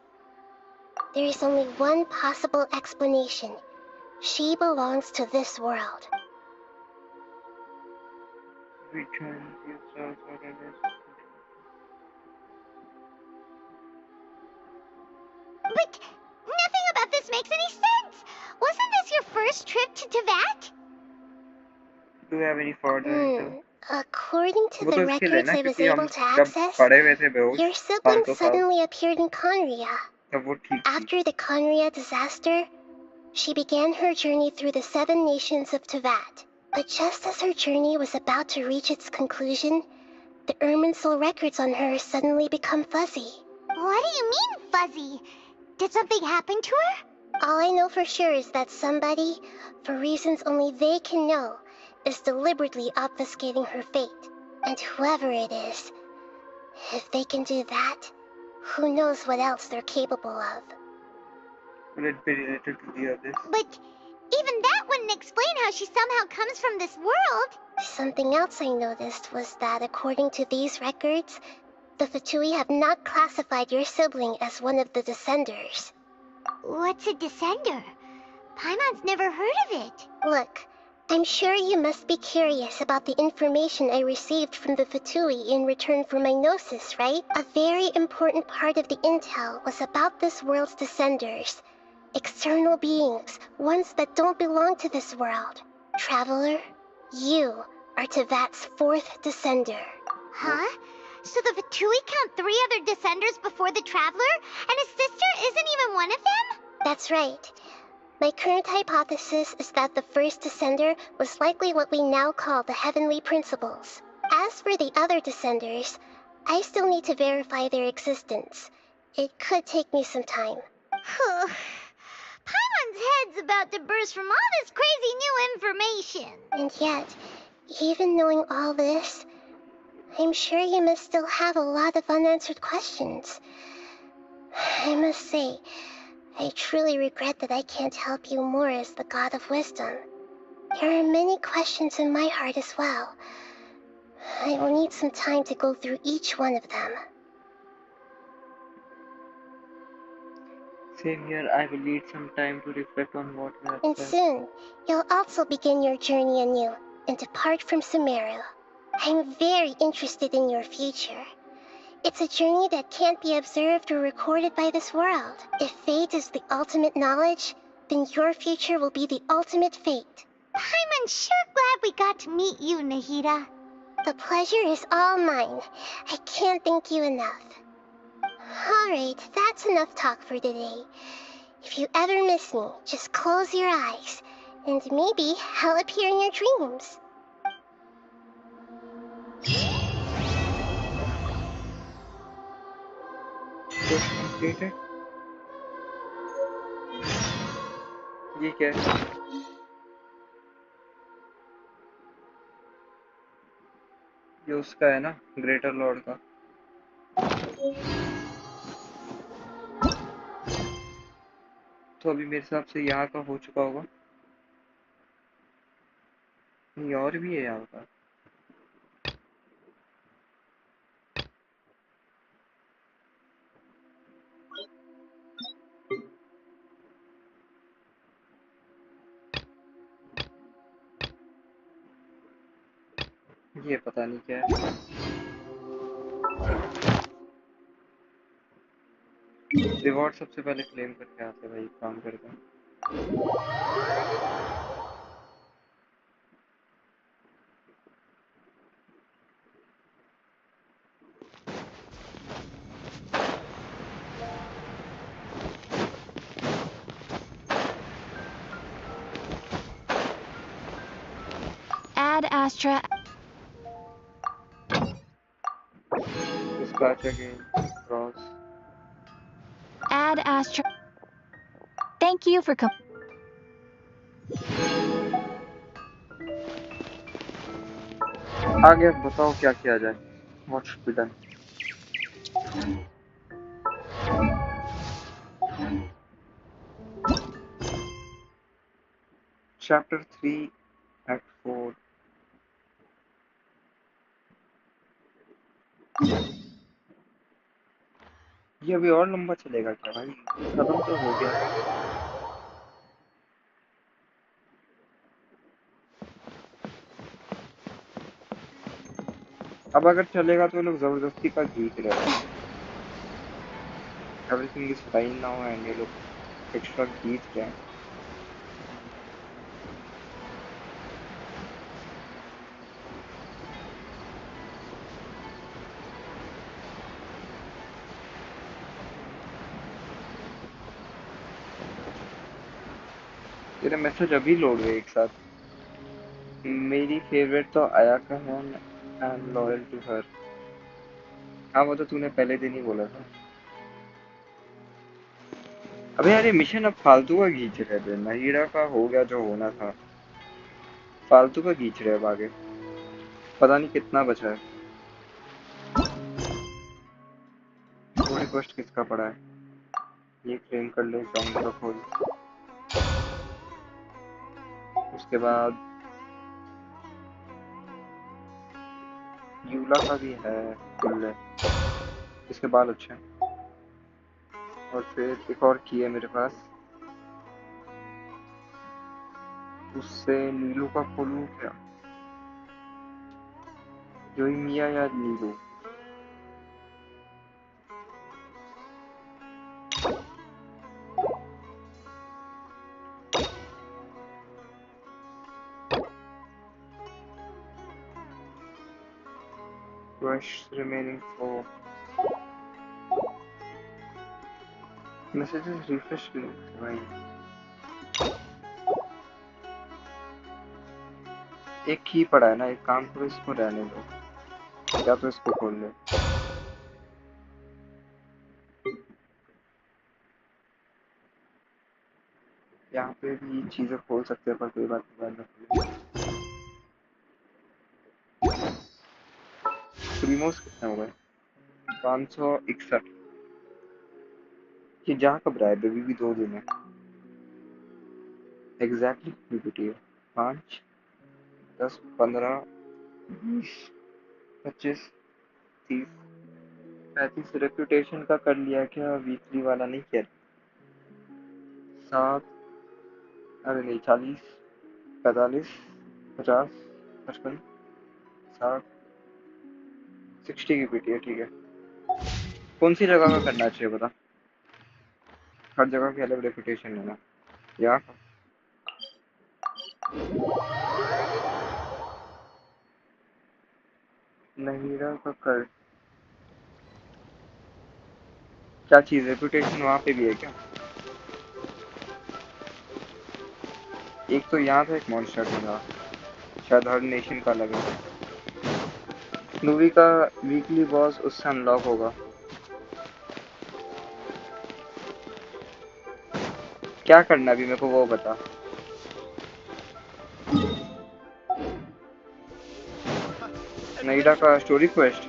There is only one possible explanation. She belongs to this world. But nothing about this makes any sense! Wasn't this your first trip to Teyvat? Do you have any further? According to वो the तो इसके लिए records ना I was क्योंकि हम able to जब access, पढ़े हुए थे बेहोश your sibling 500 साल suddenly appeared in Conria. तब वो ठीक थी. After the Conria disaster, she began her journey through the 7 nations of Tevat. But just as her journey was about to reach its conclusion, the Irminsul records on her suddenly become fuzzy. What do you mean, fuzzy? Did something happen to her? All I know for sure is that somebody, for reasons only they can know, is deliberately obfuscating her fate. And whoever it is, if they can do that, who knows what else they're capable of. Will it be related to the others? But even that wouldn't explain how she somehow comes from this world. Something else I noticed was that according to these records, the Fatui have not classified your sibling as one of the Descenders. What's a Descender? Paimon's never heard of it. Look, I'm sure you must be curious about the information I received from the Fatui in return for my gnosis, right? A very important part of the intel was about this world's Descenders. External beings, ones that don't belong to this world. Traveler, you are Tevat's 4th Descender. Huh? So the Fatui count 3 other Descenders before the Traveler, and his sister isn't even one of them? That's right. My current hypothesis is that the first Descender was likely what we now call the Heavenly Principles. As for the other Descenders, I still need to verify their existence. It could take me some time. Paimon's head's about to burst from all this crazy new information. And yet, even knowing all this, I'm sure you must still have a lot of unanswered questions. I must say, I truly regret that I can't help you more as the God of Wisdom. There are many questions in my heart as well. I will need some time to go through each one of them. Same here, I will need some time to reflect on what you have And said. soon, you'll also begin your journey anew and depart from Sumeru. I'm very interested in your future. It's a journey that can't be observed or recorded by this world. If fate is the ultimate knowledge, then your future will be the ultimate fate. Paimon's sure glad we got to meet you, Nahida. The pleasure is all mine. I can't thank you enough. Alright, that's enough talk for today. If you ever miss me, just close your eyes, and maybe I'll appear in your dreams. Completed. ये क्या है? ये उसका है ना, greater Lord का. तो अभी मेरे हिसाब से यहाँ का हो चुका होगा. नहीं, और भी है यहाँ का. ये पता नहीं क्या है. रिवॉर्ड सबसे पहले क्लेम करके आते भाई, काम करके. Add Astra. Dispatch again. Cross. Add Astra. Thank you for आगे बताओ क्या किया जाए. What should be done? Chapter 3, Act 4. ये अभी और लंबा चलेगा क्या भाई? खत्म तो हो गया. अब अगर चलेगा तो लोग जबरदस्ती का खींच रहे हैं. Everything is fine now and ये लोग एक्स्ट्रा खींच रहे हैं. तेरे मैसेज अभी लोड हुए एक साथ। मेरी फेवरेट तो आयाका है, I am loyal to her. हाँ वो तो तूने पहले दिन ही बोला था। अबे यार ये मिशन अब फालतू का खींच रहे थे, नहीड़ा का हो गया जो होना था, फालतू का खींच रहे अब आगे, पता नहीं कितना बचा है। वो रिक्वेस्ट किसका पड़ा है, ये क्लेम कर ले, जॉन का खोल। उसके बाद यूला का भी है खुले, इसके बाल अच्छे हैं। और फिर एक और की है मेरे पास, उससे नीलू का खोलूं क्या, जोई मिया या नीलू। Quests remaining 4 messages refresh भाई। एक की पड़ा है ना, एक काम करो इसको रहने दो, या तो इसको खोल ले। यहाँ पे भी चीजें खोल सकते हैं पर कोई बात नहीं। प्रीमोस कितने हो गए, 561। ये जा कब रहा है, बेबी भी 2 दिन है एग्जैक्टली। पीपीटी है 5 10 15 20 25 30 35। रेपुटेशन का कर लिया क्या, वीकली वाला नहीं किया। 7 अरे नहीं 40 45 50 55 60 60 की पीटी है, ठीक है। कौन सी जगह का करना चाहिए बता, हर जगह की अलग रेपुटेशन लेना। यहाँ का नहीरा का कर, क्या चीज रेपुटेशन वहाँ पे भी है क्या। एक तो यहाँ था, एक मॉन्स्टर था, शायद हर नेशन का अलग है। मूवी का वीकली बॉस उससे अनलॉक होगा। क्या करना अभी मेरे को वो बता। नहीरा का स्टोरी क्वेस्ट,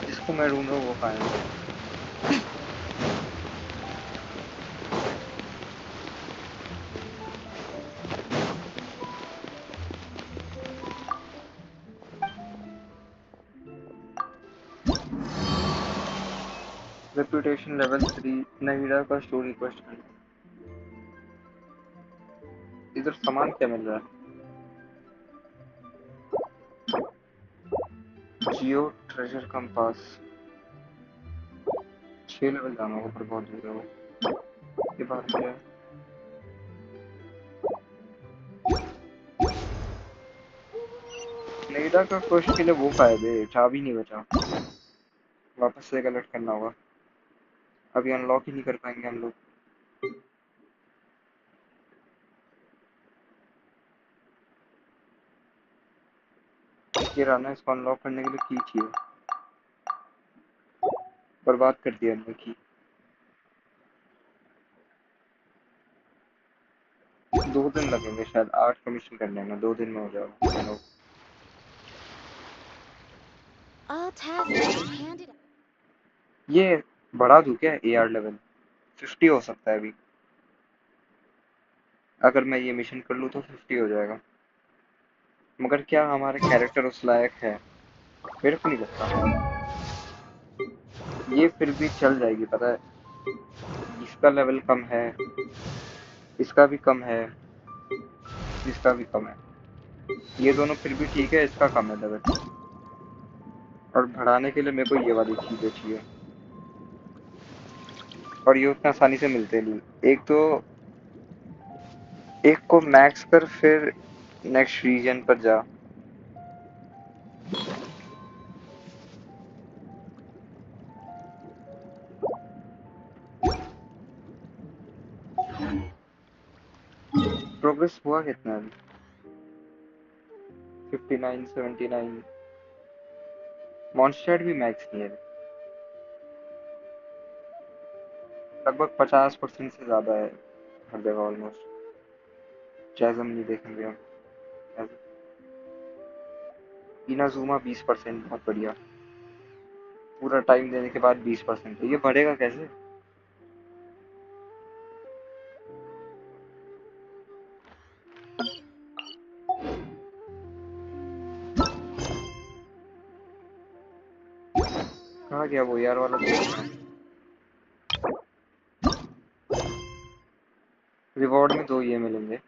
जिसको मैं ढूंढ रहा हूँ वो पाएंगे। रेपुटेशन लेवल 3, नहीरा का स्टोरी क्वेस्ट। इधर सामान क्या मिल रहा है, जियो ट्रेजर कंपास। 6 लेवल जाना होगा पर बहुत दूर है वो। ये बात क्या है, नहीरा का क्वेस्ट के लिए वो फायदे, चाबी नहीं बचा, वापस से कलेक्ट करना होगा। अभी अनलॉक ही नहीं कर पाएंगे हम लोग। ये रहा ना, इसको अनलॉक करने के लिए की चाहिए, बर्बाद कर दिया हमने की। 2 दिन लगेंगे शायद 8 कमीशन करने में, 2 दिन में हो जाएगा। ये बढ़ा दूं क्या एआर लेवल, 50 हो सकता है अभी। अगर मैं ये मिशन कर लूँ तो 50 हो जाएगा, मगर क्या हमारे कैरेक्टर उस लायक है, मेरे को नहीं लगता। ये फिर भी चल जाएगी पता है, इसका लेवल कम है, इसका भी कम है, इसका भी कम है, ये दोनों फिर भी ठीक है, इसका कम है लेवल। और बढ़ाने के लिए मेरे को ये वाली चीजें चाहिए, और ये उतना आसानी से मिलते नहीं। एक को मैक्स कर, फिर नेक्स्ट रीजन पर जा। प्रोग्रेस हुआ कितना है? 59, 79। मॉन्स्टर भी मैक्स नहीं है, लगभग 50% से ज्यादा है हर जगह ऑलमोस्ट। जैज़म नहीं देखेंगे हम। इनाजुमा 20%, बहुत बढ़िया। पूरा टाइम देने के बाद 20%, तो ये बढ़ेगा कैसे? कहाँ गया वो यार वाला? रिवॉर्ड में 2 ये मिलेंगे,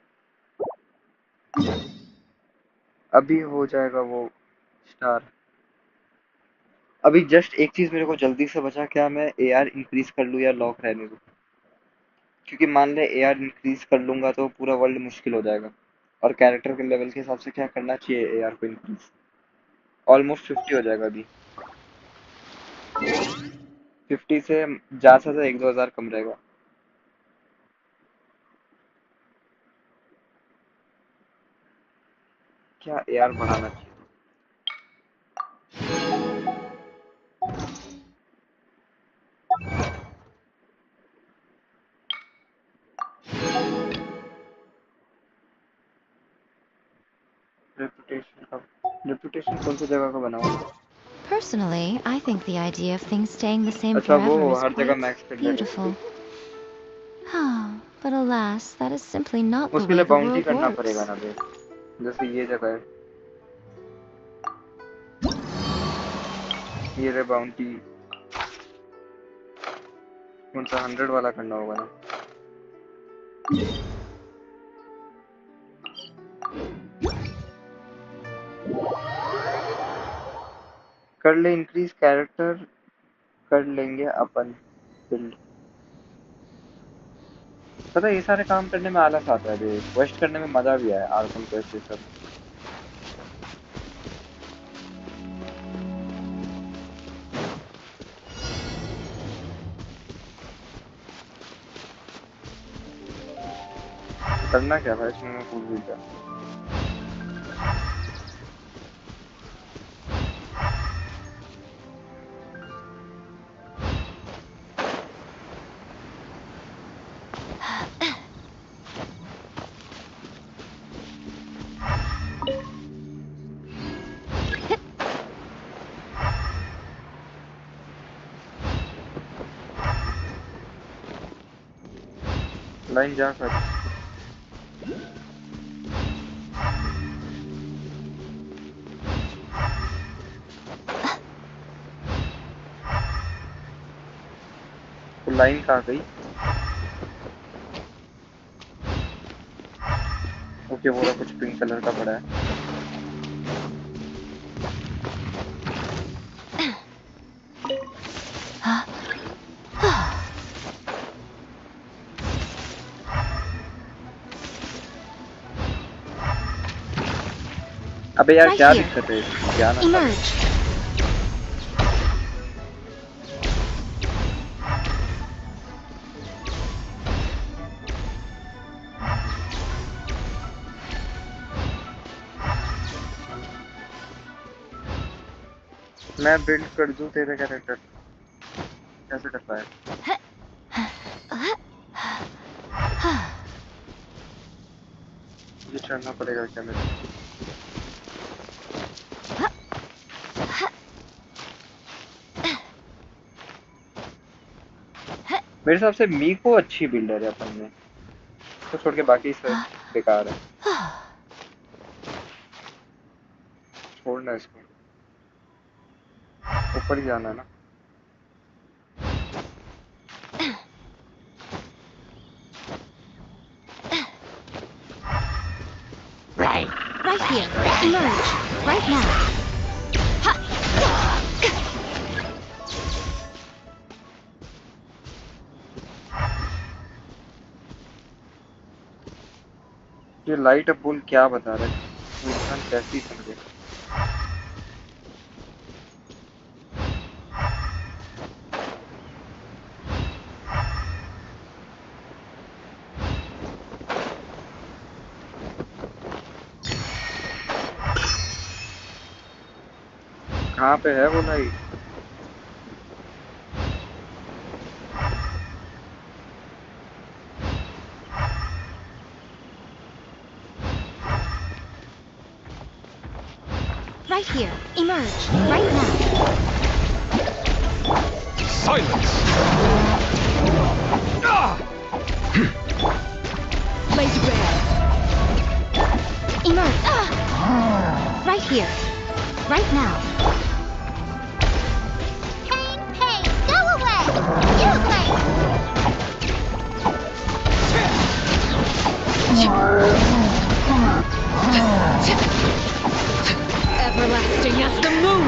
अभी हो जाएगा वो स्टार। अभी जस्ट एक चीज मेरे को जल्दी से बचा, क्या मैं एआर इंक्रीज कर लूँ या लॉक रहने दूँ? क्योंकि मान ले एआर इंक्रीज कर लूंगा तो पूरा वर्ल्ड मुश्किल हो जाएगा, और कैरेक्टर के लेवल के हिसाब से क्या करना चाहिए एआर को इंक्रीज? ऑलमोस्ट 50 हो जाएगा अभी। 50 से ज्यादा से 1-2 हजार कम रहेगा। क्या एआर बढ़ाना चाहिए? रेपुटेशन कौन सी जगह का बनाऊं? Personally, I think the idea of things staying the same अच्छा, वो forever is हर जगह quite मैक्स कर beautiful. But alas, that is simply not the उसके way लिए the बाउंटी world करना works. पड़ेगा ना बे, जैसे ये जगह है, ये रे बाउंटी। कौन सा 100 वाला करना होगा ना? कर ले इंक्रीज कैरेक्टर, कर लेंगे अपन बिल्ड। पता है ये सारे काम करने में आलस आता है बे, क्वेस्ट करने में मजा भी है, आर्कन क्वेस्ट ये सब। करना क्या था इसमें, मैं भूल भी गया। लाइन जा कर लाइन कहाँ गई? ओके, वो कुछ पिंक कलर का पड़ा है। अबे यार क्या दिक्कत है? क्या ना मैं बिल्ड कर दूं तेरे कैरेक्टर, कैसे करता है? ये चढ़ना पड़ेगा क्या मेरे? मेरे हिसाब से मीको अच्छी बिल्डर है अपन में, तो छोड़ के बाकी सब बेकार है। छोड़ना इसको, ऊपर ही जाना है ना। Right here. Emerge. Right now. ये लाइट अब बोल क्या बता रहा है, वो इंसान कैसे ही समझे। कहाँ पे है वो light? Right here. Emerge. Right now. Silence! Blaze red. Emerge. Right here. Right now. Pain, pain, go away! You blame! Everlasting as the moon!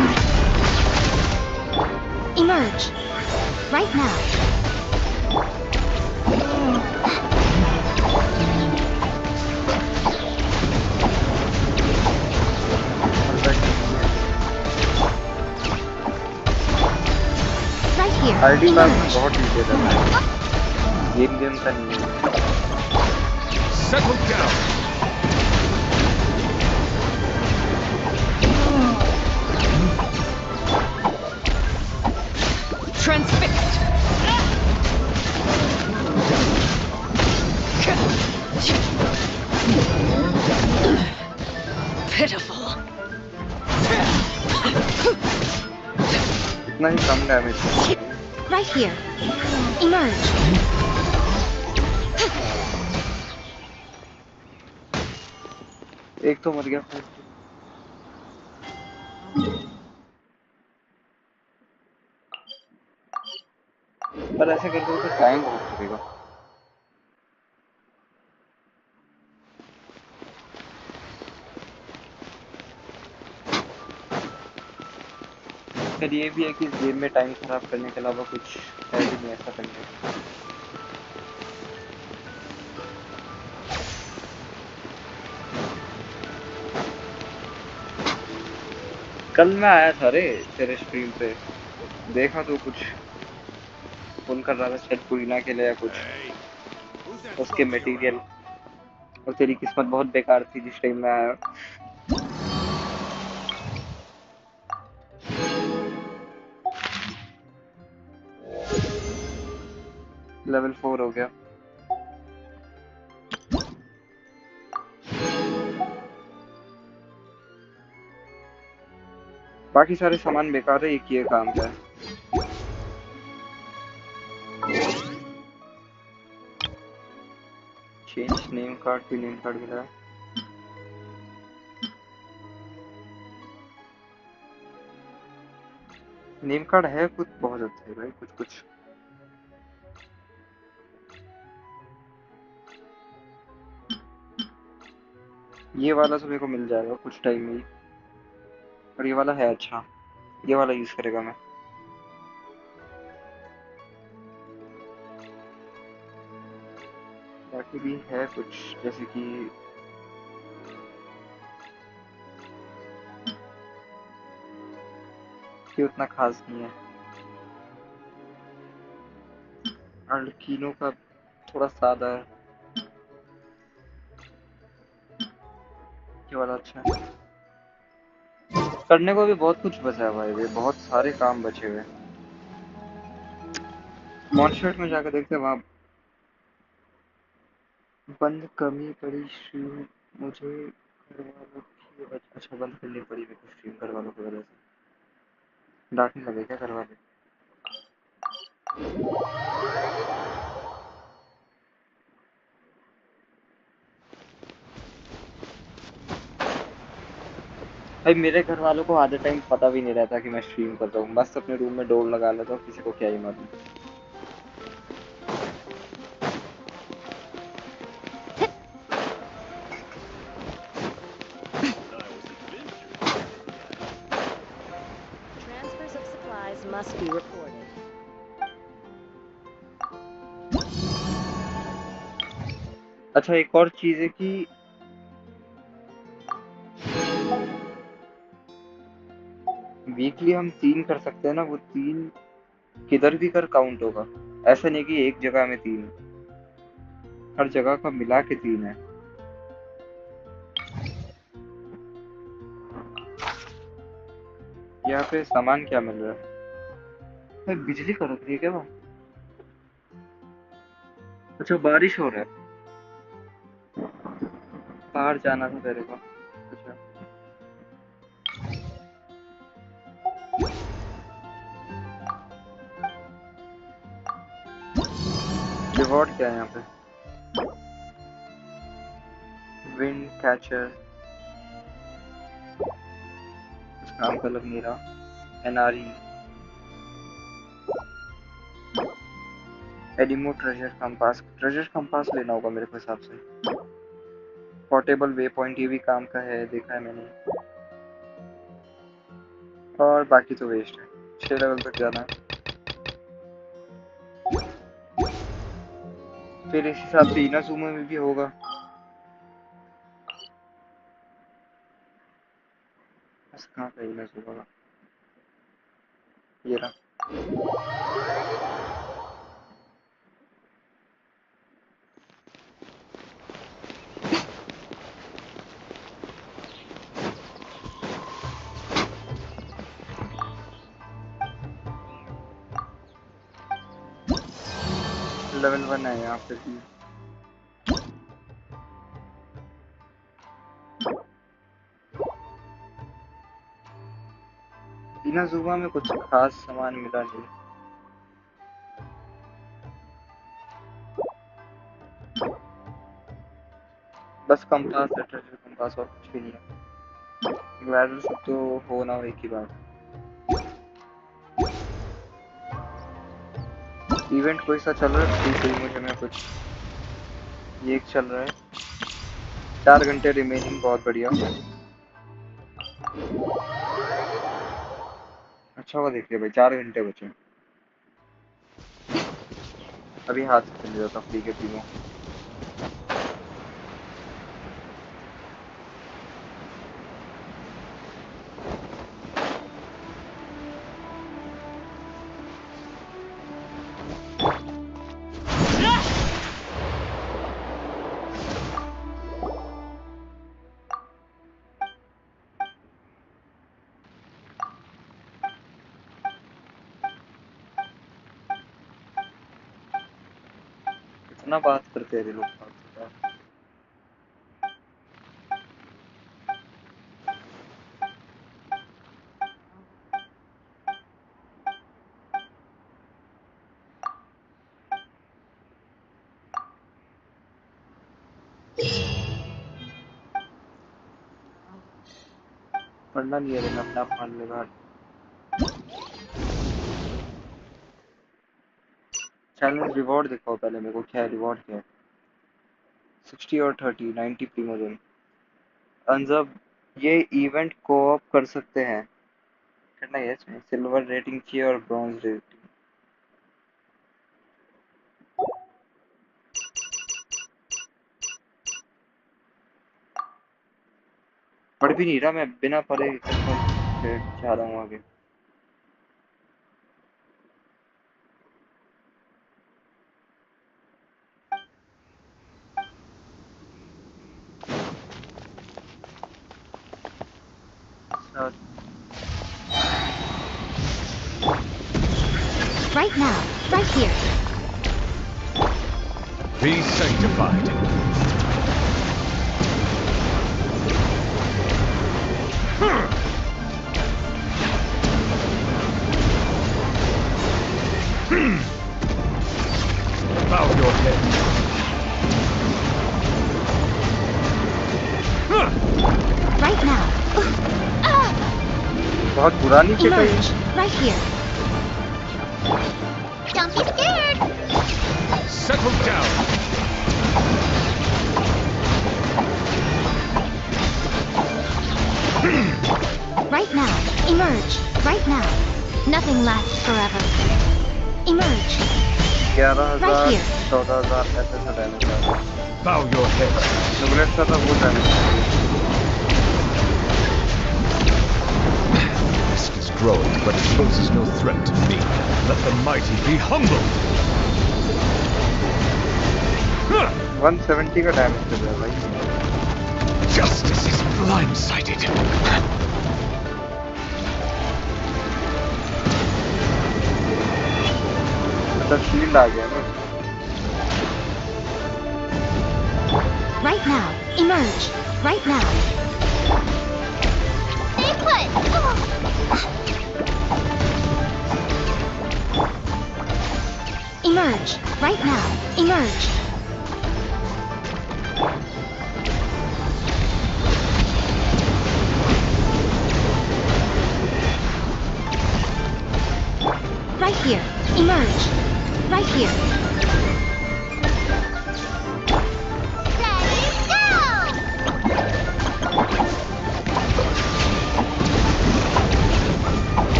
Emerge. Right now. Right here. ID पास में Emerge. बहुत नीचे था, game का नहीं है। Settle down! Transfixed! Pitiful. इतना ही कम damage. Right here. Emerge. एक तो मर गया। पर ऐसे करके तो टाइम बहुत लगेगा। फिर ये भी है कि इस गेम में टाइम खराब करने के अलावा कुछ है भी नहीं ऐसा करने का। कल मैं आया था रे तेरे स्ट्रीम पे, देखा तो कुछ फोन कर रहा था शायद पुरीना के लिए या कुछ उसके मटेरियल, और तेरी किस्मत बहुत बेकार थी जिस टाइम में आया। लेवल 4 हो गया। बाकी सारे सामान बेकार है, एक ये काम का है। चेंज नेम कार्ड भी नेम कार्ड मिला है। नेम कार्ड है कुछ बहुत अच्छे है भाई, कुछ कुछ ये वाला तो मेरे को मिल जाएगा कुछ टाइम में ही, और ये वाला है अच्छा, ये वाला यूज करेगा मैं। बाकी भी है कुछ जैसे कि ये उतना खास नहीं है। अर्किनो का थोड़ा सादा है, ये वाला अच्छा है। करने को भी बहुत कुछ बचा है भाई, ये बहुत सारे काम बचे हुए। मॉन्स्टर्स में जाकर देखते हैं, वहाँ बंद कमी पड़ी स्ट्रीम मुझे घर वालों की वजह, अच्छा बंद करनी पड़ी मेरे को स्ट्रीम घर वालों की वजह से। डांटने लगे क्या घर वाले? भाई मेरे घर वालों को आधे टाइम पता भी नहीं रहता कि मैं स्ट्रीम कर रहा हूँ, मस्त अपने रूम में डोर लगा लेता हूँ, किसी को क्या ही मालूम। Must be reported. अच्छा एक और चीज है कि वीकली हम 3 कर सकते हैं ना, वो 3 किधर भी कर काउंट होगा। ऐसा नहीं कि एक जगह में 3 है, हर जगह का मिला के 3 है। यहाँ पे सामान क्या मिल रहा है? बिजली कड़क रही है क्या वहाँ? अच्छा बारिश हो रहा है, बाहर जाना था तेरे को। अच्छा रिवॉर्ड क्या है यहाँ पे? विंड कैचर, कुछ काम का लग नहीं रहा। एनआरई, एडिमो ट्रेजर कंपास, ट्रेजर कंपास लेना होगा मेरे को हिसाब से। पोर्टेबल वे पॉइंट, ये भी काम का है, देखा है मैंने। और बाकी तो वेस्ट है, 6 लेवल तक जाना है। फिर इस हिसाब से इनाजुमा में भी होगा। बस कहाँ पे इनाजुमा का? ये रहा। लेवल 1 है यहाँ पे भी। इनाजुमा में कुछ खास सामान मिला नहीं। बस कंपास है, ट्रेजर कंपास, और कुछ भी नहीं है। ग्लैडर सब तो हो ना हो एक ही बात। इवेंट कोई सा चल रहा है? ठीक है, मुझे में कुछ ये एक चल रहा है, 4 घंटे रिमेनिंग, बहुत बढ़िया। अच्छा हुआ देख लिया भाई, 4 घंटे बचे। अभी हाथ से चल जाता फ्री के तीनों। कितना बात करते हैं लोग बात। पढ़ना नहीं है, लेकिन अपना पढ़ लेगा। चैलेंज रिवॉर्ड दिखाओ पहले मेरे को, क्या है रिवॉर्ड, क्या है? 60 और 30, 90 प्रीमोजन। अंजब, ये इवेंट कोऑप कर सकते हैं, करना है इसमें। सिल्वर रेटिंग चाहिए और ब्रॉन्ज रेटिंग। पढ़ भी नहीं रहा मैं, बिना पढ़े चाह रहा हूँ आगे। Right now, right here. Be sanctified. Bow your head. Right now. बहुत पुरानी चीज़ है ये। Right here. Don't be scared. Settle down. Right now. Emerge. Right now. Nothing lasts forever. Emerge. 11,000, 14,000 ऐसे से डैमेज आ रहा है। Bow your head. नुगलेट का तो वो damage. Risk is growing, but it poses no threat to me. Let the mighty be humbled! 170 का damage कर रहा है भाई. Justice is blindsided. मतलब शील्ड आ गया ना. Right now, emerge. Right now. Stay put! Emerge. Right now. Emerge. Right here. Emerge. Right here.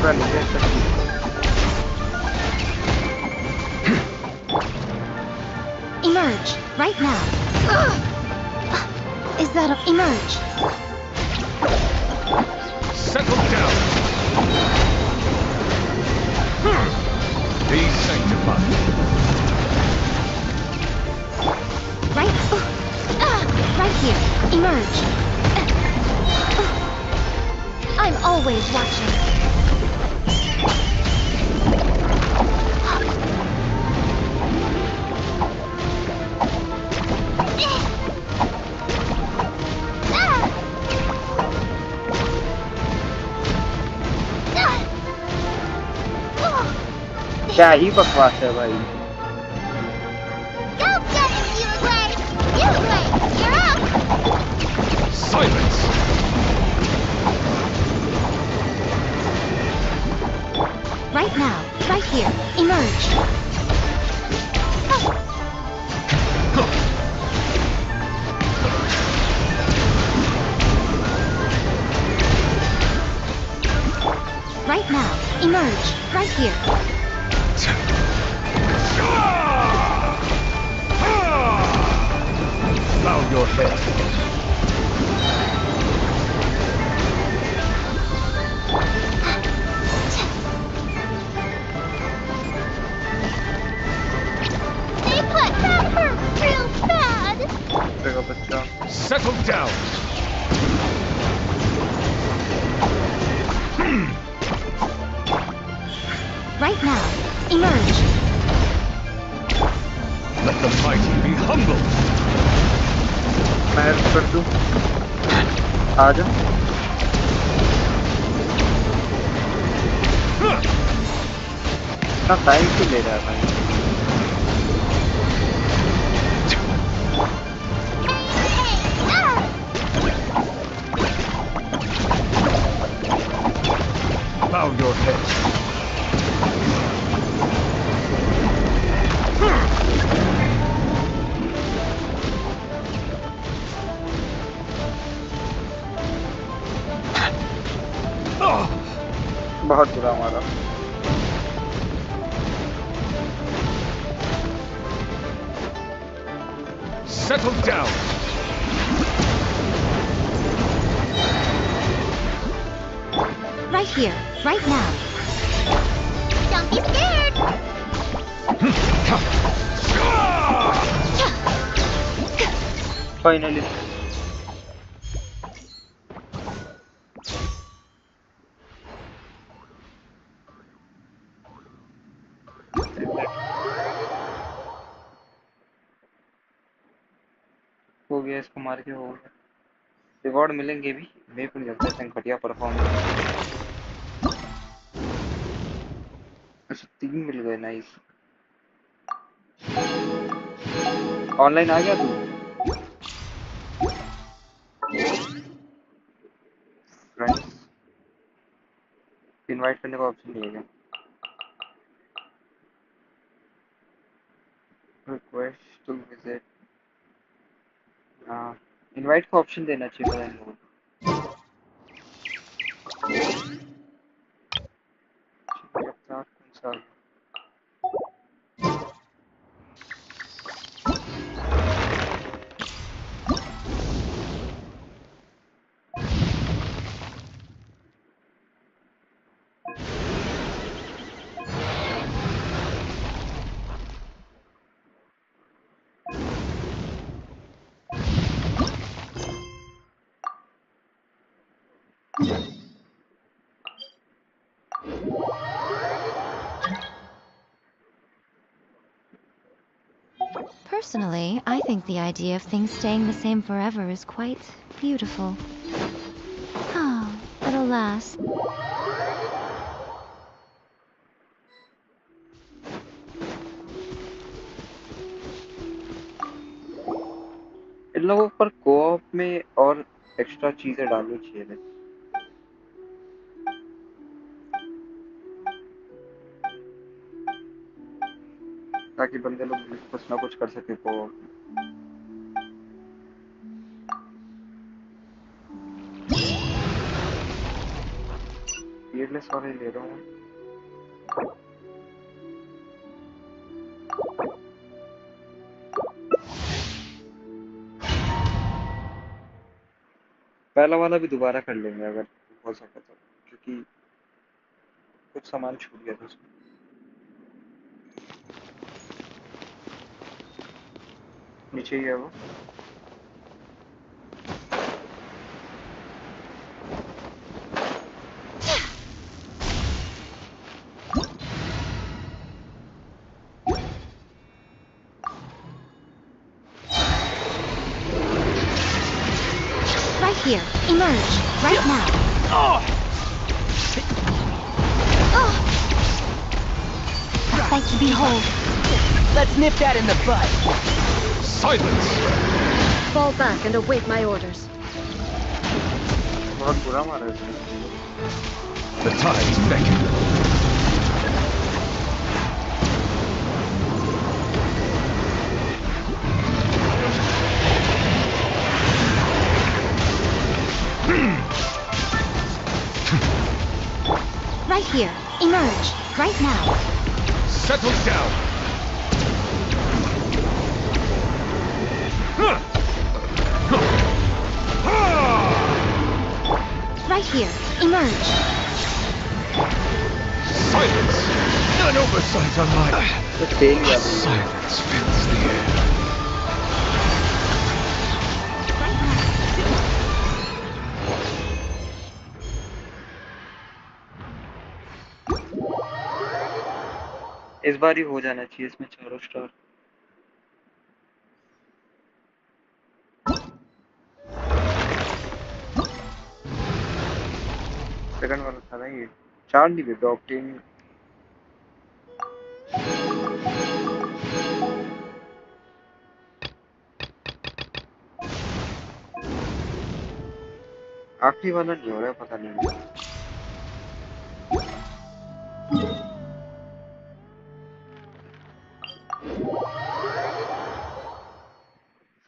Ready, go! Emerge. Right now. Is that a... Emerge. Settle down! Be sanctified. Right... right here. Emerge. I'm always watching. क्या ही बकवास है भाई. Go get him, Liyue! Liyue, you're up! Silence! Right now. Right here. Emerge. Right now. Emerge. Right here. Bow your head. Stay put! That hurt real bad! Settle down. Right now. Emerge. Let the mighty be humbled. मैं help कर दूं. आ जा. इतना time क्यों ले रहा है भाई. Bow your head. बहुत बुरा मारा. Settle down. Right here. Right now. Don't be scared! Finally. हो गया. इसको मार के हो गया. रिवॉर्ड मिलेंगे भी. मैं भी लगता है घटिया परफॉर्मेंस. अच्छा 3 मिल गए. नाइस. ऑनलाइन आ गया तू. फ्रेंड्स इनवाइट करने का ऑप्शन नहीं है क्या. Request to visit. हाँ इनवाइट का ऑप्शन देना चाहिए था इन लोगों को. कौन सा Personally, I think the idea of things staying the same forever is quite beautiful. Oh, but alas. इन लोगों पर कोऑप में और एक्स्ट्रा चीजें डालनी चाहिए थी ताकि बंदे लोग कुछ ना कुछ कर सके कोऑप फीयरलेस वाले ले रहा हूँ पहला वाला भी दोबारा कर लेंगे अगर हो सके तो क्योंकि कुछ सामान छूट गया था उसमें नीचे ही है वो Here, emerge, right now. A sight to behold. Let's nip that in the bud. Silence! Fall back and await my orders. The tides beckon. Right here. Emerge. Right now. Settle down. Right here. Emerge. Silence! An oversight on my... Silence fills the air. इस बार ही हो जाना चाहिए इसमें 4 star second वाला था ना ये 4 नहीं भी ऑक्टेन आखिरी वाला नहीं हो रहा है पता नहीं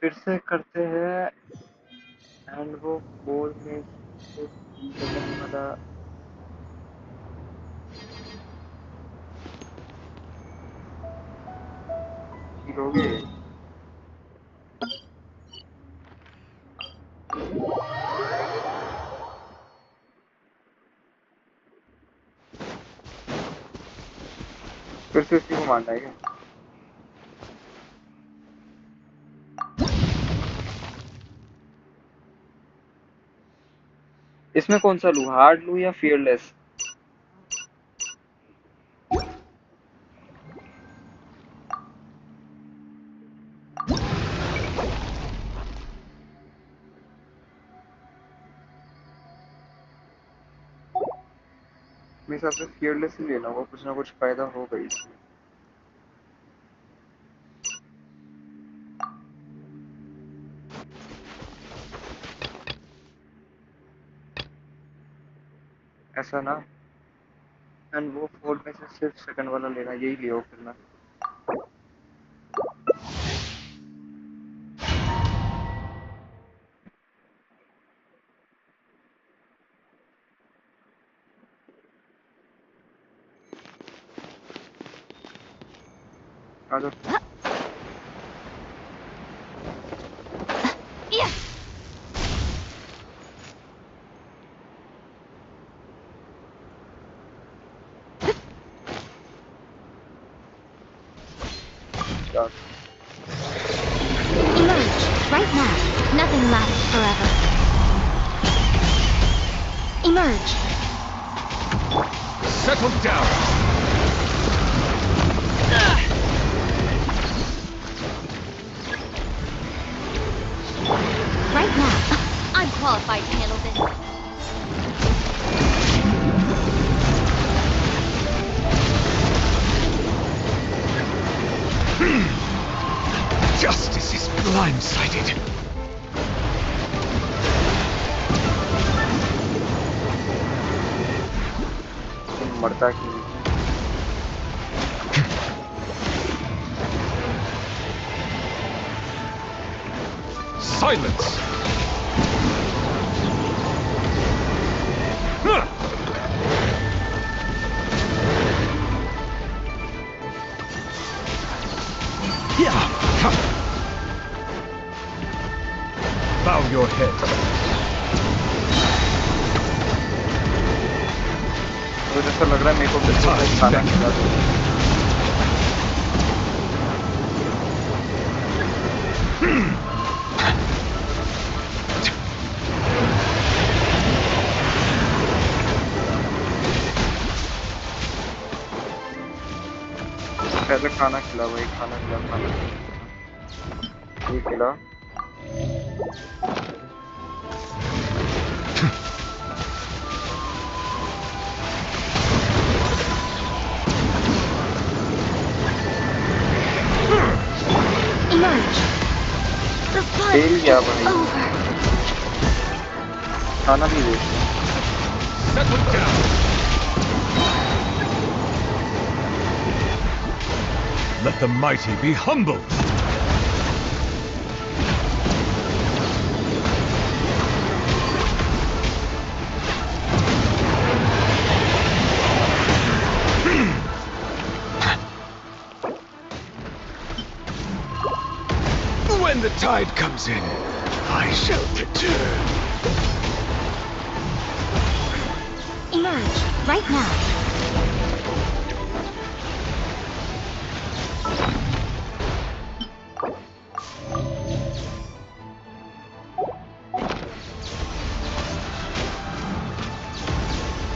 फिर से करते हैं एंड वो 4 में सेकंड वाला हो गए फिर से उसी को मारना है क्या इसमें कौन सा लूं हार्ड लूं या फियरलेस मेरे हिसाब से फियरलेस ही लेना होगा कुछ ना कुछ फायदा होगा इसमें ऐसा ना एंड वो 4 में से सिर्फ सेकंड वाला लेना यही लियो फिर ना आजा Emerge, right now. Nothing lasts forever. Emerge. Settle down. qualified to handle this. Justice is blindsided. मरता क्यों? Silence! Bow your head. मुझे तो लग रहा है मेरे को कुछ खाना खिला दो। पहले खाना खिला भाई, खाना खिला, खाना ये खिला। Emerge. The fight is over. खाना भी दे। Settle down. Let the mighty be humble. When the tide comes in, I shall return. Emerge right now.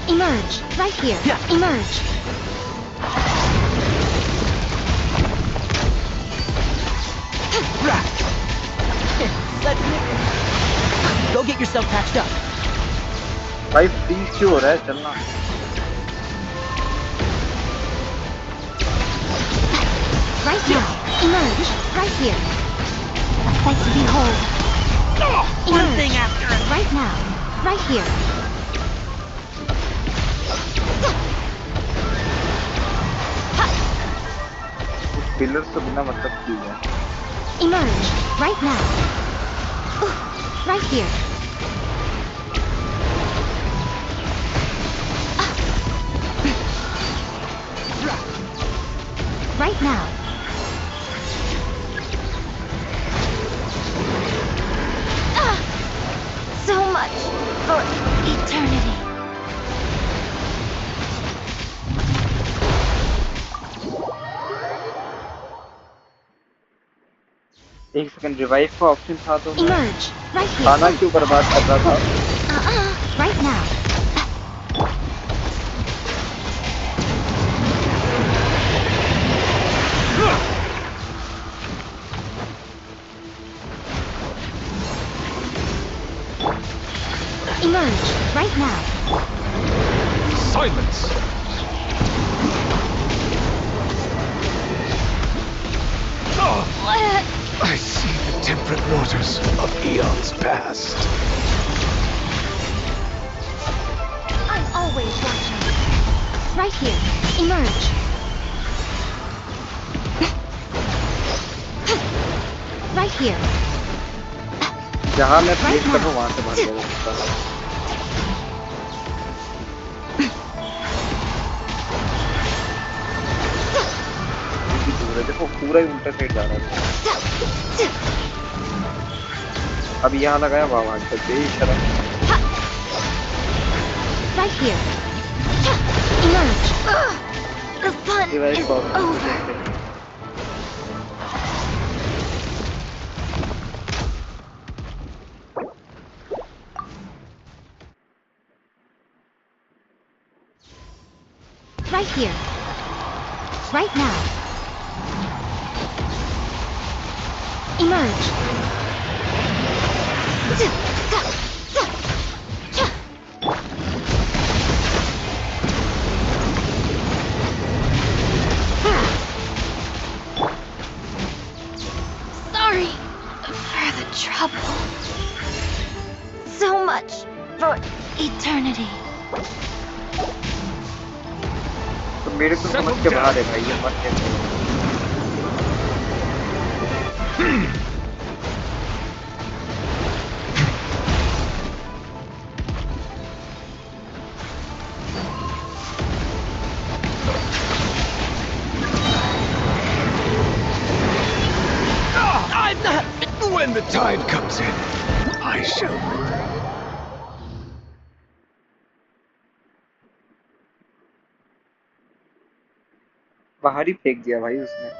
Emerge right here. Emerge. Go get yourself patched up. भाई please क्यों हो रहा है? चलना। Right now. Emerge right here. A sight to behold. One thing after it. Right now. Right here. Pillars तो बिना मतलब की है। Emerge right now. Right here. Right now. So much for eternity. एक सेकंड, रिवाइव का option था तो Emerge right here. खाना क्यों बर्बाद कर रहा था? Right now. Emerge right now. Silence! I see the temperate waters of eons past. I'm always watching. Right here. Emerge. Right here. जहाँ मैं प्लेस कर रहा हूँ वहाँ से भाग जाओ। देखो पूरा ही उल्टा साइड जा रहा है। अब यहाँ लगाया वहाँ करके शर्म। Right here. Emerge. The fun is over. Right here. Right now. Emerge. मेरे को समझ के बाहर है भाई, ये मत कहते। When the tide comes in, I shall. बाहर ही फेंक दिया भाई उसने।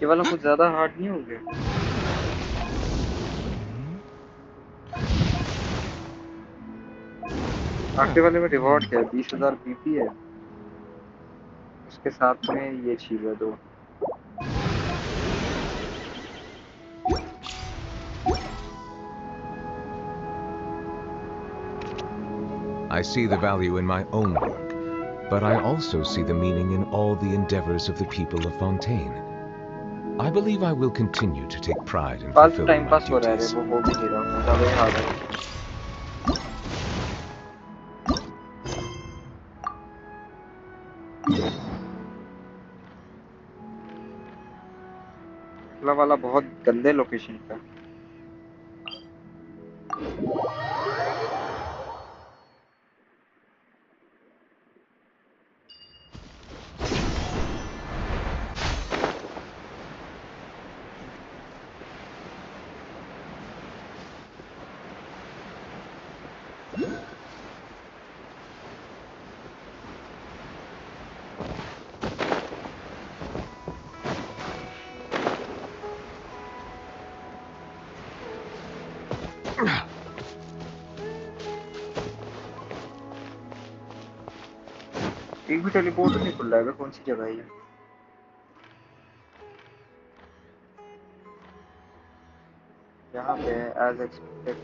ये वाला कुछ ज्यादा हार्ड नहीं हो गया? आखिरी वाले में रिवॉर्ड क्या है? 20,000 पीपी है, उसके साथ में ये चीज है 2। I see the value in my own work, but I also see the meaning in all the endeavors of the people of Fontaine. I believe I will continue to take pride in fulfilling my duties. वाला बहुत गंदे location पे। एक भी teleport नहीं खुल रहा है, कौन सी जगह है ये? यहाँ पे एज एक्सपेक्टेड।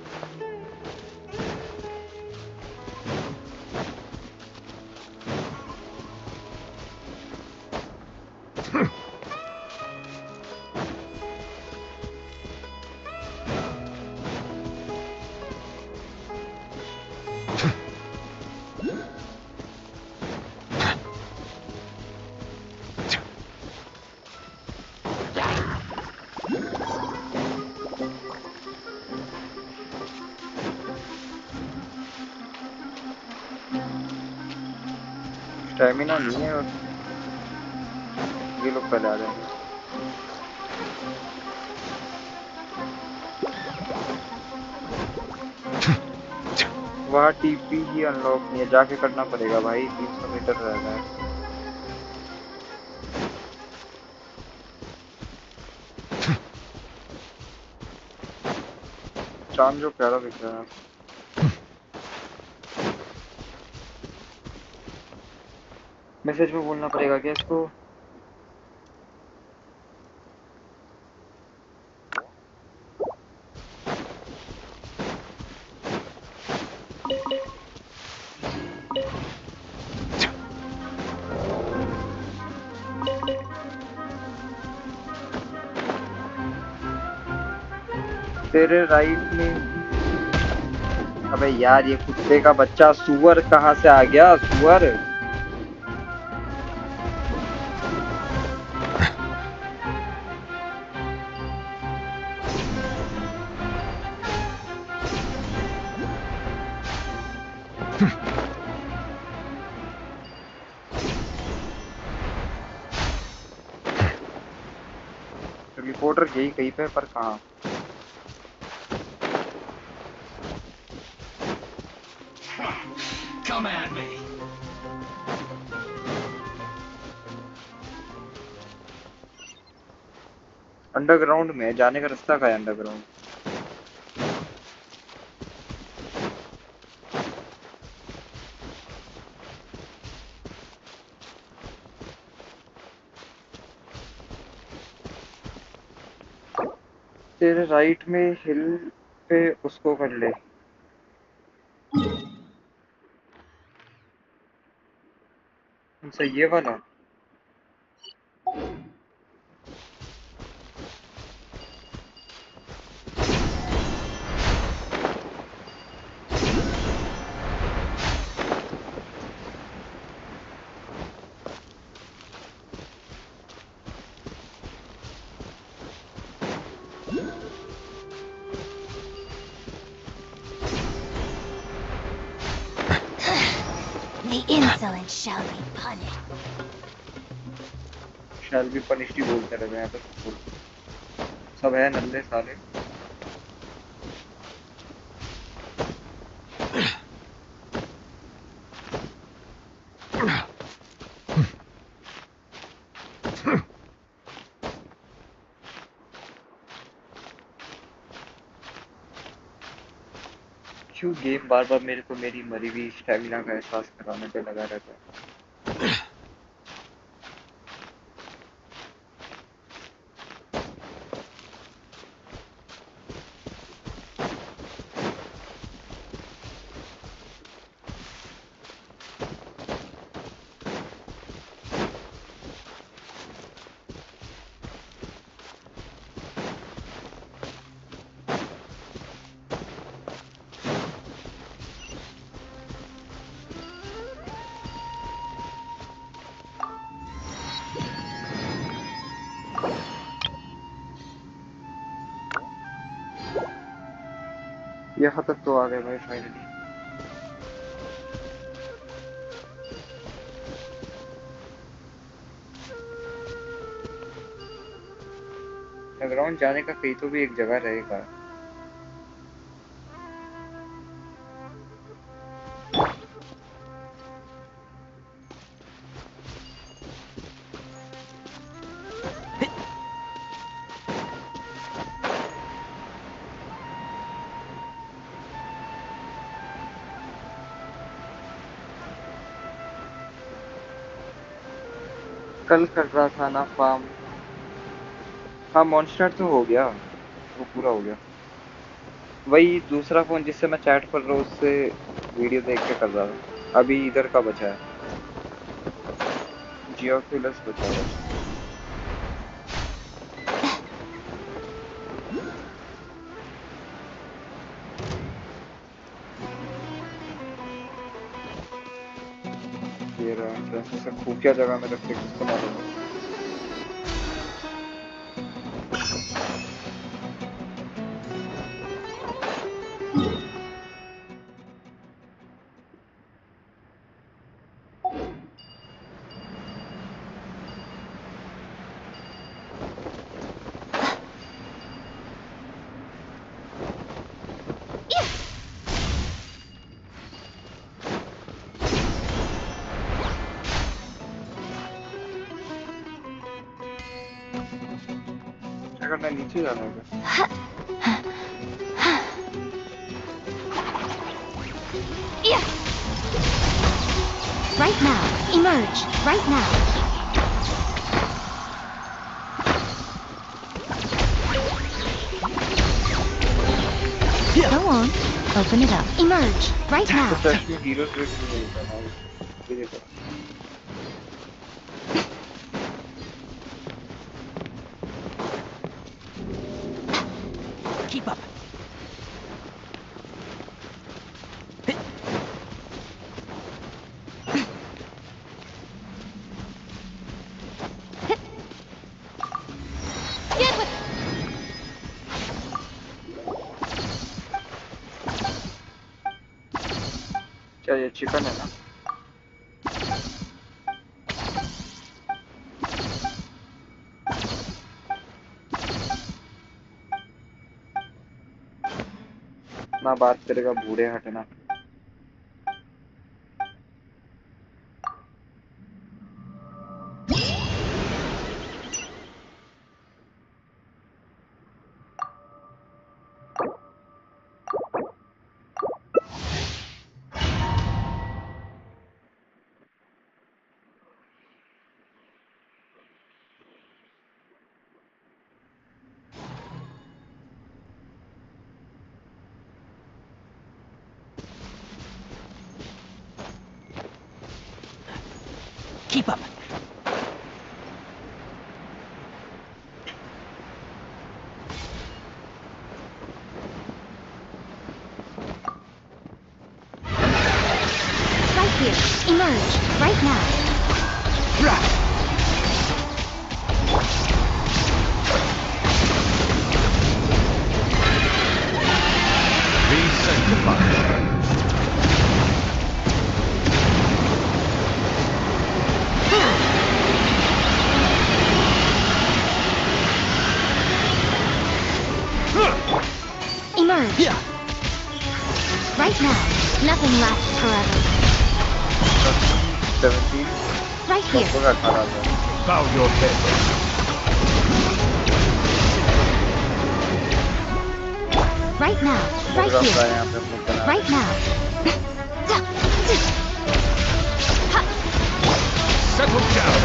स्टैमिना नहीं है और ये लोग पहले आ जाएंगे। वहाँ टीपी ही अनलॉक नहीं है, जाके करना पड़ेगा भाई, 300 मीटर रह रहा है। चांद जो प्यारा दिख रहा है। मैसेज में बोलना पड़ेगा क्या इसको? तेरे राइट में। अबे यार ये कुत्ते का बच्चा सुअर कहाँ से आ गया? सुअर रिपोर्टर यही कहीं पे, पर कहाँ? Come at me. अंडरग्राउंड में जाने का रास्ता कहाँ है? अंडरग्राउंड तेरे राइट में हिल पे उसको कर ले। कौन ये वाला? The insolent shall be punished. Shall be punished ही बोलते रहे हैं तो सब है नल्ले साले। क्यों गेम बार बार मेरे को मेरी मरी हुई स्टैमिना का एहसास कराने पे लगा रहता है। यहाँ तक तो आ गए भाई फाइनली। अंडरग्राउंड जाने का कहीं तो भी एक जगह रहेगा। कल कर रहा था ना फार्म। हाँ मॉन्स्टर तो हो गया, वो पूरा हो गया। वही दूसरा फोन जिससे मैं चैट कर रहा हूँ उससे वीडियो देख के कर रहा था। अभी इधर का बचा है, जियोक्यूलस बचा है। ये रहा एंट्रेंस से खुफिया जगह में रख के किसको मारूंगा। करना नीचे जाना होगा। Right now, emerge. Right now. Go on. Open it up. Emerge. Right now. Keep up. क्या ये चिकन है ना? ना बात करेगा बूढ़े हटना। Keep up. Right here. Emerge. Right now. Be sanctified. Emerge. Yeah. Right now. Nothing lasts forever. 17. Right here. Bow your head. Right now. Right here. Right now. Settle down.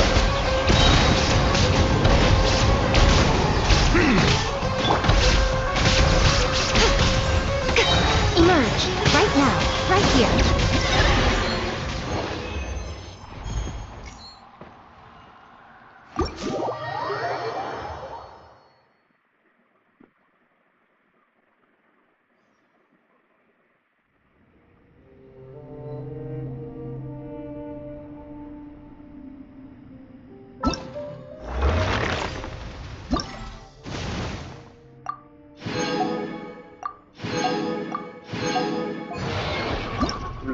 Emerge. Right now. Right here.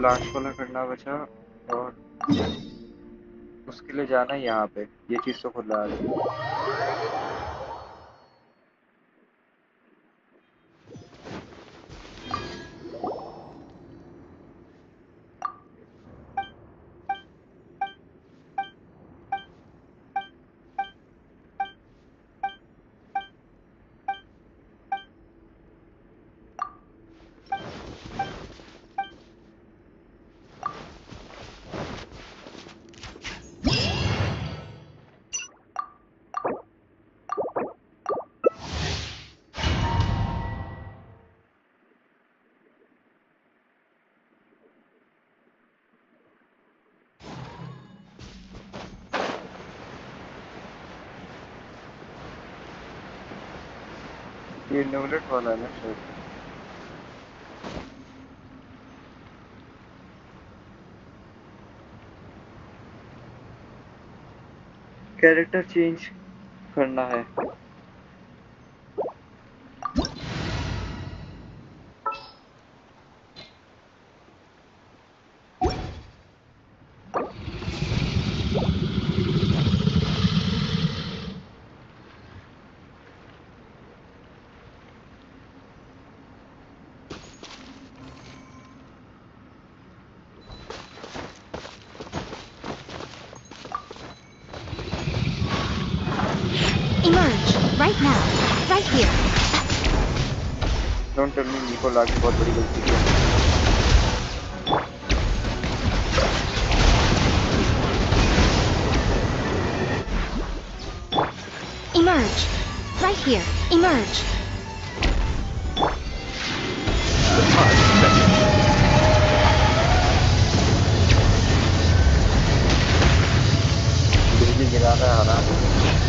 Last वाला करना बचा और उसके लिए जाना है यहाँ पे ये चीज तो खुद ला रही ये नोलेट वाला है ना शायद कैरेक्टर चेंज करना है Emerge. Right now. Right here. Don't tell me Miko लाके बहुत बड़ी गलती की Emerge. Right here. Emerge. The time is better. बिजली गिरा रहा है हरा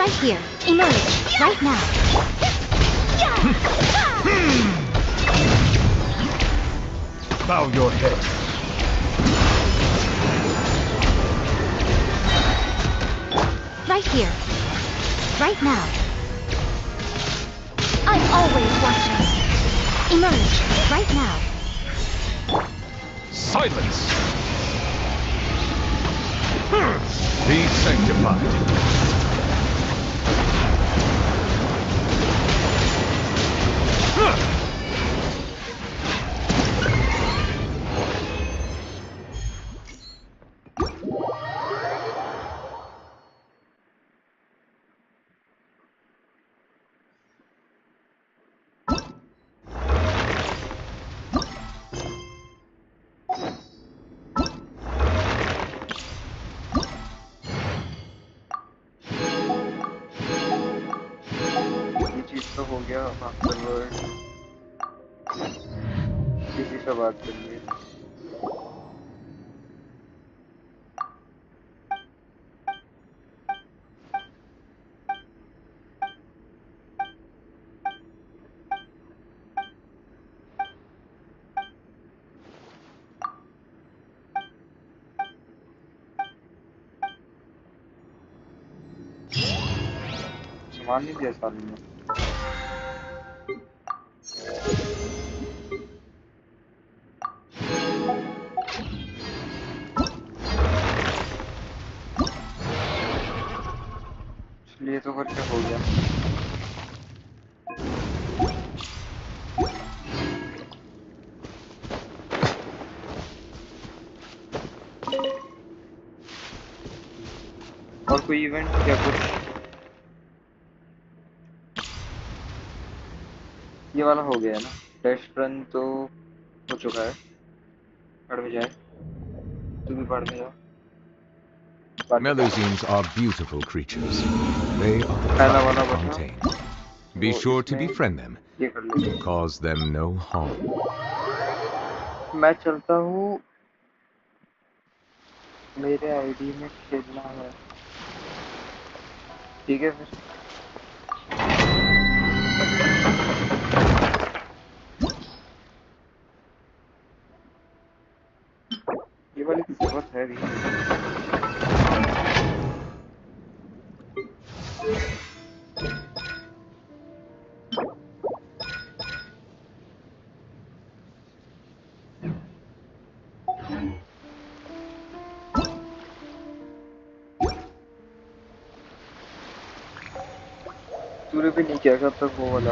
Right here. Emerge. Right now. Bow your head. Right here. Right now. I'm always watching. Emerge. Right now. Silence. Be sanctified. गया आफ्टरवर्ड किसी से बात करिए। सामान नहीं दिया साल में। ये तो खर्चा हो गया। और कोई इवेंट क्या कुछ? ये वाला हो गया है ना, टेस्ट रन तो हो चुका है। पढ़ में जाए, तू भी पढ़ में जाओ। Melusines are beautiful creatures. They are the product of Fontaine. Be sure to befriend them. Cause them no harm. मैं चलता हूँ, मेरे आईडी में खेलना है। ठीक है फिर। ये वाली की जरूरत है भी। तूने भी नहीं किया कब तक वो वाला?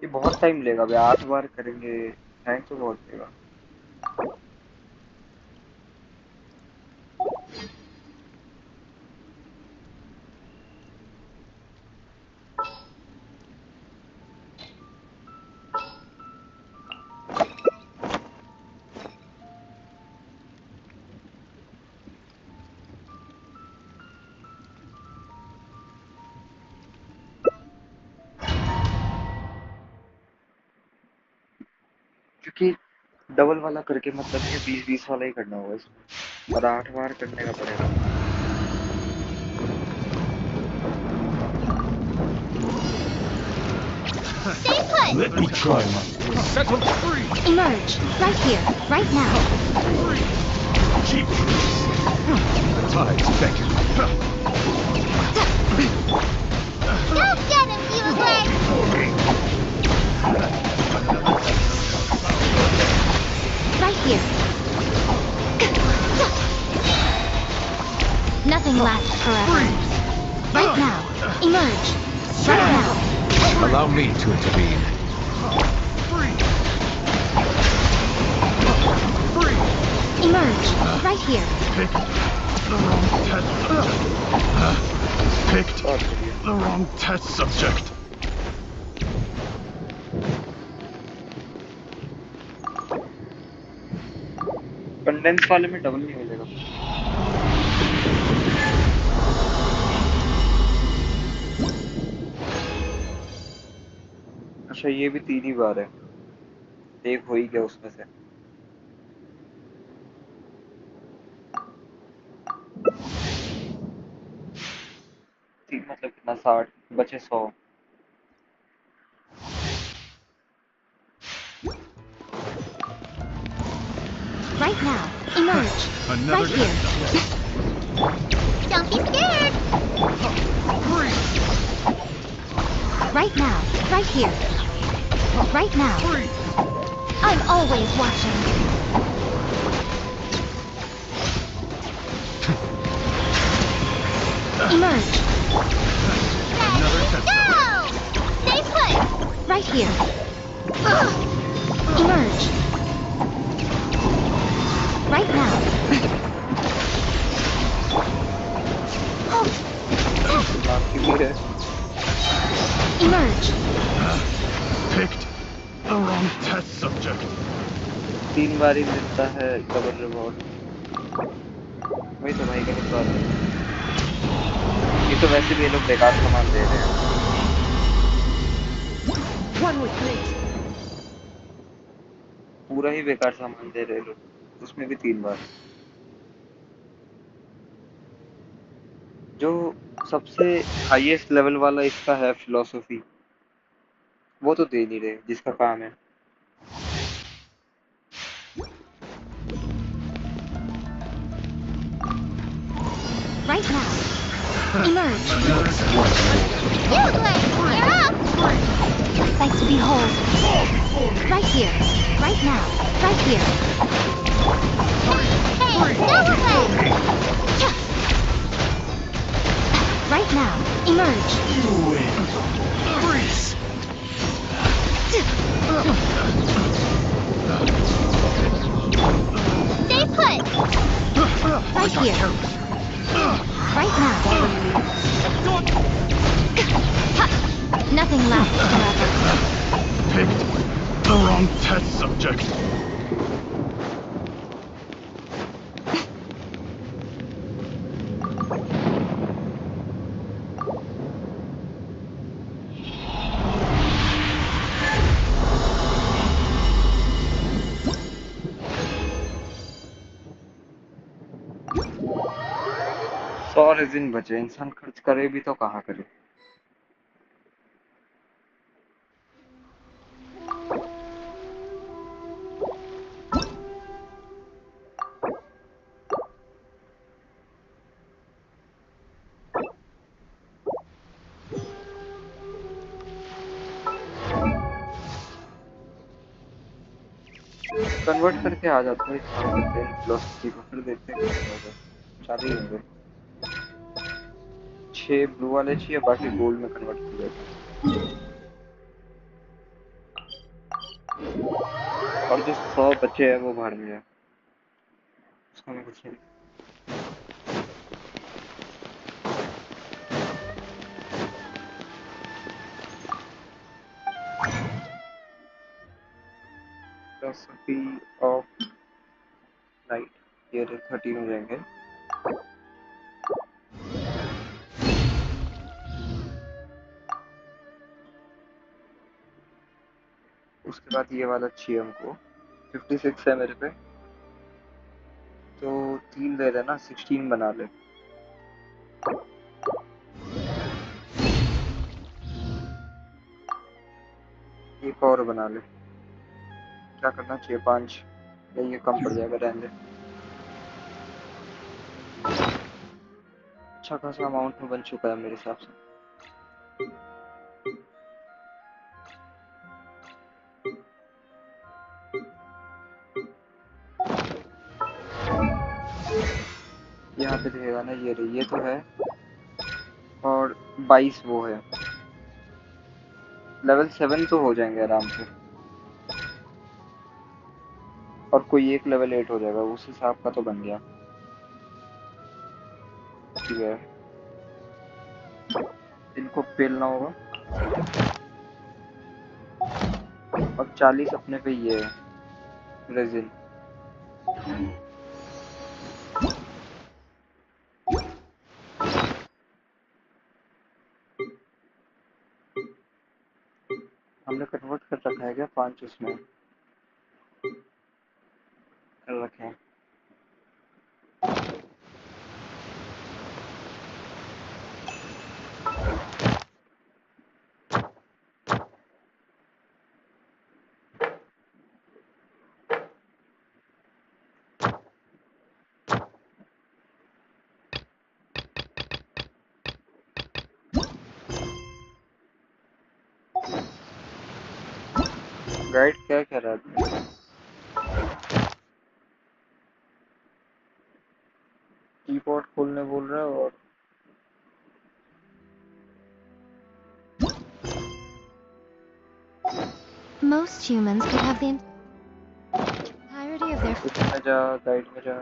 ये बहुत टाइम लेगा भाई, 8 बार करेंगे, टाइम तो बहुत लेगा। क्योंकि डबल वाला करके मतलब ये 20-20 वाला ही करना होगा इसमें, और 8 बार करने का पड़ेगा। Let me try my set them free. Emerge right here, right now. Cheap. The tides beckon. Go get him, Liyue! Right here. Nothing lasts forever. Right now. Emerge. Right now. Allow me to intervene. Emerge. Right here. Picked the wrong test subject. Condense वाले में double नहीं मिलेगा। अच्छा ये भी 3 ही बार है, एक हो ही गया उसमें से। तीन मतलब कितना, 60 बचे 100। Right now. Emerge. Right here. Don't be scared! Right now. Right here. Right now. I'm always watching. Emerge. Let's go! Stay put! Right here. Emerge. Right now. Picked the wrong test subject. 3 बार ही मिलता है double reward. वही तो भाई गलत बात है। ये तो वैसे भी ये लोग बेकार सामान दे रहे हैं। पूरा ही बेकार सामान दे रहे हैं लोग, उसमें भी 3 बार। जो सबसे हाईएस्ट लेवल वाला इसका है फिलॉसफी, वो तो दे नहीं रहे जिसका काम है। Right now. Emerge. You're up! Sight to behold. Right here. Right now. Right here. Hey, go away! Right now. Emerge. Freeze! Stay put! Right here. Right now. Nothing lasts forever. Picked the wrong test subject. Resin बचे, इंसान खर्च करे भी तो कहाँ करे। Convert करके आ जाता है, एक काम करते हैं फिलोसफी को, फिर देखते हैं क्या होगा। 4 ही होंगे, 6 ब्लू वाले चाहिए, बाकी गोल्ड में कन्वर्ट कर देते हैं। और जो 100 बचे हैं वो भाड़ में है, उसका मैं कुछ नहीं। फिलोसफी ऑफ लाइट, ये 13 हो जाएंगे। उसके बाद ये वाला चाहिए हमको, 56 है मेरे पे, तो 3 ले लेना, 16 बना ले। एक और बना ले। क्या करना चाहिए, 5? नहीं, ये कम पड़ जाएगा, रहने दे। अच्छा खासा अमाउंट में बन चुका है मेरे हिसाब से। यहाँ पे दिखेगा ना, ये रही, ये तो है, और 22 वो है। लेवल 7 तो हो जाएंगे आराम से, और कोई एक लेवल 8 हो जाएगा, उस हिसाब का तो बन गया। ठीक है, इनको पेलना होगा, और 40 अपने पे ये है रेजिन। हमने कन्वर्ट कर रखा है क्या? 5 उसमें कर रखे हैं। गाइड क्या कह रहा है? कीपॉड खोलने बोल रहा है, और Most humans could have the entirety of their... इसमें जा, गाइड में जा।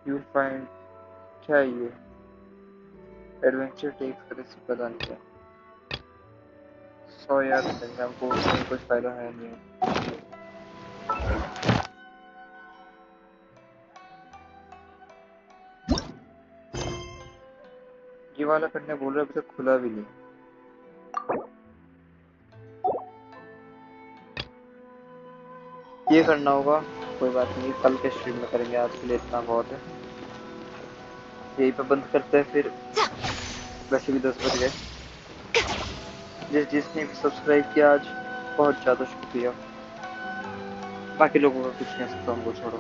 You'll find, क्या है ये? एडवेंचर टेक्स, कर इससे पता नहीं क्या। 100 यार देंगे हमको, उसमें कुछ फायदा है नहीं। ये वाला करने बोल रहे, अभी तक खुला भी नहीं। ये करना होगा, कोई बात नहीं, कल के स्ट्रीम में करेंगे, आज के लिए इतना बहुत है। यहीं पे बंद करते हैं फिर, वैसे भी 10 बज गए। जिसने भी सब्सक्राइब किया आज बहुत ज़्यादा शुक्रिया, बाकी लोगों का कुछ नहीं सकता, हमको छोड़ो।